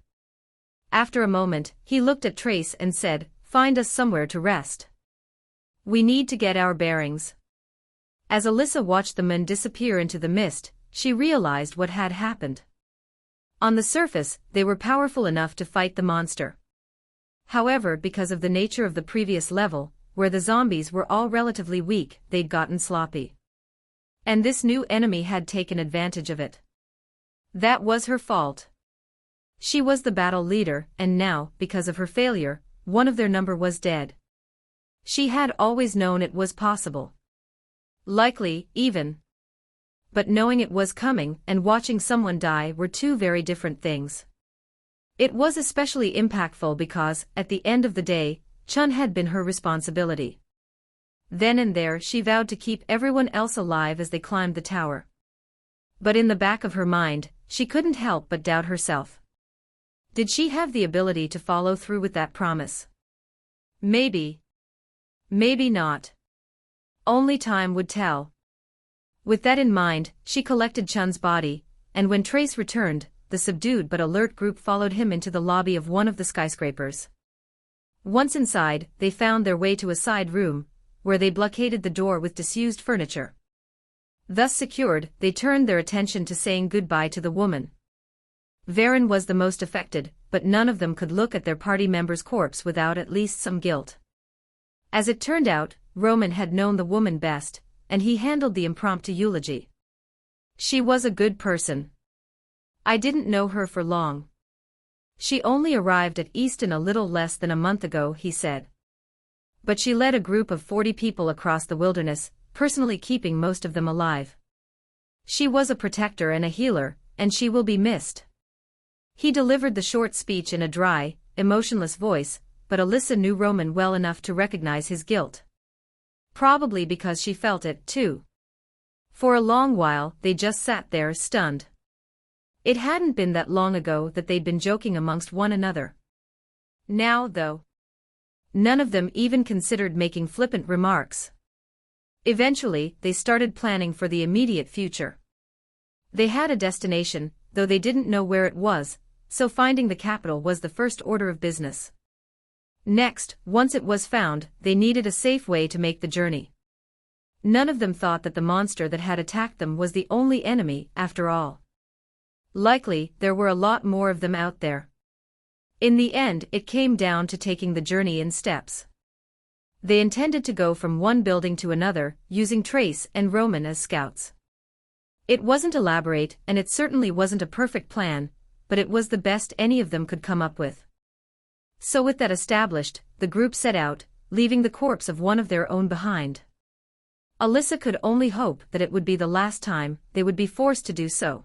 Speaker 1: After a moment, he looked at Trace and said, "Find us somewhere to rest. We need to get our bearings." As Alyssa watched the men disappear into the mist, she realized what had happened. On the surface, they were powerful enough to fight the monster. However, because of the nature of the previous level, where the zombies were all relatively weak, they'd gotten sloppy. And this new enemy had taken advantage of it. That was her fault. She was the battle leader, and now, because of her failure, one of their number was dead. She had always known it was possible. Likely, even. But knowing it was coming and watching someone die were two very different things. It was especially impactful because, at the end of the day, Chun had been her responsibility. Then and there she vowed to keep everyone else alive as they climbed the tower. But in the back of her mind, she couldn't help but doubt herself. Did she have the ability to follow through with that promise? Maybe. Maybe not. Only time would tell. With that in mind, she collected Chun's body, and when Trace returned, the subdued but alert group followed him into the lobby of one of the skyscrapers. Once inside, they found their way to a side room, where they blockaded the door with disused furniture. Thus secured, they turned their attention to saying goodbye to the woman. Varen was the most affected, but none of them could look at their party member's corpse without at least some guilt. As it turned out, Roman had known the woman best, and he handled the impromptu eulogy. She was a good person. I didn't know her for long. She only arrived at Easton a little less than a month ago, he said. But she led a group of 40 people across the wilderness, personally keeping most of them alive. She was a protector and a healer, and she will be missed. He delivered the short speech in a dry, emotionless voice, but Alyssa knew Roman well enough to recognize his guilt. Probably because she felt it, too. For a long while, they just sat there, stunned. It hadn't been that long ago that they'd been joking amongst one another. Now, though, none of them even considered making flippant remarks. Eventually, they started planning for the immediate future. They had a destination, though they didn't know where it was, so finding the capital was the first order of business. Next, once it was found, they needed a safe way to make the journey. None of them thought that the monster that had attacked them was the only enemy, after all. Likely, there were a lot more of them out there. In the end, it came down to taking the journey in steps. They intended to go from one building to another, using Trace and Roman as scouts. It wasn't elaborate, and it certainly wasn't a perfect plan, but it was the best any of them could come up with. So with that established, the group set out, leaving the corpse of one of their own behind. Alyssa could only hope that it would be the last time they would be forced to do so.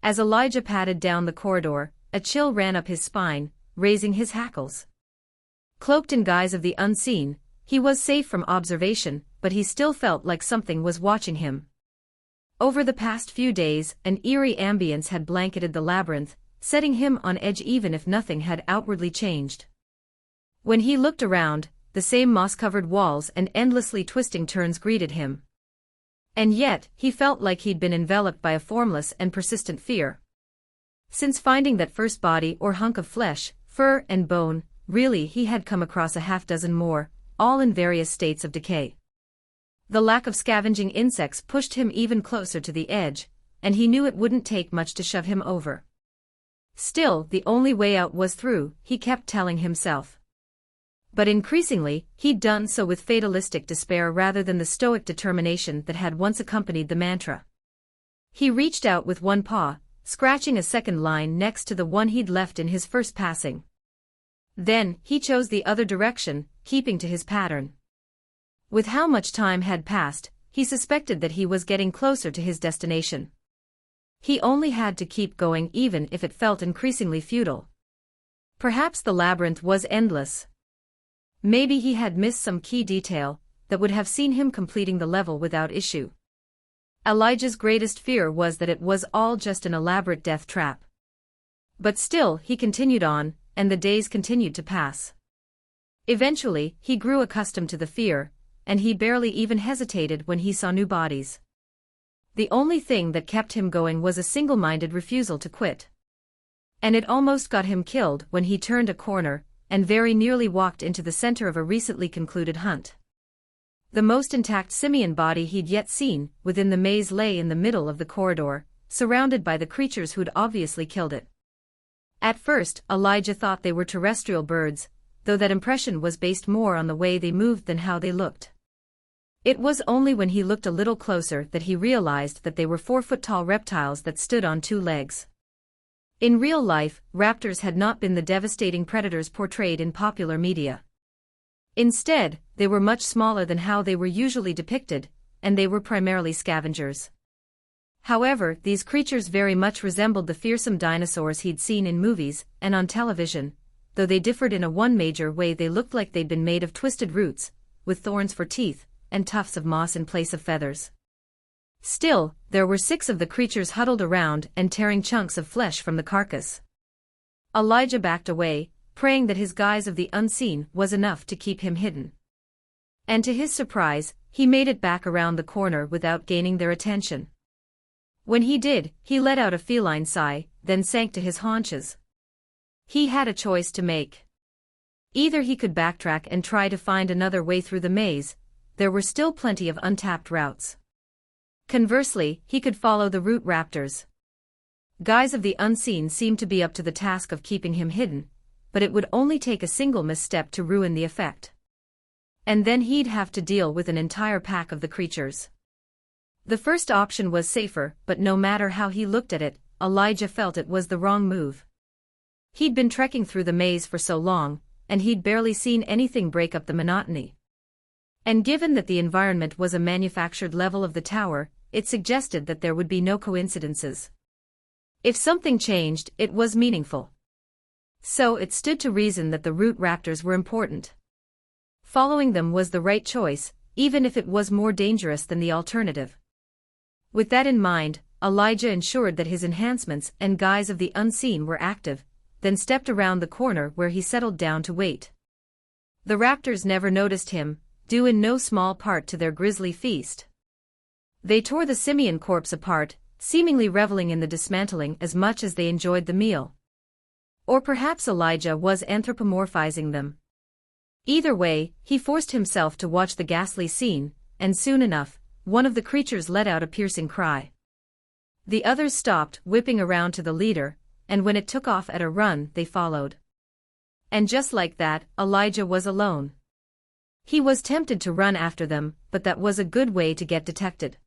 Speaker 1: As Elijah padded down the corridor, a chill ran up his spine, raising his hackles. Cloaked in guise of the unseen, he was safe from observation, but he still felt like something was watching him. Over the past few days, an eerie ambience had blanketed the labyrinth, setting him on edge even if nothing had outwardly changed. When he looked around, the same moss-covered walls and endlessly twisting turns greeted him. And yet, he felt like he'd been enveloped by a formless and persistent fear. Since finding that first body or hunk of flesh, fur and bone, really he had come across a half-dozen more, all in various states of decay. The lack of scavenging insects pushed him even closer to the edge, and he knew it wouldn't take much to shove him over. Still, the only way out was through, he kept telling himself. But increasingly, he'd done so with fatalistic despair rather than the stoic determination that had once accompanied the mantra. He reached out with one paw, scratching a second line next to the one he'd left in his first passing. Then, he chose the other direction, keeping to his pattern. With how much time had passed, he suspected that he was getting closer to his destination. He only had to keep going even if it felt increasingly futile. Perhaps the labyrinth was endless. Maybe he had missed some key detail that would have seen him completing the level without issue. Elijah's greatest fear was that it was all just an elaborate death trap. But still, he continued on, and the days continued to pass. Eventually, he grew accustomed to the fear, and he barely even hesitated when he saw new bodies. The only thing that kept him going was a single-minded refusal to quit. And it almost got him killed when he turned a corner, and very nearly walked into the center of a recently concluded hunt. The most intact simian body he'd yet seen within the maze lay in the middle of the corridor, surrounded by the creatures who'd obviously killed it. At first, Elijah thought they were terrestrial birds, though that impression was based more on the way they moved than how they looked. It was only when he looked a little closer that he realized that they were 4-foot-tall reptiles that stood on 2 legs. In real life, raptors had not been the devastating predators portrayed in popular media. Instead, they were much smaller than how they were usually depicted, and they were primarily scavengers. However, these creatures very much resembled the fearsome dinosaurs he'd seen in movies and on television, though they differed in one major way. They looked like they'd been made of twisted roots, with thorns for teeth, and tufts of moss in place of feathers. Still, there were 6 of the creatures huddled around and tearing chunks of flesh from the carcass. Elijah backed away, praying that his guise of the unseen was enough to keep him hidden. And to his surprise, he made it back around the corner without gaining their attention. When he did, he let out a feline sigh, then sank to his haunches. He had a choice to make. Either he could backtrack and try to find another way through the maze. There were still plenty of untapped routes. Conversely, he could follow the root raptors. Guys of the Unseen seemed to be up to the task of keeping him hidden, but it would only take a single misstep to ruin the effect. And then he'd have to deal with an entire pack of the creatures. The first option was safer, but no matter how he looked at it, Elijah felt it was the wrong move. He'd been trekking through the maze for so long, and he'd barely seen anything break up the monotony. And given that the environment was a manufactured level of the tower, it suggested that there would be no coincidences. If something changed, it was meaningful. So it stood to reason that the root raptors were important. Following them was the right choice, even if it was more dangerous than the alternative. With that in mind, Elijah ensured that his enhancements and Guys of the Unseen were active, then stepped around the corner where he settled down to wait. The raptors never noticed him, due in no small part to their grisly feast. They tore the simian corpse apart, seemingly reveling in the dismantling as much as they enjoyed the meal. Or perhaps Elijah was anthropomorphizing them. Either way, he forced himself to watch the ghastly scene, and soon enough, one of the creatures let out a piercing cry. The others stopped, whipping around to the leader, and when it took off at a run, they followed. And just like that, Elijah was alone. He was tempted to run after them, but that was a good way to get detected.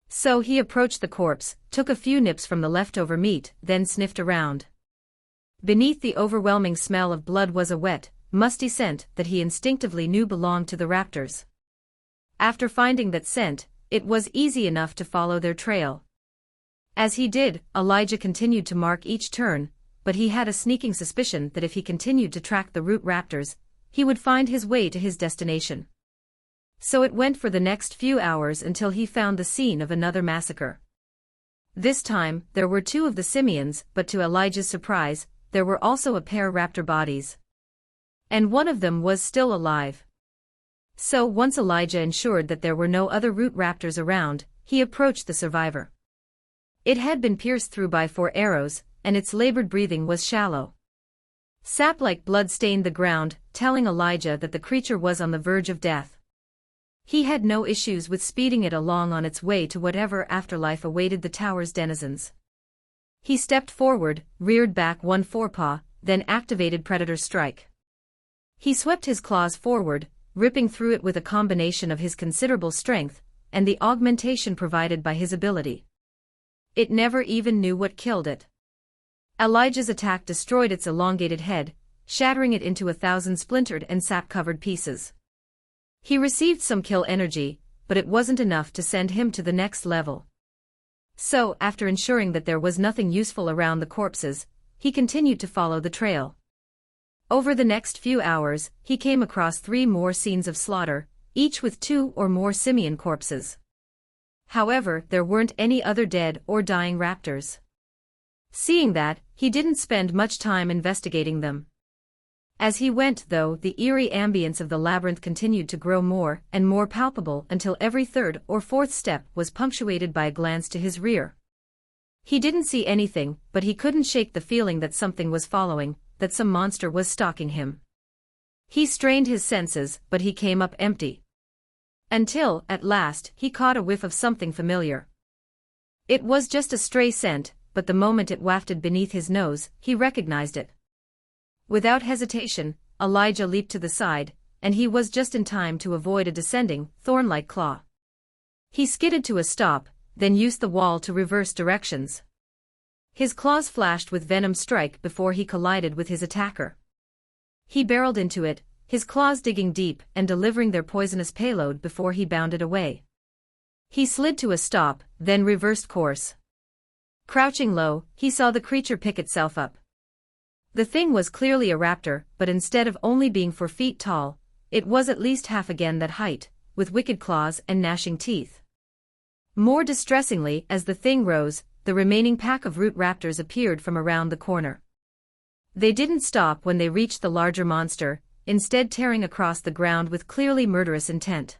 Speaker 1: So he approached the corpse, took a few nips from the leftover meat, then sniffed around. Beneath the overwhelming smell of blood was a wet, musty scent that he instinctively knew belonged to the raptors. After finding that scent, it was easy enough to follow their trail. As he did, Elijah continued to mark each turn, but he had a sneaking suspicion that if he continued to track the root raptors, he would find his way to his destination. So it went for the next few hours until he found the scene of another massacre. This time, there were 2 of the simians, but to Elijah's surprise, there were also a pair raptor bodies. And one of them was still alive. So once Elijah ensured that there were no other root raptors around, he approached the survivor. It had been pierced through by 4 arrows, and its labored breathing was shallow. Sap-like blood stained the ground, telling Elijah that the creature was on the verge of death. He had no issues with speeding it along on its way to whatever afterlife awaited the tower's denizens. He stepped forward, reared back one forepaw, then activated Predator Strike. He swept his claws forward, ripping through it with a combination of his considerable strength and the augmentation provided by his ability. It never even knew what killed it. Elijah's attack destroyed its elongated head, shattering it into 1,000 splintered and sap-covered pieces. He received some kill energy, but it wasn't enough to send him to the next level. So, after ensuring that there was nothing useful around the corpses, he continued to follow the trail. Over the next few hours, he came across 3 more scenes of slaughter, each with 2 or more simian corpses. However, there weren't any other dead or dying raptors. Seeing that, he didn't spend much time investigating them. As he went, though, the eerie ambience of the labyrinth continued to grow more and more palpable until every 3rd or 4th step was punctuated by a glance to his rear. He didn't see anything, but he couldn't shake the feeling that something was following, that some monster was stalking him. He strained his senses, but he came up empty. Until, at last, he caught a whiff of something familiar. It was just a stray scent, but the moment it wafted beneath his nose, he recognized it. Without hesitation, Elijah leaped to the side, and he was just in time to avoid a descending, thorn-like claw. He skidded to a stop, then used the wall to reverse directions. His claws flashed with venom strike before he collided with his attacker. He barreled into it, his claws digging deep and delivering their poisonous payload before he bounded away. He slid to a stop, then reversed course. Crouching low, he saw the creature pick itself up. The thing was clearly a raptor, but instead of only being 4 feet tall, it was at least half again that height, with wicked claws and gnashing teeth. More distressingly, as the thing rose, the remaining pack of root raptors appeared from around the corner. They didn't stop when they reached the larger monster, instead tearing across the ground with clearly murderous intent.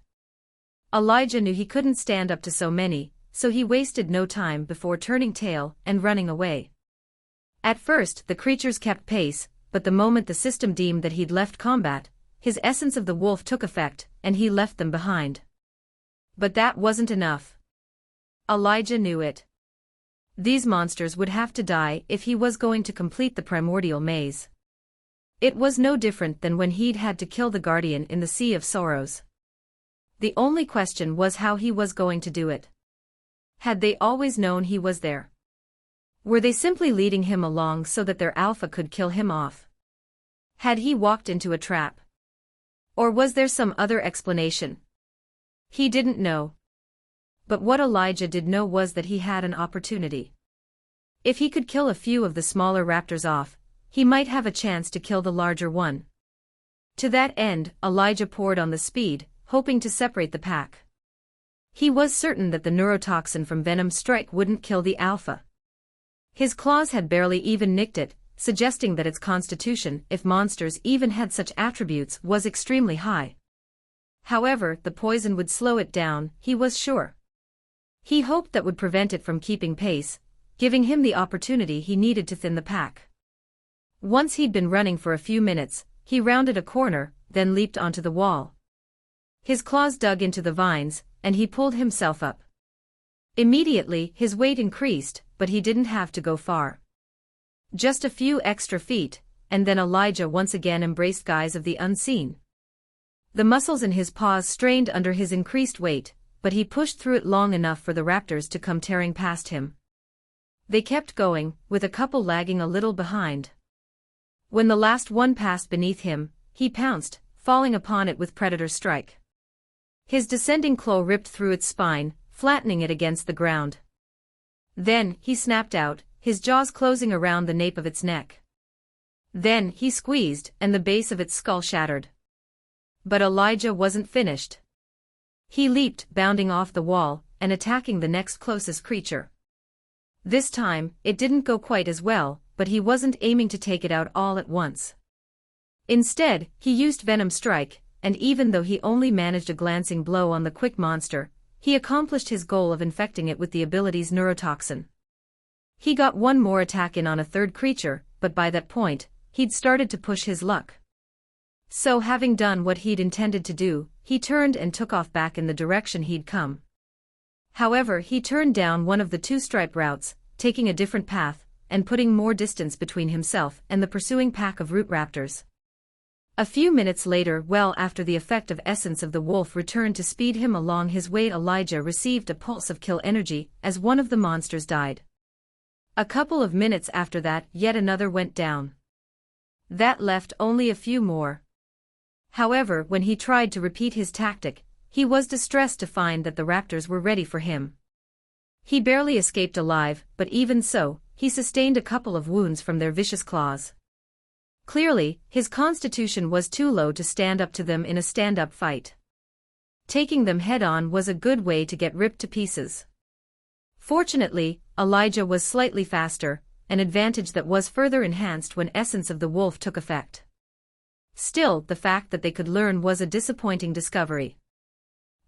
Speaker 1: Elijah knew he couldn't stand up to so many, so he wasted no time before turning tail and running away. At first, the creatures kept pace, but the moment the system deemed that he'd left combat, his essence of the wolf took effect, and he left them behind. But that wasn't enough. Elijah knew it. These monsters would have to die if he was going to complete the primordial maze. It was no different than when he'd had to kill the Guardian in the Sea of Sorrows. The only question was how he was going to do it. Had they always known he was there? Were they simply leading him along so that their alpha could kill him off? Had he walked into a trap? Or was there some other explanation? He didn't know. But what Elijah did know was that he had an opportunity. If he could kill a few of the smaller raptors off, he might have a chance to kill the larger one. To that end, Elijah poured on the speed, hoping to separate the pack. He was certain that the neurotoxin from Venom's strike wouldn't kill the alpha. His claws had barely even nicked it, suggesting that its constitution, if monsters even had such attributes, was extremely high. However, the poison would slow it down, he was sure. He hoped that would prevent it from keeping pace, giving him the opportunity he needed to thin the pack. Once he'd been running for a few minutes, he rounded a corner, then leaped onto the wall. His claws dug into the vines, and he pulled himself up. Immediately, his weight increased, but he didn't have to go far. Just a few extra feet, and then Elijah once again embraced guise of the unseen. The muscles in his paws strained under his increased weight, but he pushed through it long enough for the raptors to come tearing past him. They kept going, with a couple lagging a little behind. When the last one passed beneath him, he pounced, falling upon it with predator strike. His descending claw ripped through its spine, flattening it against the ground. Then, he snapped out, his jaws closing around the nape of its neck. Then, he squeezed, and the base of its skull shattered. But Elijah wasn't finished. He leaped, bounding off the wall, and attacking the next closest creature. This time, it didn't go quite as well, but he wasn't aiming to take it out all at once. Instead, he used Venom Strike, and even though he only managed a glancing blow on the quick monster, he accomplished his goal of infecting it with the ability's neurotoxin. He got one more attack in on a third creature, but by that point, he'd started to push his luck. So having done what he'd intended to do, he turned and took off back in the direction he'd come. However, he turned down one of the two stripe routes, taking a different path, and putting more distance between himself and the pursuing pack of root raptors. A few minutes later, well after the effect of essence of the wolf returned to speed him along his way, Elijah received a pulse of kill energy as one of the monsters died. A couple of minutes after that, yet another went down. That left only a few more. However, when he tried to repeat his tactic, he was distressed to find that the raptors were ready for him. He barely escaped alive, but even so, he sustained a couple of wounds from their vicious claws. Clearly, his constitution was too low to stand up to them in a stand-up fight. Taking them head-on was a good way to get ripped to pieces. Fortunately, Elijah was slightly faster, an advantage that was further enhanced when Essence of the Wolf took effect. Still, the fact that they could learn was a disappointing discovery.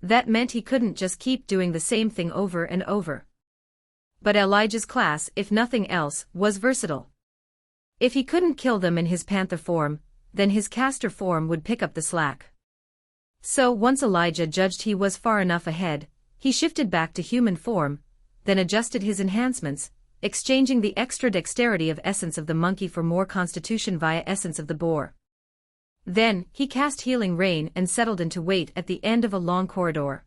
Speaker 1: That meant he couldn't just keep doing the same thing over and over. But Elijah's class, if nothing else, was versatile. If he couldn't kill them in his panther form, then his caster form would pick up the slack. So once Elijah judged he was far enough ahead, he shifted back to human form, then adjusted his enhancements, exchanging the extra dexterity of Essence of the Monkey for more constitution via Essence of the Boar. Then, he cast Healing Rain and settled into wait at the end of a long corridor.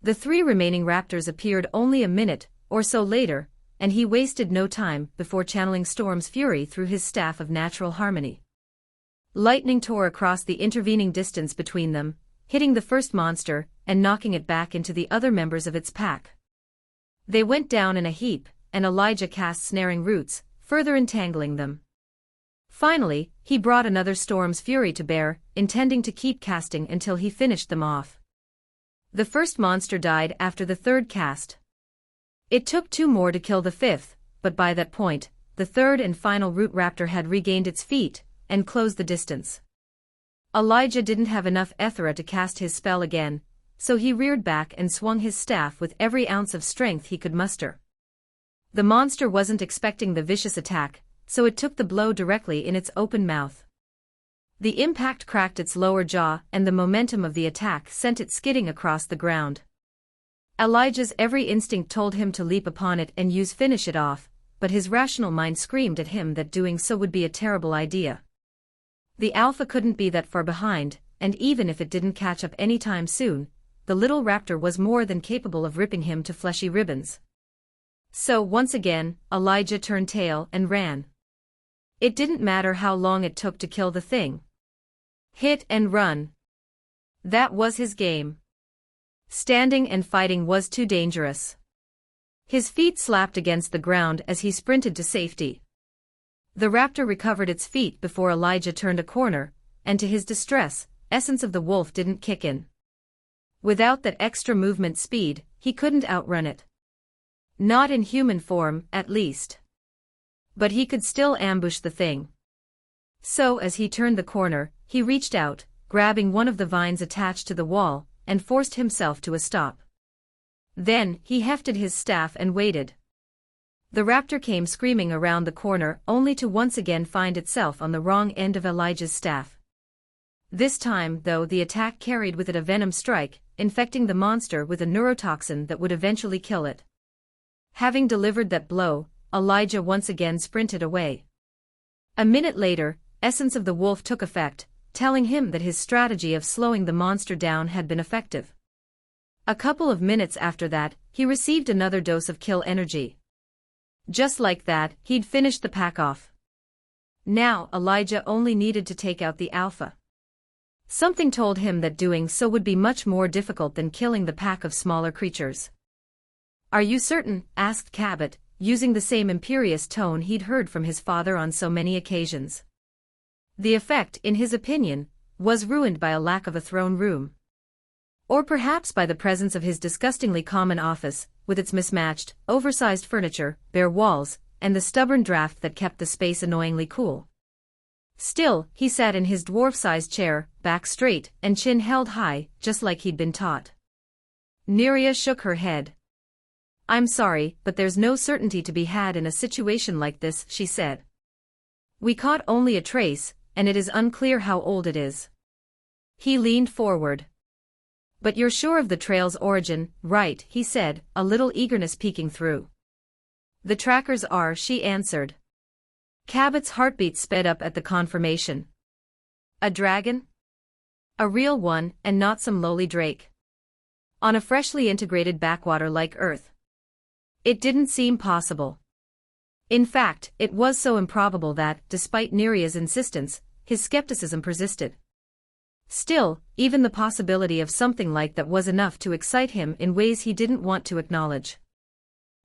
Speaker 1: The three remaining raptors appeared only a minute or so later, and he wasted no time before channeling Storm's Fury through his Staff of Natural Harmony. Lightning tore across the intervening distance between them, hitting the first monster and knocking it back into the other members of its pack. They went down in a heap, and Elijah cast Snaring Roots, further entangling them. Finally, he brought another Storm's Fury to bear, intending to keep casting until he finished them off. The first monster died after the third cast. It took two more to kill the fifth, but by that point, the third and final root raptor had regained its feet and closed the distance. Elijah didn't have enough Ethera to cast his spell again, so he reared back and swung his staff with every ounce of strength he could muster. The monster wasn't expecting the vicious attack, so it took the blow directly in its open mouth. The impact cracked its lower jaw, and the momentum of the attack sent it skidding across the ground. Elijah's every instinct told him to leap upon it and finish it off, but his rational mind screamed at him that doing so would be a terrible idea. The alpha couldn't be that far behind, and even if it didn't catch up anytime soon, the little raptor was more than capable of ripping him to fleshy ribbons. So once again, Elijah turned tail and ran. It didn't matter how long it took to kill the thing. Hit and run. That was his game. Standing and fighting was too dangerous. His feet slapped against the ground as he sprinted to safety. The raptor recovered its feet before Elijah turned a corner, and to his distress, essence of the wolf didn't kick in. Without that extra movement speed, he couldn't outrun it. Not in human form, at least. But he could still ambush the thing. So as he turned the corner, he reached out, grabbing one of the vines attached to the wall, and forced himself to a stop. Then, he hefted his staff and waited. The raptor came screaming around the corner only to once again find itself on the wrong end of Elijah's staff. This time, though, the attack carried with it a venom strike, infecting the monster with a neurotoxin that would eventually kill it. Having delivered that blow, Elijah once again sprinted away. A minute later, essence of the wolf took effect, telling him that his strategy of slowing the monster down had been effective. A couple of minutes after that, he received another dose of kill energy. Just like that, he'd finished the pack off. Now, Elijah only needed to take out the alpha. Something told him that doing so would be much more difficult than killing the pack of smaller creatures. "Are you certain?" asked Cabot, using the same imperious tone he'd heard from his father on so many occasions. The effect, in his opinion, was ruined by a lack of a throne room. Or perhaps by the presence of his disgustingly common office, with its mismatched, oversized furniture, bare walls, and the stubborn draft that kept the space annoyingly cool. Still, he sat in his dwarf-sized chair, back straight and chin held high, just like he'd been taught. Neria shook her head. "I'm sorry, but there's no certainty to be had in a situation like this," she said. "We caught only a trace, and it is unclear how old it is." He leaned forward. "But you're sure of the trail's origin, right?" he said, a little eagerness peeking through. "The trackers are," she answered. Cabot's heartbeat sped up at the confirmation. "A dragon? A real one, and not some lowly drake? On a freshly integrated backwater like Earth?" It didn't seem possible. In fact, it was so improbable that, despite Neria's insistence, his skepticism persisted. Still, even the possibility of something like that was enough to excite him in ways he didn't want to acknowledge.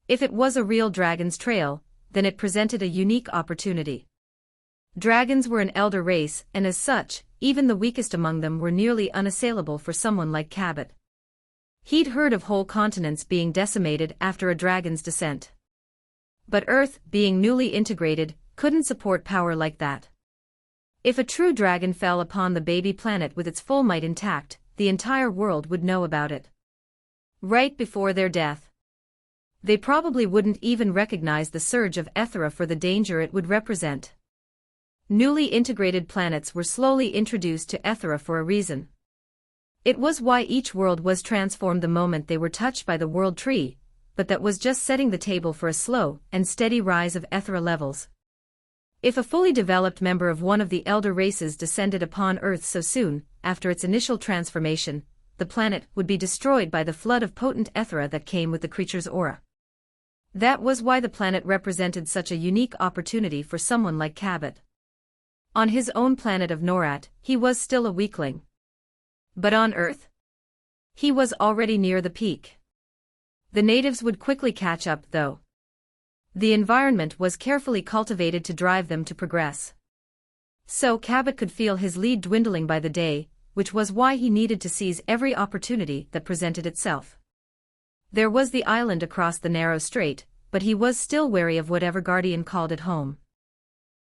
Speaker 1: If it was a real dragon's trail, then it presented a unique opportunity. Dragons were an elder race, and as such, even the weakest among them were nearly unassailable for someone like Cabot. He'd heard of whole continents being decimated after a dragon's descent. But Earth, being newly integrated, couldn't support power like that. If a true dragon fell upon the baby planet with its full might intact, the entire world would know about it. Right before their death. They probably wouldn't even recognize the surge of Ethera for the danger it would represent. Newly integrated planets were slowly introduced to Ethera for a reason. It was why each world was transformed the moment they were touched by the world tree, but that was just setting the table for a slow and steady rise of Ethera levels. If a fully developed member of one of the elder races descended upon Earth so soon, after its initial transformation, the planet would be destroyed by the flood of potent Ethera that came with the creature's aura. That was why the planet represented such a unique opportunity for someone like Cabot. On his own planet of Norat, he was still a weakling. But on Earth? He was already near the peak. The natives would quickly catch up, though. The environment was carefully cultivated to drive them to progress. So Cabot could feel his lead dwindling by the day, which was why he needed to seize every opportunity that presented itself. There was the island across the narrow strait, but he was still wary of whatever guardian called it home.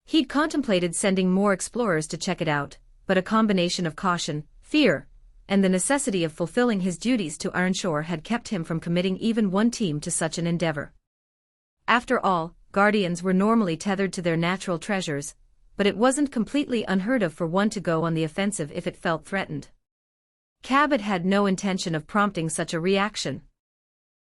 Speaker 1: He'd contemplated sending more explorers to check it out, but a combination of caution, fear, and the necessity of fulfilling his duties to Ironshore had kept him from committing even one team to such an endeavor. After all, guardians were normally tethered to their natural treasures, but it wasn't completely unheard of for one to go on the offensive if it felt threatened. Cabot had no intention of prompting such a reaction.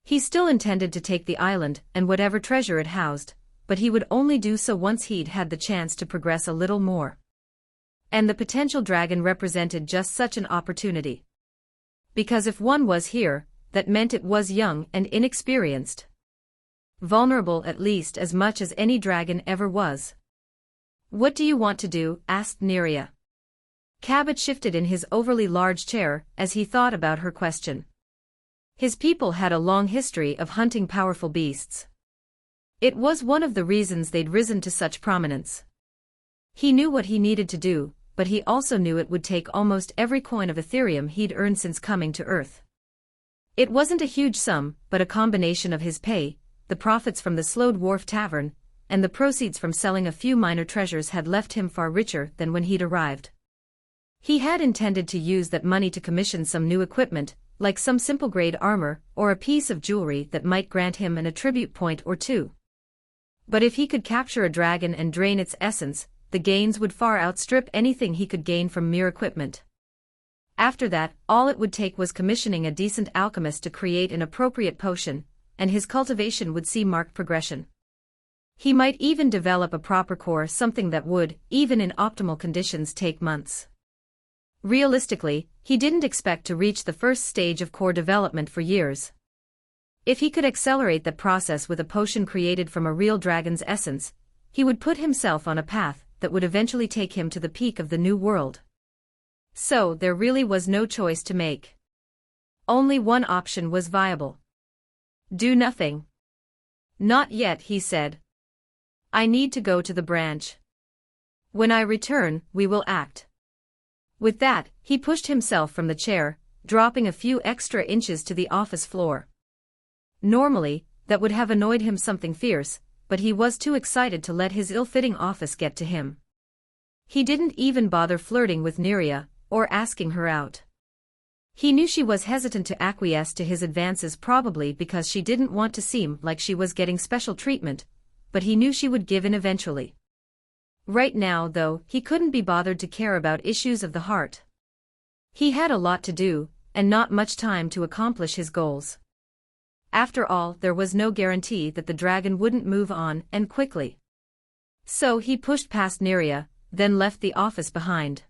Speaker 1: He still intended to take the island and whatever treasure it housed, but he would only do so once he'd had the chance to progress a little more. And the potential dragon represented just such an opportunity. Because if one was here, that meant it was young and inexperienced. Vulnerable at least as much as any dragon ever was. "What do you want to do?" asked Neria. Cabot shifted in his overly large chair as he thought about her question. His people had a long history of hunting powerful beasts. It was one of the reasons they'd risen to such prominence. He knew what he needed to do, but he also knew it would take almost every coin of Ethereum he'd earned since coming to Earth. It wasn't a huge sum, but a combination of his pay, the profits from the Slow Dwarf Tavern, and the proceeds from selling a few minor treasures had left him far richer than when he'd arrived. He had intended to use that money to commission some new equipment, like some simple grade armor, or a piece of jewelry that might grant him an attribute point or two. But if he could capture a dragon and drain its essence, the gains would far outstrip anything he could gain from mere equipment. After that, all it would take was commissioning a decent alchemist to create an appropriate potion, and his cultivation would see marked progression. He might even develop a proper core, something that would, even in optimal conditions, take months. Realistically, he didn't expect to reach the first stage of core development for years. If he could accelerate that process with a potion created from a real dragon's essence, he would put himself on a path that would eventually take him to the peak of the new world. So there really was no choice to make. Only one option was viable. Do nothing. "Not yet," he said. "I need to go to the branch. When I return, we will act." With that, he pushed himself from the chair, dropping a few extra inches to the office floor. Normally, that would have annoyed him something fierce, but he was too excited to let his ill-fitting office get to him. He didn't even bother flirting with Neria, or asking her out. He knew she was hesitant to acquiesce to his advances, probably because she didn't want to seem like she was getting special treatment, but he knew she would give in eventually. Right now, though, he couldn't be bothered to care about issues of the heart. He had a lot to do, and not much time to accomplish his goals. After all, there was no guarantee that the dragon wouldn't move on, and quickly. So he pushed past Neria, then left the office behind.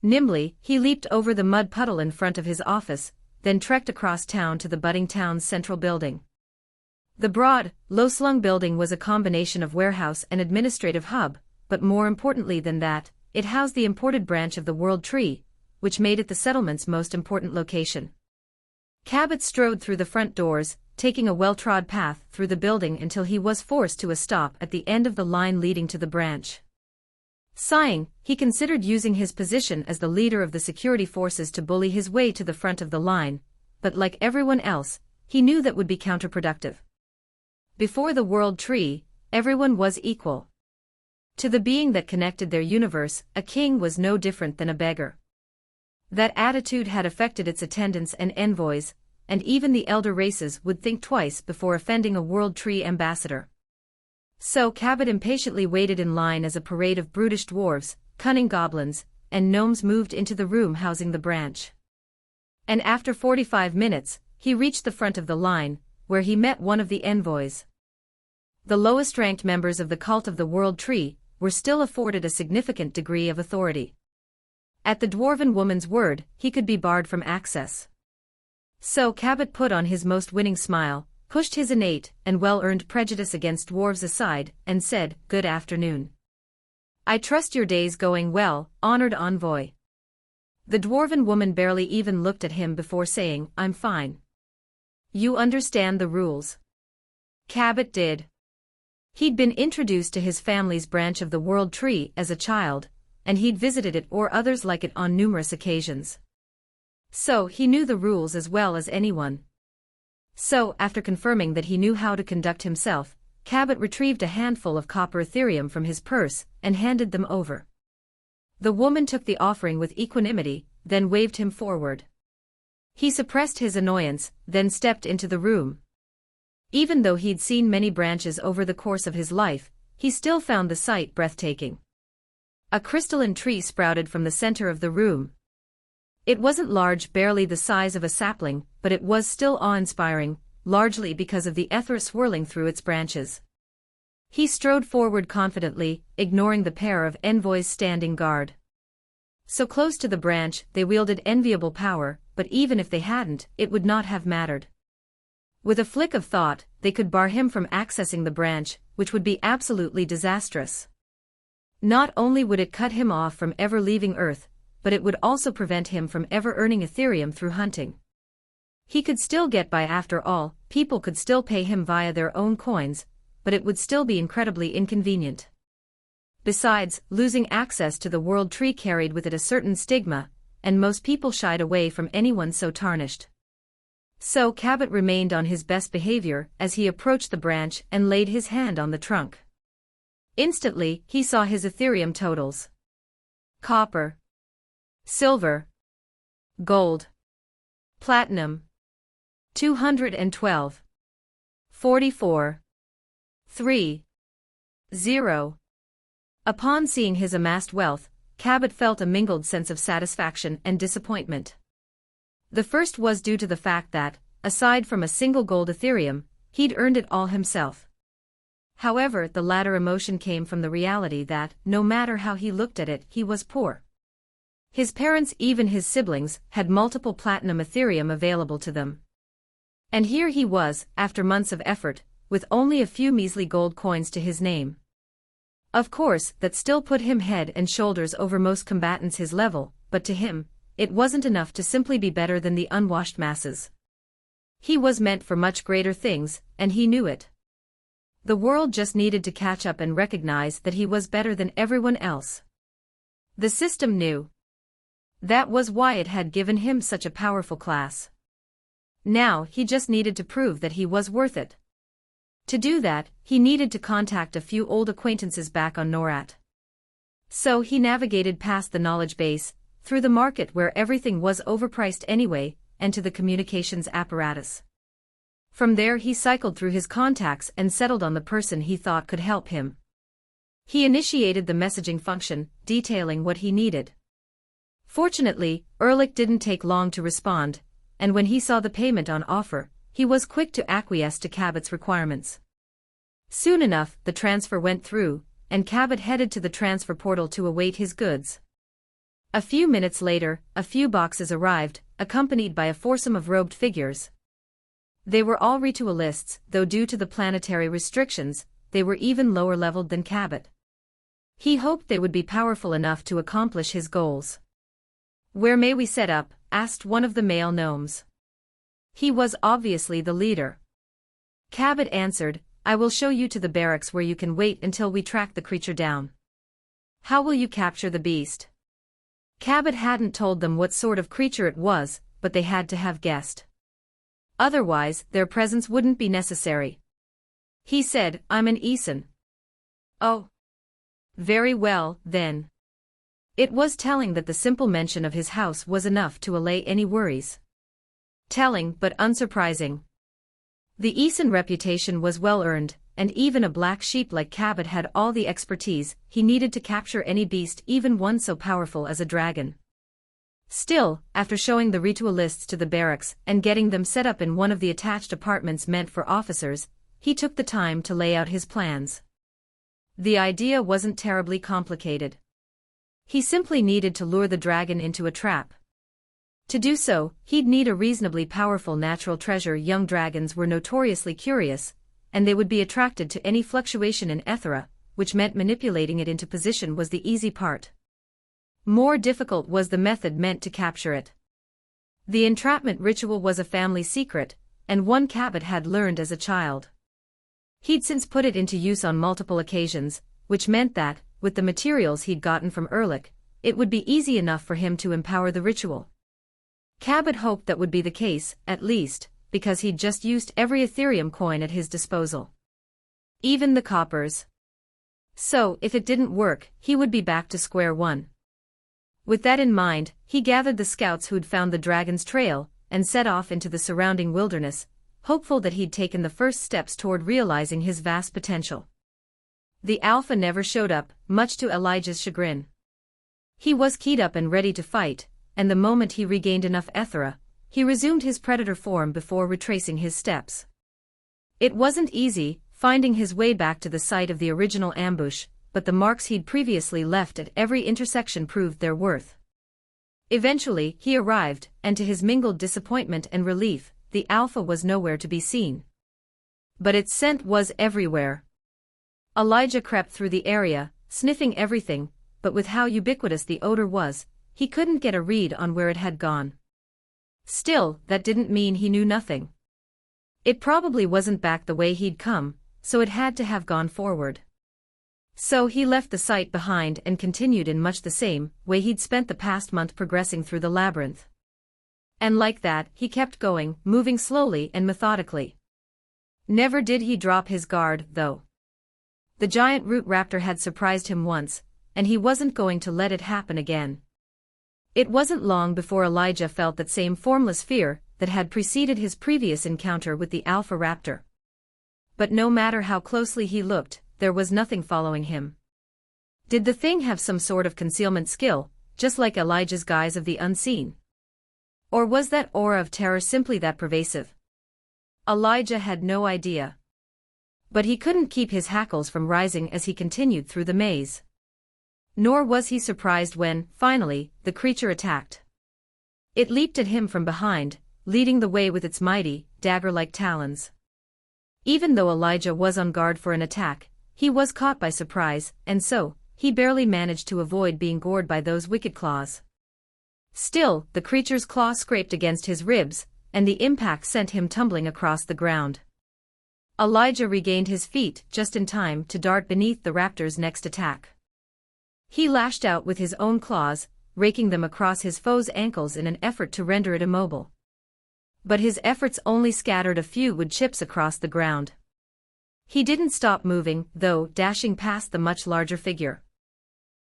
Speaker 1: Nimbly, he leaped over the mud puddle in front of his office, then trekked across town to the budding town's central building. The broad, low-slung building was a combination of warehouse and administrative hub, but more importantly than that, it housed the imported branch of the World Tree, which made it the settlement's most important location. Cabot strode through the front doors, taking a well-trod path through the building until he was forced to a stop at the end of the line leading to the branch. Sighing, he considered using his position as the leader of the security forces to bully his way to the front of the line, but like everyone else, he knew that would be counterproductive. Before the World Tree, everyone was equal. To the being that connected their universe, a king was no different than a beggar. That attitude had affected its attendants and envoys, and even the elder races would think twice before offending a World Tree ambassador. So Cabot impatiently waited in line as a parade of brutish dwarves, cunning goblins, and gnomes moved into the room housing the branch. And after 45 minutes, he reached the front of the line, where he met one of the envoys. The lowest-ranked members of the cult of the World Tree were still afforded a significant degree of authority. At the dwarven woman's word, he could be barred from access. So Cabot put on his most winning smile, pushed his innate and well-earned prejudice against dwarves aside, and said, "Good afternoon. I trust your day's going well, honored envoy." The dwarven woman barely even looked at him before saying, "I'm fine." "You understand the rules." Cabot did. He'd been introduced to his family's branch of the World Tree as a child, and he'd visited it or others like it on numerous occasions. So he knew the rules as well as anyone. So, after confirming that he knew how to conduct himself, Cabot retrieved a handful of copper Ethereum from his purse and handed them over. The woman took the offering with equanimity, then waved him forward. He suppressed his annoyance, then stepped into the room. Even though he'd seen many branches over the course of his life, he still found the sight breathtaking. A crystalline tree sprouted from the center of the room. It wasn't large, barely the size of a sapling, but it was still awe-inspiring, largely because of the Ethera swirling through its branches. He strode forward confidently, ignoring the pair of envoys standing guard. So close to the branch, they wielded enviable power, but even if they hadn't, it would not have mattered. With a flick of thought, they could bar him from accessing the branch, which would be absolutely disastrous. Not only would it cut him off from ever leaving Earth, but it would also prevent him from ever earning Ethereum through hunting. He could still get by after all, people could still pay him via their own coins, but it would still be incredibly inconvenient. Besides, losing access to the world tree carried with it a certain stigma, and most people shied away from anyone so tarnished. So Cabot remained on his best behavior as he approached the branch and laid his hand on the trunk. Instantly, he saw his Ethereum totals. Copper, silver, gold, platinum, 212, 44, 3, 0. Upon seeing his amassed wealth, Cabot felt a mingled sense of satisfaction and disappointment. The first was due to the fact that, aside from a single gold Ethereum, he'd earned it all himself. However, the latter emotion came from the reality that, no matter how he looked at it, he was poor. His parents, even his siblings, had multiple platinum Ethereum available to them. And here he was, after months of effort, with only a few measly gold coins to his name. Of course, that still put him head and shoulders over most combatants his level, but to him, it wasn't enough to simply be better than the unwashed masses. He was meant for much greater things, and he knew it. The world just needed to catch up and recognize that he was better than everyone else. The system knew. That was why it had given him such a powerful class. Now, he just needed to prove that he was worth it. To do that, he needed to contact a few old acquaintances back on Norat. So he navigated past the knowledge base, through the market where everything was overpriced anyway, and to the communications apparatus. From there he cycled through his contacts and settled on the person he thought could help him. He initiated the messaging function, detailing what he needed. Fortunately, Ehrlich didn't take long to respond, and when he saw the payment on offer, he was quick to acquiesce to Cabot's requirements. Soon enough, the transfer went through, and Cabot headed to the transfer portal to await his goods. A few minutes later, a few boxes arrived, accompanied by a foursome of robed figures. They were all ritualists, though due to the planetary restrictions, they were even lower leveled than Cabot. He hoped they would be powerful enough to accomplish his goals. "Where may we set up?" asked one of the male gnomes. He was obviously the leader. Cabot answered, "I will show you to the barracks where you can wait until we track the creature down." "How will you capture the beast?" Cabot hadn't told them what sort of creature it was, but they had to have guessed. Otherwise, their presence wouldn't be necessary. He said, "I'm an Eason." "Oh. Very well, then." It was telling that the simple mention of his house was enough to allay any worries. Telling, but unsurprising. The Eason reputation was well earned, and even a black sheep like Cabot had all the expertise he needed to capture any beast, even one so powerful as a dragon. Still, after showing the ritualists to the barracks and getting them set up in one of the attached apartments meant for officers, he took the time to lay out his plans. The idea wasn't terribly complicated. He simply needed to lure the dragon into a trap. To do so, he'd need a reasonably powerful natural treasure. Young dragons were notoriously curious, and they would be attracted to any fluctuation in Ethera, which meant manipulating it into position was the easy part. More difficult was the method meant to capture it. The entrapment ritual was a family secret, and one Cabot had learned as a child. He'd since put it into use on multiple occasions, which meant that, with the materials he'd gotten from Ehrlich, it would be easy enough for him to empower the ritual. Cabot hoped that would be the case, at least, because he'd just used every Ethereum coin at his disposal. Even the coppers. So, if it didn't work, he would be back to square one. With that in mind, he gathered the scouts who'd found the dragon's trail, and set off into the surrounding wilderness, hopeful that he'd taken the first steps toward realizing his vast potential. The Alpha never showed up, much to Elijah's chagrin. He was keyed up and ready to fight, and the moment he regained enough Ethera, he resumed his predator form before retracing his steps. It wasn't easy, finding his way back to the site of the original ambush, but the marks he'd previously left at every intersection proved their worth. Eventually, he arrived, and to his mingled disappointment and relief, the Alpha was nowhere to be seen. But its scent was everywhere. Elijah crept through the area, sniffing everything, but with how ubiquitous the odor was, he couldn't get a read on where it had gone. Still, that didn't mean he knew nothing. It probably wasn't back the way he'd come, so it had to have gone forward. So he left the site behind and continued in much the same way he'd spent the past month progressing through the labyrinth. And like that, he kept going, moving slowly and methodically. Never did he drop his guard, though. The giant root raptor had surprised him once, and he wasn't going to let it happen again. It wasn't long before Elijah felt that same formless fear that had preceded his previous encounter with the Alpha Raptor. But no matter how closely he looked, there was nothing following him. Did the thing have some sort of concealment skill, just like Elijah's guise of the unseen? Or was that aura of terror simply that pervasive? Elijah had no idea. But he couldn't keep his hackles from rising as he continued through the maze. Nor was he surprised when, finally, the creature attacked. It leaped at him from behind, leading the way with its mighty, dagger-like talons. Even though Elijah was on guard for an attack, he was caught by surprise, and so, he barely managed to avoid being gored by those wicked claws. Still, the creature's claw scraped against his ribs, and the impact sent him tumbling across the ground. Elijah regained his feet just in time to dart beneath the raptor's next attack. He lashed out with his own claws, raking them across his foe's ankles in an effort to render it immobile. But his efforts only scattered a few wood chips across the ground. He didn't stop moving, though, dashing past the much larger figure.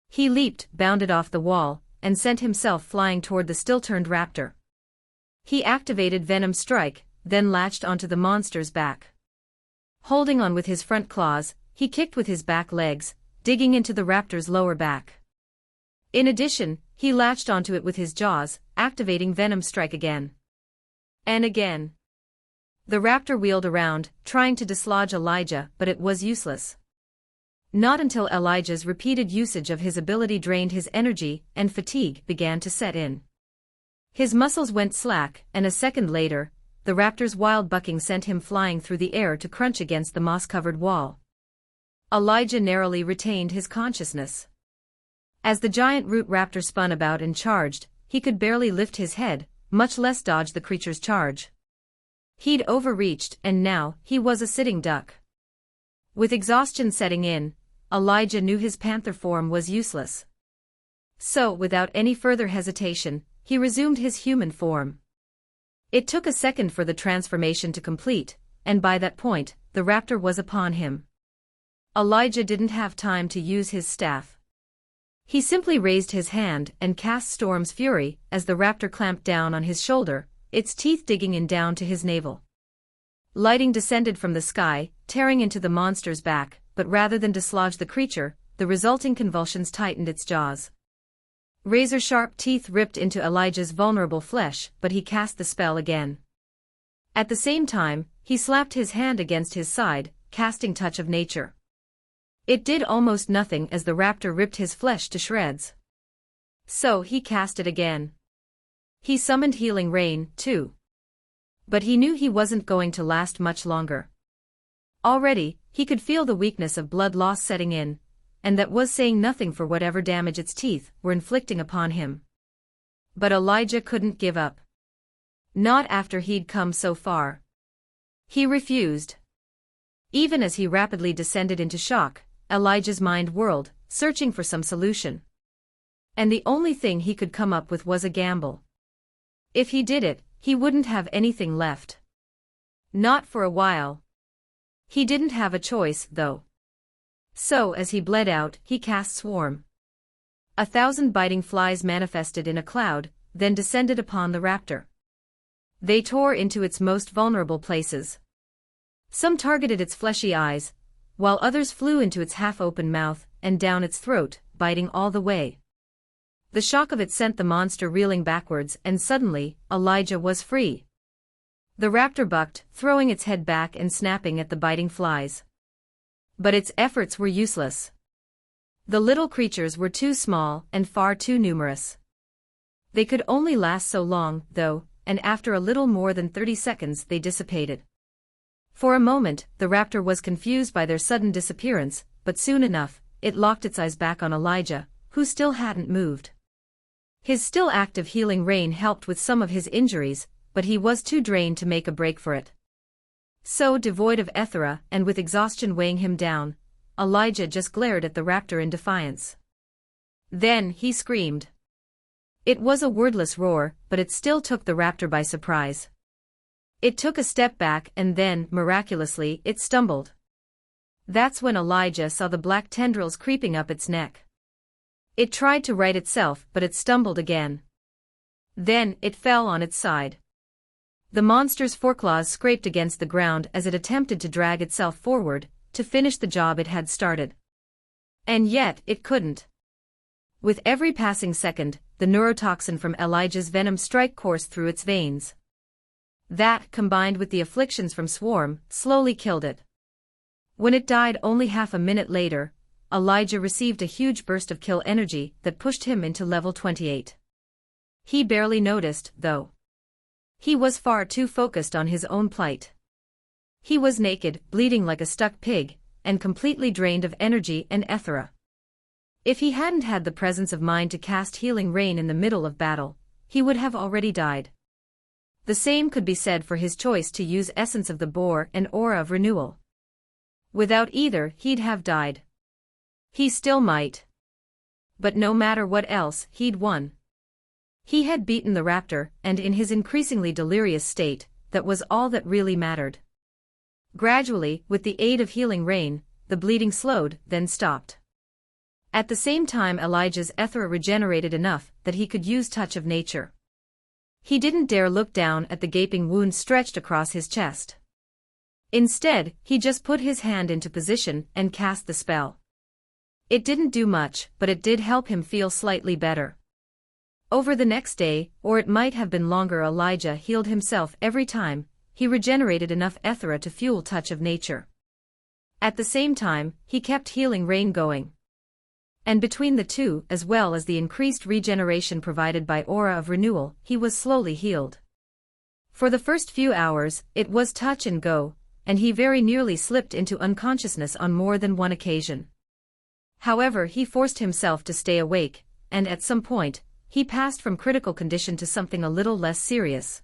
Speaker 1: He leaped, bounded off the wall, and sent himself flying toward the still-turned raptor. He activated Venom Strike, then latched onto the monster's back. Holding on with his front claws, he kicked with his back legs, digging into the raptor's lower back. In addition, he latched onto it with his jaws, activating Venom Strike again. And again. The raptor wheeled around, trying to dislodge Elijah, but it was useless. Not until Elijah's repeated usage of his ability drained his energy and fatigue began to set in. His muscles went slack, and a second later, the raptor's wild bucking sent him flying through the air to crunch against the moss-covered wall. Elijah narrowly retained his consciousness. As the giant root raptor spun about and charged, he could barely lift his head, much less dodge the creature's charge. He'd overreached, and now, he was a sitting duck. With exhaustion setting in, Elijah knew his panther form was useless. So, without any further hesitation, he resumed his human form. It took a second for the transformation to complete, and by that point, the raptor was upon him. Elijah didn't have time to use his staff. He simply raised his hand and cast Storm's Fury as the raptor clamped down on his shoulder, its teeth digging in down to his navel. Lightning descended from the sky, tearing into the monster's back, but rather than dislodge the creature, the resulting convulsions tightened its jaws. Razor-sharp teeth ripped into Elijah's vulnerable flesh, but he cast the spell again. At the same time, he slapped his hand against his side, casting Touch of Nature. It did almost nothing as the raptor ripped his flesh to shreds. So he cast it again. He summoned Healing Rain, too. But he knew he wasn't going to last much longer. Already, he could feel the weakness of blood loss setting in, and that was saying nothing for whatever damage its teeth were inflicting upon him. But Elijah couldn't give up. Not after he'd come so far. He refused. Even as he rapidly descended into shock, Elijah's mind whirled, searching for some solution. And the only thing he could come up with was a gamble. If he did it, he wouldn't have anything left. Not for a while. He didn't have a choice, though. So as he bled out, he cast Swarm. 1,000 biting flies manifested in a cloud, then descended upon the raptor. They tore into its most vulnerable places. Some targeted its fleshy eyes, while others flew into its half-open mouth and down its throat, biting all the way. The shock of it sent the monster reeling backwards, and suddenly, Elijah was free. The raptor bucked, throwing its head back and snapping at the biting flies. But its efforts were useless. The little creatures were too small and far too numerous. They could only last so long, though, and after a little more than 30 seconds they dissipated. For a moment, the raptor was confused by their sudden disappearance, but soon enough, it locked its eyes back on Elijah, who still hadn't moved. His still active healing rain helped with some of his injuries, but he was too drained to make a break for it. So, devoid of Ethera and with exhaustion weighing him down, Elijah just glared at the raptor in defiance. Then he screamed. It was a wordless roar, but it still took the raptor by surprise. It took a step back and then, miraculously, it stumbled. That's when Elijah saw the black tendrils creeping up its neck. It tried to right itself, but it stumbled again. Then, it fell on its side. The monster's foreclaws scraped against the ground as it attempted to drag itself forward, to finish the job it had started. And yet, it couldn't. With every passing second, the neurotoxin from Elijah's venom struck course through its veins. That, combined with the afflictions from Swarm, slowly killed it. When it died only half a minute later, Elijah received a huge burst of kill energy that pushed him into level 28. He barely noticed, though. He was far too focused on his own plight. He was naked, bleeding like a stuck pig, and completely drained of energy and Ethera. If he hadn't had the presence of mind to cast healing rain in the middle of battle, he would have already died. The same could be said for his choice to use Essence of the Boar and Aura of Renewal. Without either, he'd have died. He still might. But no matter what else, he'd won. He had beaten the raptor, and in his increasingly delirious state, that was all that really mattered. Gradually, with the aid of healing rain, the bleeding slowed, then stopped. At the same time Elijah's Ethera regenerated enough that he could use Touch of Nature. He didn't dare look down at the gaping wound stretched across his chest. Instead, he just put his hand into position and cast the spell. It didn't do much, but it did help him feel slightly better. Over the next day, or it might have been longer, Elijah healed himself every time he regenerated enough Ethera to fuel Touch of Nature. At the same time, he kept healing rain going. And between the two, as well as the increased regeneration provided by Aura of Renewal, he was slowly healed. For the first few hours, it was touch and go, and he very nearly slipped into unconsciousness on more than one occasion. However, he forced himself to stay awake, and at some point, he passed from critical condition to something a little less serious.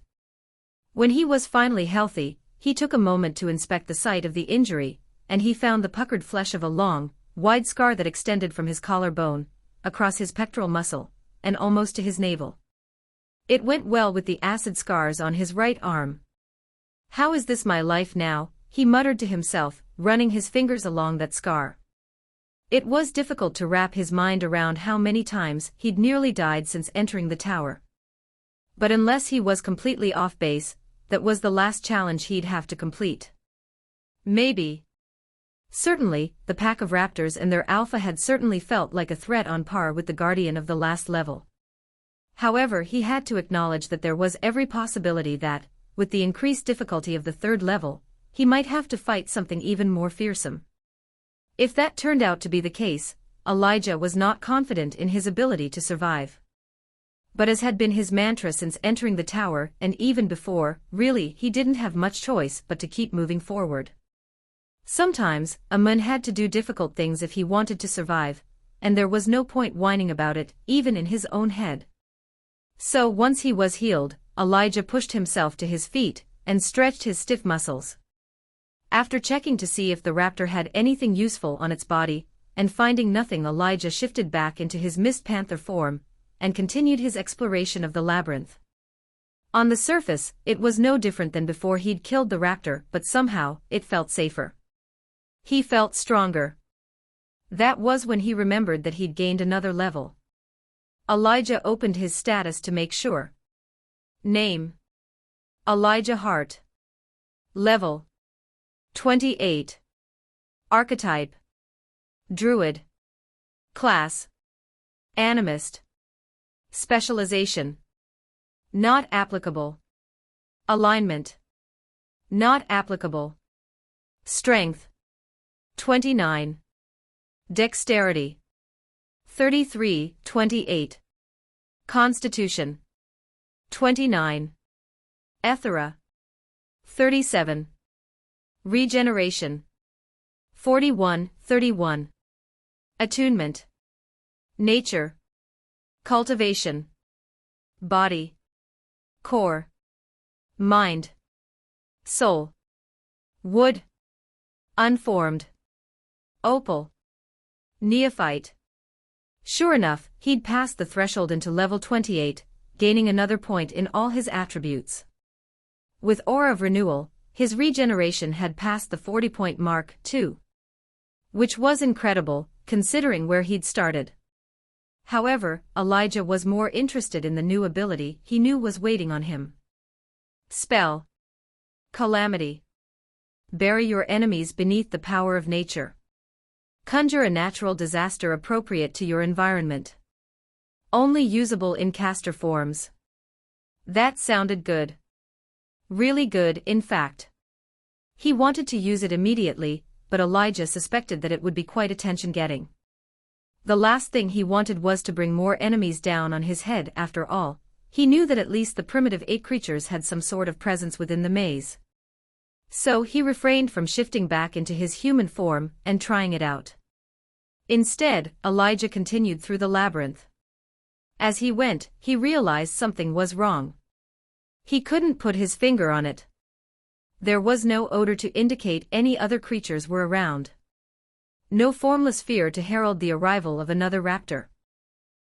Speaker 1: When he was finally healthy, he took a moment to inspect the site of the injury, and he found the puckered flesh of a long, wide scar that extended from his collarbone, across his pectoral muscle, and almost to his navel. It went well with the acid scars on his right arm. "How is this my life now?" he muttered to himself, running his fingers along that scar. It was difficult to wrap his mind around how many times he'd nearly died since entering the tower. But unless he was completely off base, that was the last challenge he'd have to complete. Maybe. Certainly, the pack of raptors and their alpha had certainly felt like a threat on par with the guardian of the last level. However, he had to acknowledge that there was every possibility that, with the increased difficulty of the third level, he might have to fight something even more fearsome. If that turned out to be the case, Elijah was not confident in his ability to survive. But as had been his mantra since entering the tower and even before, really he didn't have much choice but to keep moving forward. Sometimes, a man had to do difficult things if he wanted to survive, and there was no point whining about it, even in his own head. So once he was healed, Elijah pushed himself to his feet and stretched his stiff muscles. After checking to see if the raptor had anything useful on its body, and finding nothing, Elijah shifted back into his mist panther form and continued his exploration of the labyrinth. On the surface, it was no different than before he'd killed the raptor, but somehow, it felt safer. He felt stronger. That was when he remembered that he'd gained another level. Elijah opened his status to make sure. Name: Elijah Hart. Level: 28. Archetype: Druid. Class: Animist. Specialization: Not applicable. Alignment: Not applicable. Strength 29. Dexterity 33-28. Constitution 29. Ethera 37. Regeneration 41-31. Attunement. Nature. Cultivation. Body. Core. Mind. Soul. Wood. Unformed. Opal. Neophyte. Sure enough, he'd passed the threshold into level 28, gaining another point in all his attributes. With Aura of Renewal, his regeneration had passed the 40-point mark, too. Which was incredible, considering where he'd started. However, Elijah was more interested in the new ability he knew was waiting on him. Spell. Calamity. Bury your enemies beneath the power of nature. Conjure a natural disaster appropriate to your environment. Only usable in caster forms. That sounded good. Really good, in fact. He wanted to use it immediately, but Elijah suspected that it would be quite attention-getting. The last thing he wanted was to bring more enemies down on his head. After all, he knew that at least the primitive 8 creatures had some sort of presence within the maze. So he refrained from shifting back into his human form and trying it out. Instead, Elijah continued through the labyrinth. As he went, he realized something was wrong. He couldn't put his finger on it. There was no odor to indicate any other creatures were around. No formless fear to herald the arrival of another raptor.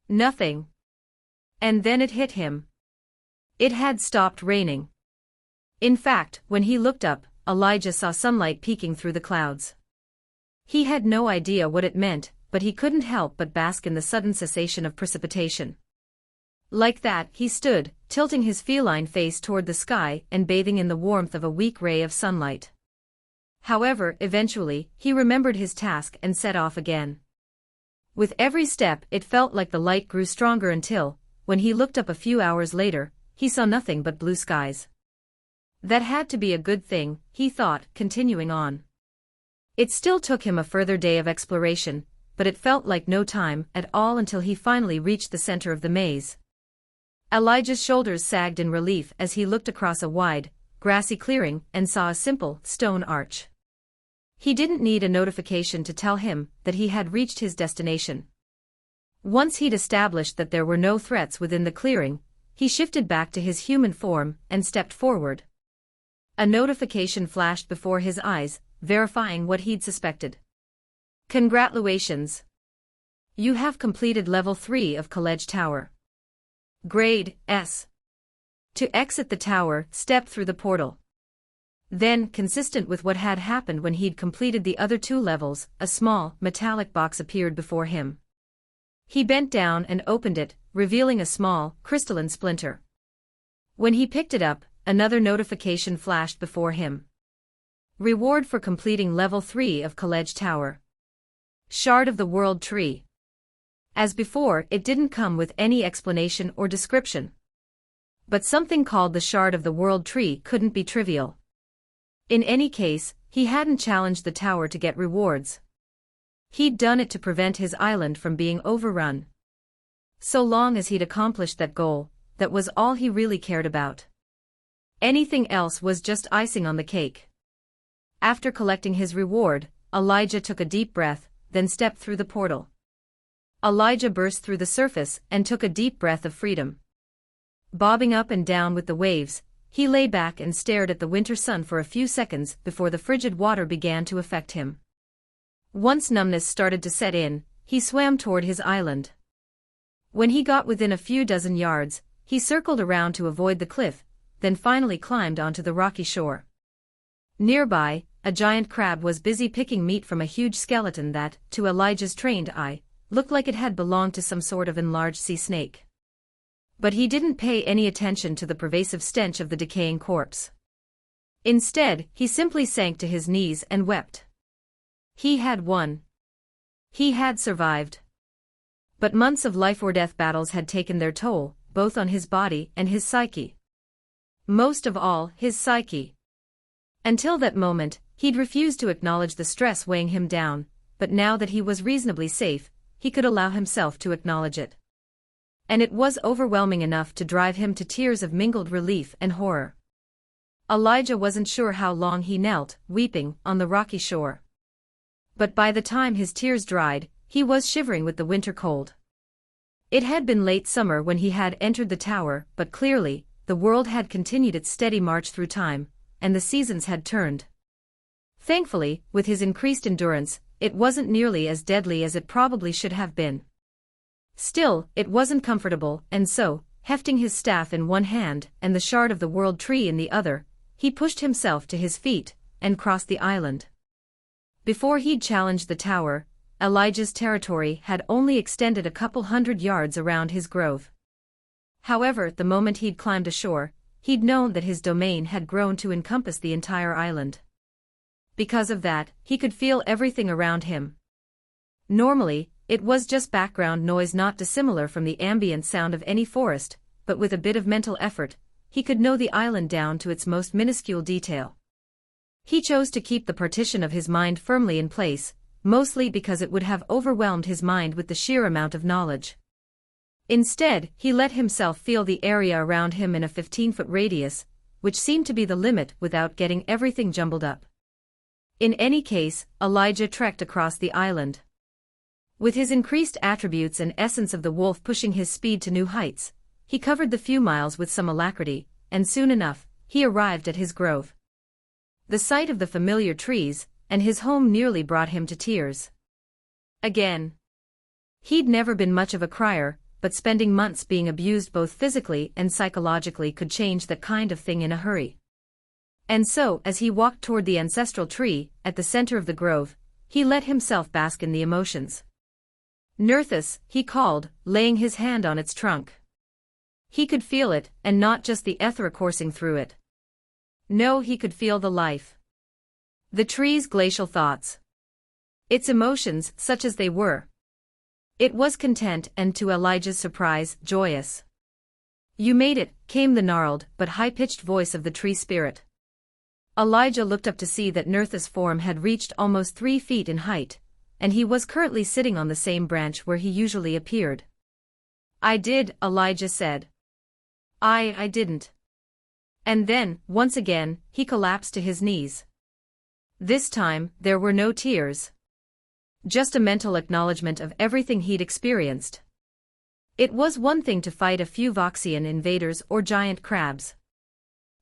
Speaker 1: Nothing. And then it hit him. It had stopped raining. In fact, when he looked up, Elijah saw sunlight peeking through the clouds. He had no idea what it meant, but he couldn't help but bask in the sudden cessation of precipitation. Like that, he stood, tilting his feline face toward the sky and bathing in the warmth of a weak ray of sunlight. However, eventually, he remembered his task and set off again. With every step, it felt like the light grew stronger until, when he looked up a few hours later, he saw nothing but blue skies. That had to be a good thing, he thought, continuing on. It still took him a further day of exploration, but it felt like no time at all until he finally reached the center of the maze. Elijah's shoulders sagged in relief as he looked across a wide, grassy clearing and saw a simple, stone arch. He didn't need a notification to tell him that he had reached his destination. Once he'd established that there were no threats within the clearing, he shifted back to his human form and stepped forward. A notification flashed before his eyes, verifying what he'd suspected. Congratulations! You have completed level 3 of College Tower. Grade S. To exit the tower, step through the portal. Then, consistent with what had happened when he'd completed the other 2 levels, a small, metallic box appeared before him. He bent down and opened it, revealing a small, crystalline splinter. When he picked it up, another notification flashed before him. Reward for completing level 3 of College Tower. Shard of the World Tree. As before, it didn't come with any explanation or description. But something called the Shard of the World Tree couldn't be trivial. In any case, he hadn't challenged the tower to get rewards. He'd done it to prevent his island from being overrun. So long as he'd accomplished that goal, that was all he really cared about. Anything else was just icing on the cake. After collecting his reward, Elijah took a deep breath, then stepped through the portal. Elijah burst through the surface and took a deep breath of freedom. Bobbing up and down with the waves, he lay back and stared at the winter sun for a few seconds before the frigid water began to affect him. Once numbness started to set in, he swam toward his island. When he got within a few dozen yards, he circled around to avoid the cliff, then finally climbed onto the rocky shore. Nearby, a giant crab was busy picking meat from a huge skeleton that, to Elijah's trained eye, looked like it had belonged to some sort of enlarged sea snake. But he didn't pay any attention to the pervasive stench of the decaying corpse. Instead, he simply sank to his knees and wept. He had won. He had survived. But months of life-or-death battles had taken their toll, both on his body and his psyche. Most of all, his psyche. Until that moment, he'd refused to acknowledge the stress weighing him down, but now that he was reasonably safe, he could allow himself to acknowledge it. And it was overwhelming enough to drive him to tears of mingled relief and horror. Elijah wasn't sure how long he knelt, weeping, on the rocky shore. But by the time his tears dried, he was shivering with the winter cold. It had been late summer when he had entered the tower, but clearly, the world had continued its steady march through time, and the seasons had turned. Thankfully, with his increased endurance, it wasn't nearly as deadly as it probably should have been. Still, it wasn't comfortable, and so, hefting his staff in one hand and the shard of the world tree in the other, he pushed himself to his feet and crossed the island. Before he'd challenged the tower, Elijah's territory had only extended a couple 100 yards around his grove. However, the moment he'd climbed ashore, he'd known that his domain had grown to encompass the entire island. Because of that, he could feel everything around him. Normally, it was just background noise not dissimilar from the ambient sound of any forest, but with a bit of mental effort, he could know the island down to its most minuscule detail. He chose to keep the partition of his mind firmly in place, mostly because it would have overwhelmed his mind with the sheer amount of knowledge. Instead, he let himself feel the area around him in a 15-foot radius, which seemed to be the limit without getting everything jumbled up. In any case, Elijah trekked across the island. With his increased attributes and essence of the wolf pushing his speed to new heights, he covered the few miles with some alacrity, and soon enough, he arrived at his grove. The sight of the familiar trees, and his home nearly brought him to tears. Again. He'd never been much of a crier, but spending months being abused both physically and psychologically could change that kind of thing in a hurry. And so, as he walked toward the ancestral tree, at the center of the grove, he let himself bask in the emotions. Nerthus, he called, laying his hand on its trunk. He could feel it, and not just the Ethera coursing through it. No, he could feel the life. The tree's glacial thoughts. Its emotions, such as they were. It was content and, to Elijah's surprise, joyous. "You made it," came the gnarled but high-pitched voice of the tree spirit. Elijah looked up to see that Nerthus' form had reached almost 3 feet in height, and he was currently sitting on the same branch where he usually appeared. "I did," Elijah said. I didn't." And then, once again, he collapsed to his knees. This time, there were no tears. Just a mental acknowledgement of everything he'd experienced. It was one thing to fight a few Voxian invaders or giant crabs.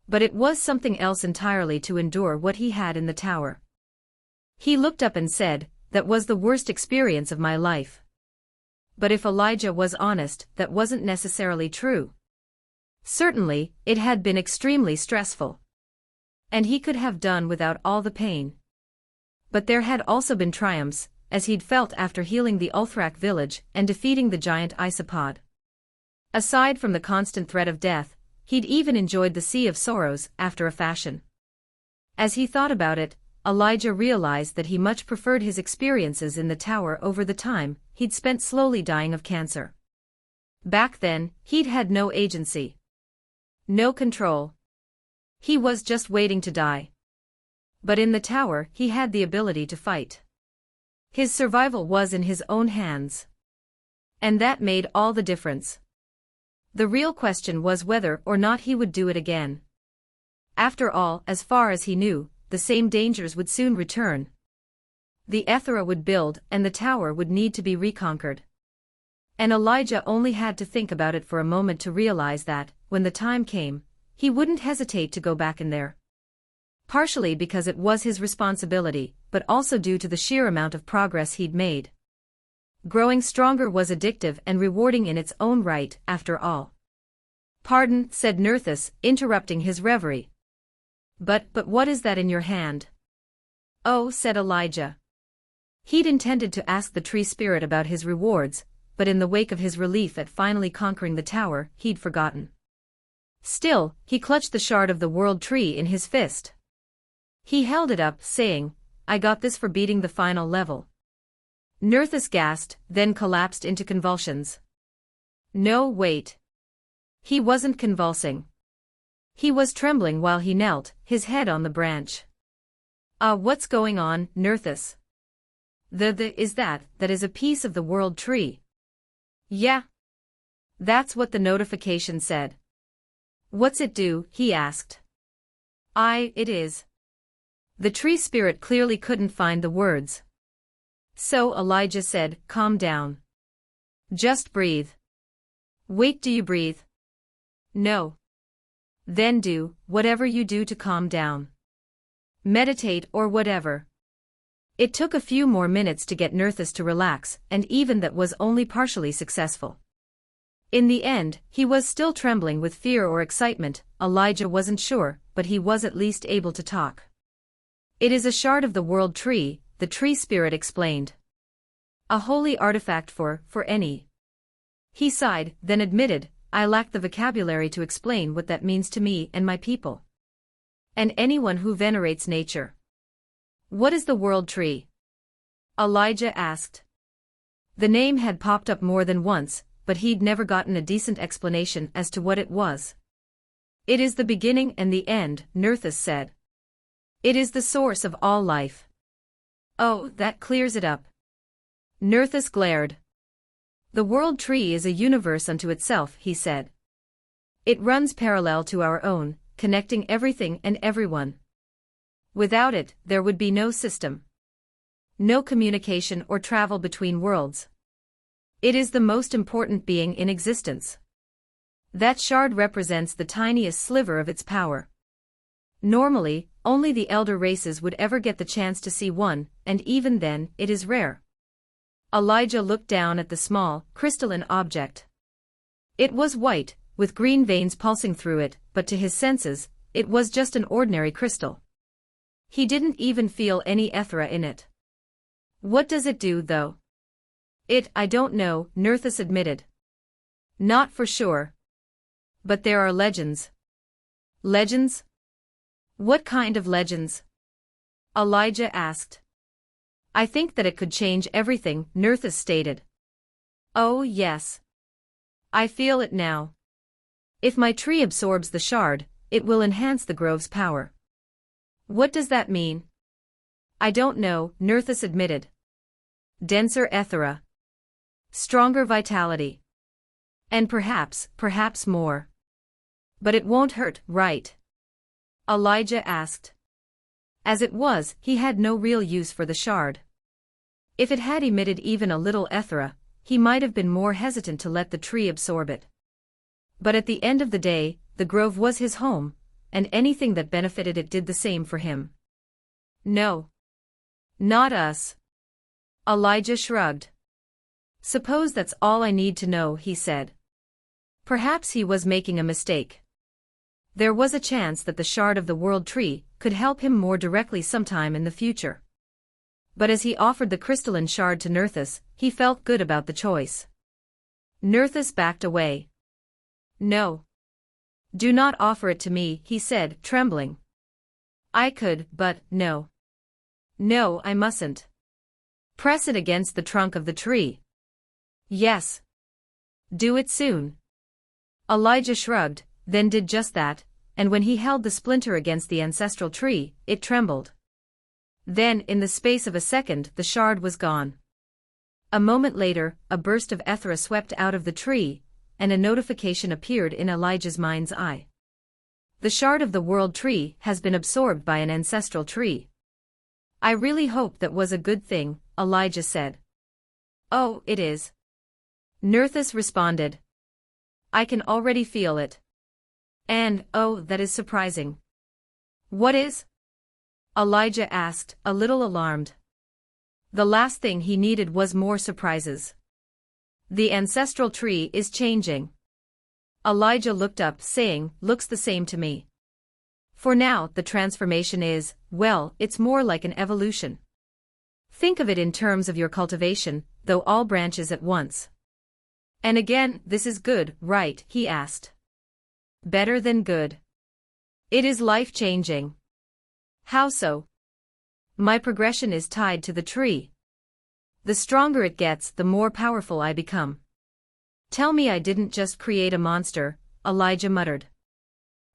Speaker 1: But it was something else entirely to endure what he had in the tower. He looked up and said, "That was the worst experience of my life." But if Elijah was honest, that wasn't necessarily true. Certainly, it had been extremely stressful. And he could have done without all the pain. But there had also been triumphs, as he'd felt after healing the Ulthrak village and defeating the giant isopod. Aside from the constant threat of death, he'd even enjoyed the Sea of Sorrows, after a fashion. As he thought about it, Elijah realized that he much preferred his experiences in the tower over the time he'd spent slowly dying of cancer. Back then, he'd had no agency. No control. He was just waiting to die. But in the tower, he had the ability to fight. His survival was in his own hands. And that made all the difference. The real question was whether or not he would do it again. After all, as far as he knew, the same dangers would soon return. The Ethera would build, and the tower would need to be reconquered. And Elijah only had to think about it for a moment to realize that, when the time came, he wouldn't hesitate to go back in there. Partially because it was his responsibility, but also due to the sheer amount of progress he'd made. Growing stronger was addictive and rewarding in its own right, after all. "Pardon," said Nerthus, interrupting his reverie. But what is that in your hand?" "Oh," said Elijah. He'd intended to ask the tree spirit about his rewards, but in the wake of his relief at finally conquering the tower, he'd forgotten. Still, he clutched the shard of the world tree in his fist. He held it up, saying, "I got this for beating the final level." Nerthus gasped, then collapsed into convulsions. No, wait. He wasn't convulsing. He was trembling while he knelt, his head on the branch. What's going on, Nerthus? The is that is a piece of the world tree. Yeah. That's what the notification said. What's it do? He asked. It is. The tree spirit clearly couldn't find the words. So Elijah said, calm down. Just breathe. Wait, do you breathe? No. Then do whatever you do to calm down. Meditate or whatever. It took a few more minutes to get Nerthus to relax, and even that was only partially successful. In the end, he was still trembling with fear or excitement. Elijah wasn't sure, but he was at least able to talk. It is a shard of the world tree, the tree spirit explained. A holy artifact for any. He sighed, then admitted, I lack the vocabulary to explain what that means to me and my people. And anyone who venerates nature. What is the world tree? Elijah asked. The name had popped up more than once, but he'd never gotten a decent explanation as to what it was. It is the beginning and the end, Nerthus said. It is the source of all life. Oh, that clears it up. Nerthus glared. The world tree is a universe unto itself, he said. It runs parallel to our own, connecting everything and everyone. Without it, there would be no system. No communication or travel between worlds. It is the most important being in existence. That shard represents the tiniest sliver of its power. Normally, only the elder races would ever get the chance to see one, and even then, it is rare. Elijah looked down at the small, crystalline object. It was white, with green veins pulsing through it, but to his senses, it was just an ordinary crystal. He didn't even feel any Ethera in it. What does it do, though? I don't know, Nerthus admitted. Not for sure. But there are legends. Legends? What kind of legends? Elijah asked. I think that it could change everything, Nerthus stated. Oh yes. I feel it now. If my tree absorbs the shard, it will enhance the grove's power. What does that mean? I don't know, Nerthus admitted. Denser Ethera. Stronger vitality. And perhaps more. But it won't hurt, right? Elijah asked. As it was, he had no real use for the shard. If it had emitted even a little Ethera, he might have been more hesitant to let the tree absorb it. But at the end of the day, the grove was his home, and anything that benefited it did the same for him. No. Not us. Elijah shrugged. Suppose that's all I need to know, he said. Perhaps he was making a mistake. There was a chance that the shard of the world tree could help him more directly sometime in the future. But as he offered the crystalline shard to Nerthus, he felt good about the choice. Nerthus backed away. No. Do not offer it to me, he said, trembling. I could, but no. No, I mustn't. Press it against the trunk of the tree. Yes. Do it soon. Elijah shrugged, then did just that, and when he held the splinter against the ancestral tree, it trembled. Then, in the space of a second, the shard was gone. A moment later, a burst of Ethera swept out of the tree, and a notification appeared in Elijah's mind's eye. The shard of the world tree has been absorbed by an ancestral tree. I really hope that was a good thing, Elijah said. Oh, it is. Nerthus responded. I can already feel it. And, oh, that is surprising. What is? Elijah asked, a little alarmed. The last thing he needed was more surprises. The ancestral tree is changing. Elijah looked up, saying, looks the same to me. For now, the transformation is, well, it's more like an evolution. Think of it in terms of your cultivation, though all branches at once. And again, this is good, right? He asked. Better than good. It is life-changing. How so? My progression is tied to the tree. The stronger it gets, the more powerful I become. Tell me I didn't just create a monster, Elijah muttered.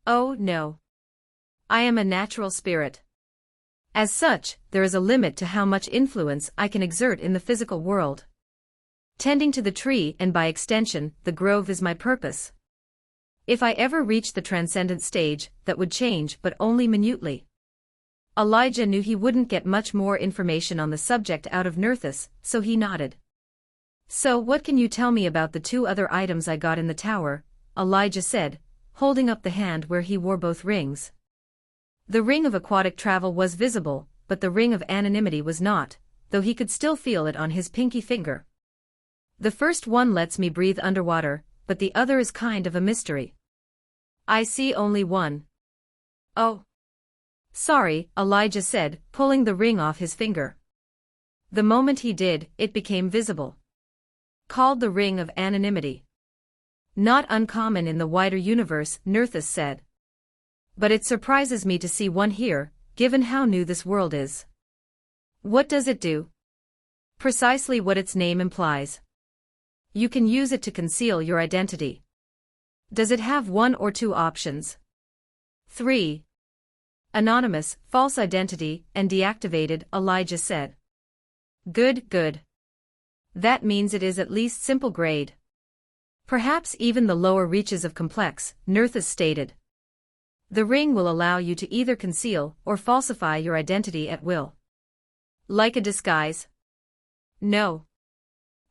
Speaker 1: Oh, no. I am a natural spirit. As such, there is a limit to how much influence I can exert in the physical world. Tending to the tree and by extension, the grove is my purpose. If I ever reach the transcendent stage, that would change but only minutely. Elijah knew he wouldn't get much more information on the subject out of Nerthus, so he nodded. So what can you tell me about the two other items I got in the tower? Elijah said, holding up the hand where he wore both rings. The ring of aquatic travel was visible, but the ring of anonymity was not, though he could still feel it on his pinky finger. The first one lets me breathe underwater, but the other is kind of a mystery. I see only one. Oh. Sorry, Elijah said, pulling the ring off his finger. The moment he did, it became visible. Called the ring of anonymity. Not uncommon in the wider universe, Nerthus said. But it surprises me to see one here, given how new this world is. What does it do? Precisely what its name implies. You can use it to conceal your identity. Does it have one or two options? 3. Anonymous, false identity, and deactivated, Elijah said. Good, good. That means it is at least simple grade. Perhaps even the lower reaches of complex, Nerthus stated. The ring will allow you to either conceal or falsify your identity at will. Like a disguise? No.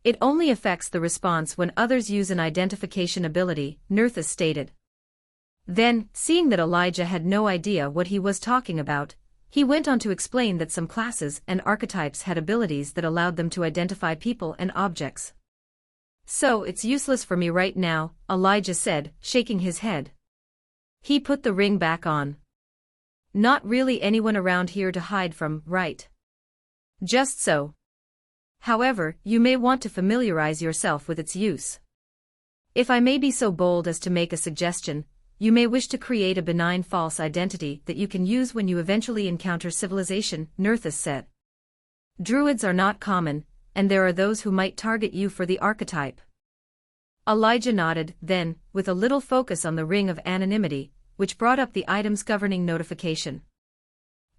Speaker 1: It only affects the response when others use an identification ability, Nerthus stated. Then, seeing that Elijah had no idea what he was talking about, he went on to explain that some classes and archetypes had abilities that allowed them to identify people and objects. So it's useless for me right now, Elijah said, shaking his head. He put the ring back on. Not really anyone around here to hide from, right? Just so. However, you may want to familiarize yourself with its use. If I may be so bold as to make a suggestion, you may wish to create a benign false identity that you can use when you eventually encounter civilization, Nerthus said. Druids are not common, and there are those who might target you for the archetype. Elijah nodded, then, with a little focus on the ring of anonymity, which brought up the items governing notification.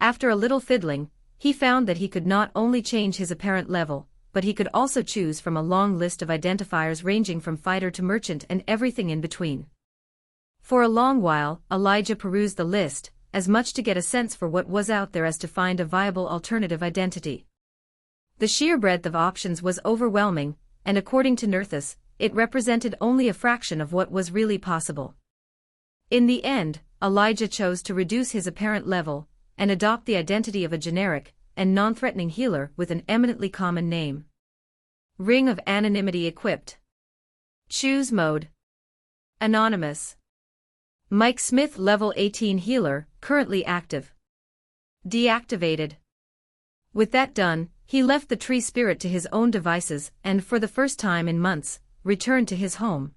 Speaker 1: After a little fiddling, he found that he could not only change his apparent level, but he could also choose from a long list of identifiers ranging from fighter to merchant and everything in between. For a long while, Elijah perused the list, as much to get a sense for what was out there as to find a viable alternative identity. The sheer breadth of options was overwhelming, and according to Nerthus, it represented only a fraction of what was really possible. In the end, Elijah chose to reduce his apparent level, and adopt the identity of a generic and non-threatening healer with an eminently common name. Ring of Anonymity equipped. Choose mode. Anonymous. Mike Smith level 18 healer, currently active. Deactivated. With that done, he left the tree spirit to his own devices and for the first time in months, returned to his home.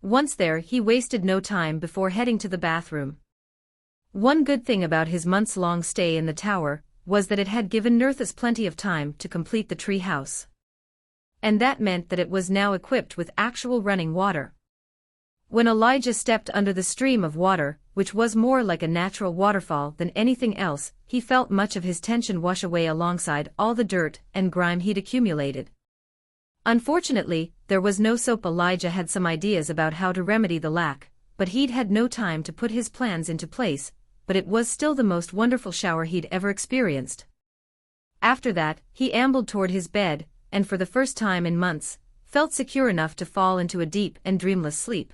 Speaker 1: Once there, he wasted no time before heading to the bathroom. One good thing about his months-long stay in the tower was that it had given Nerthus plenty of time to complete the tree house. And that meant that it was now equipped with actual running water. When Elijah stepped under the stream of water, which was more like a natural waterfall than anything else, he felt much of his tension wash away alongside all the dirt and grime he'd accumulated. Unfortunately, there was no soap. Elijah had some ideas about how to remedy the lack, but he'd had no time to put his plans into place, but it was still the most wonderful shower he'd ever experienced. After that, he ambled toward his bed, and for the first time in months, felt secure enough to fall into a deep and dreamless sleep.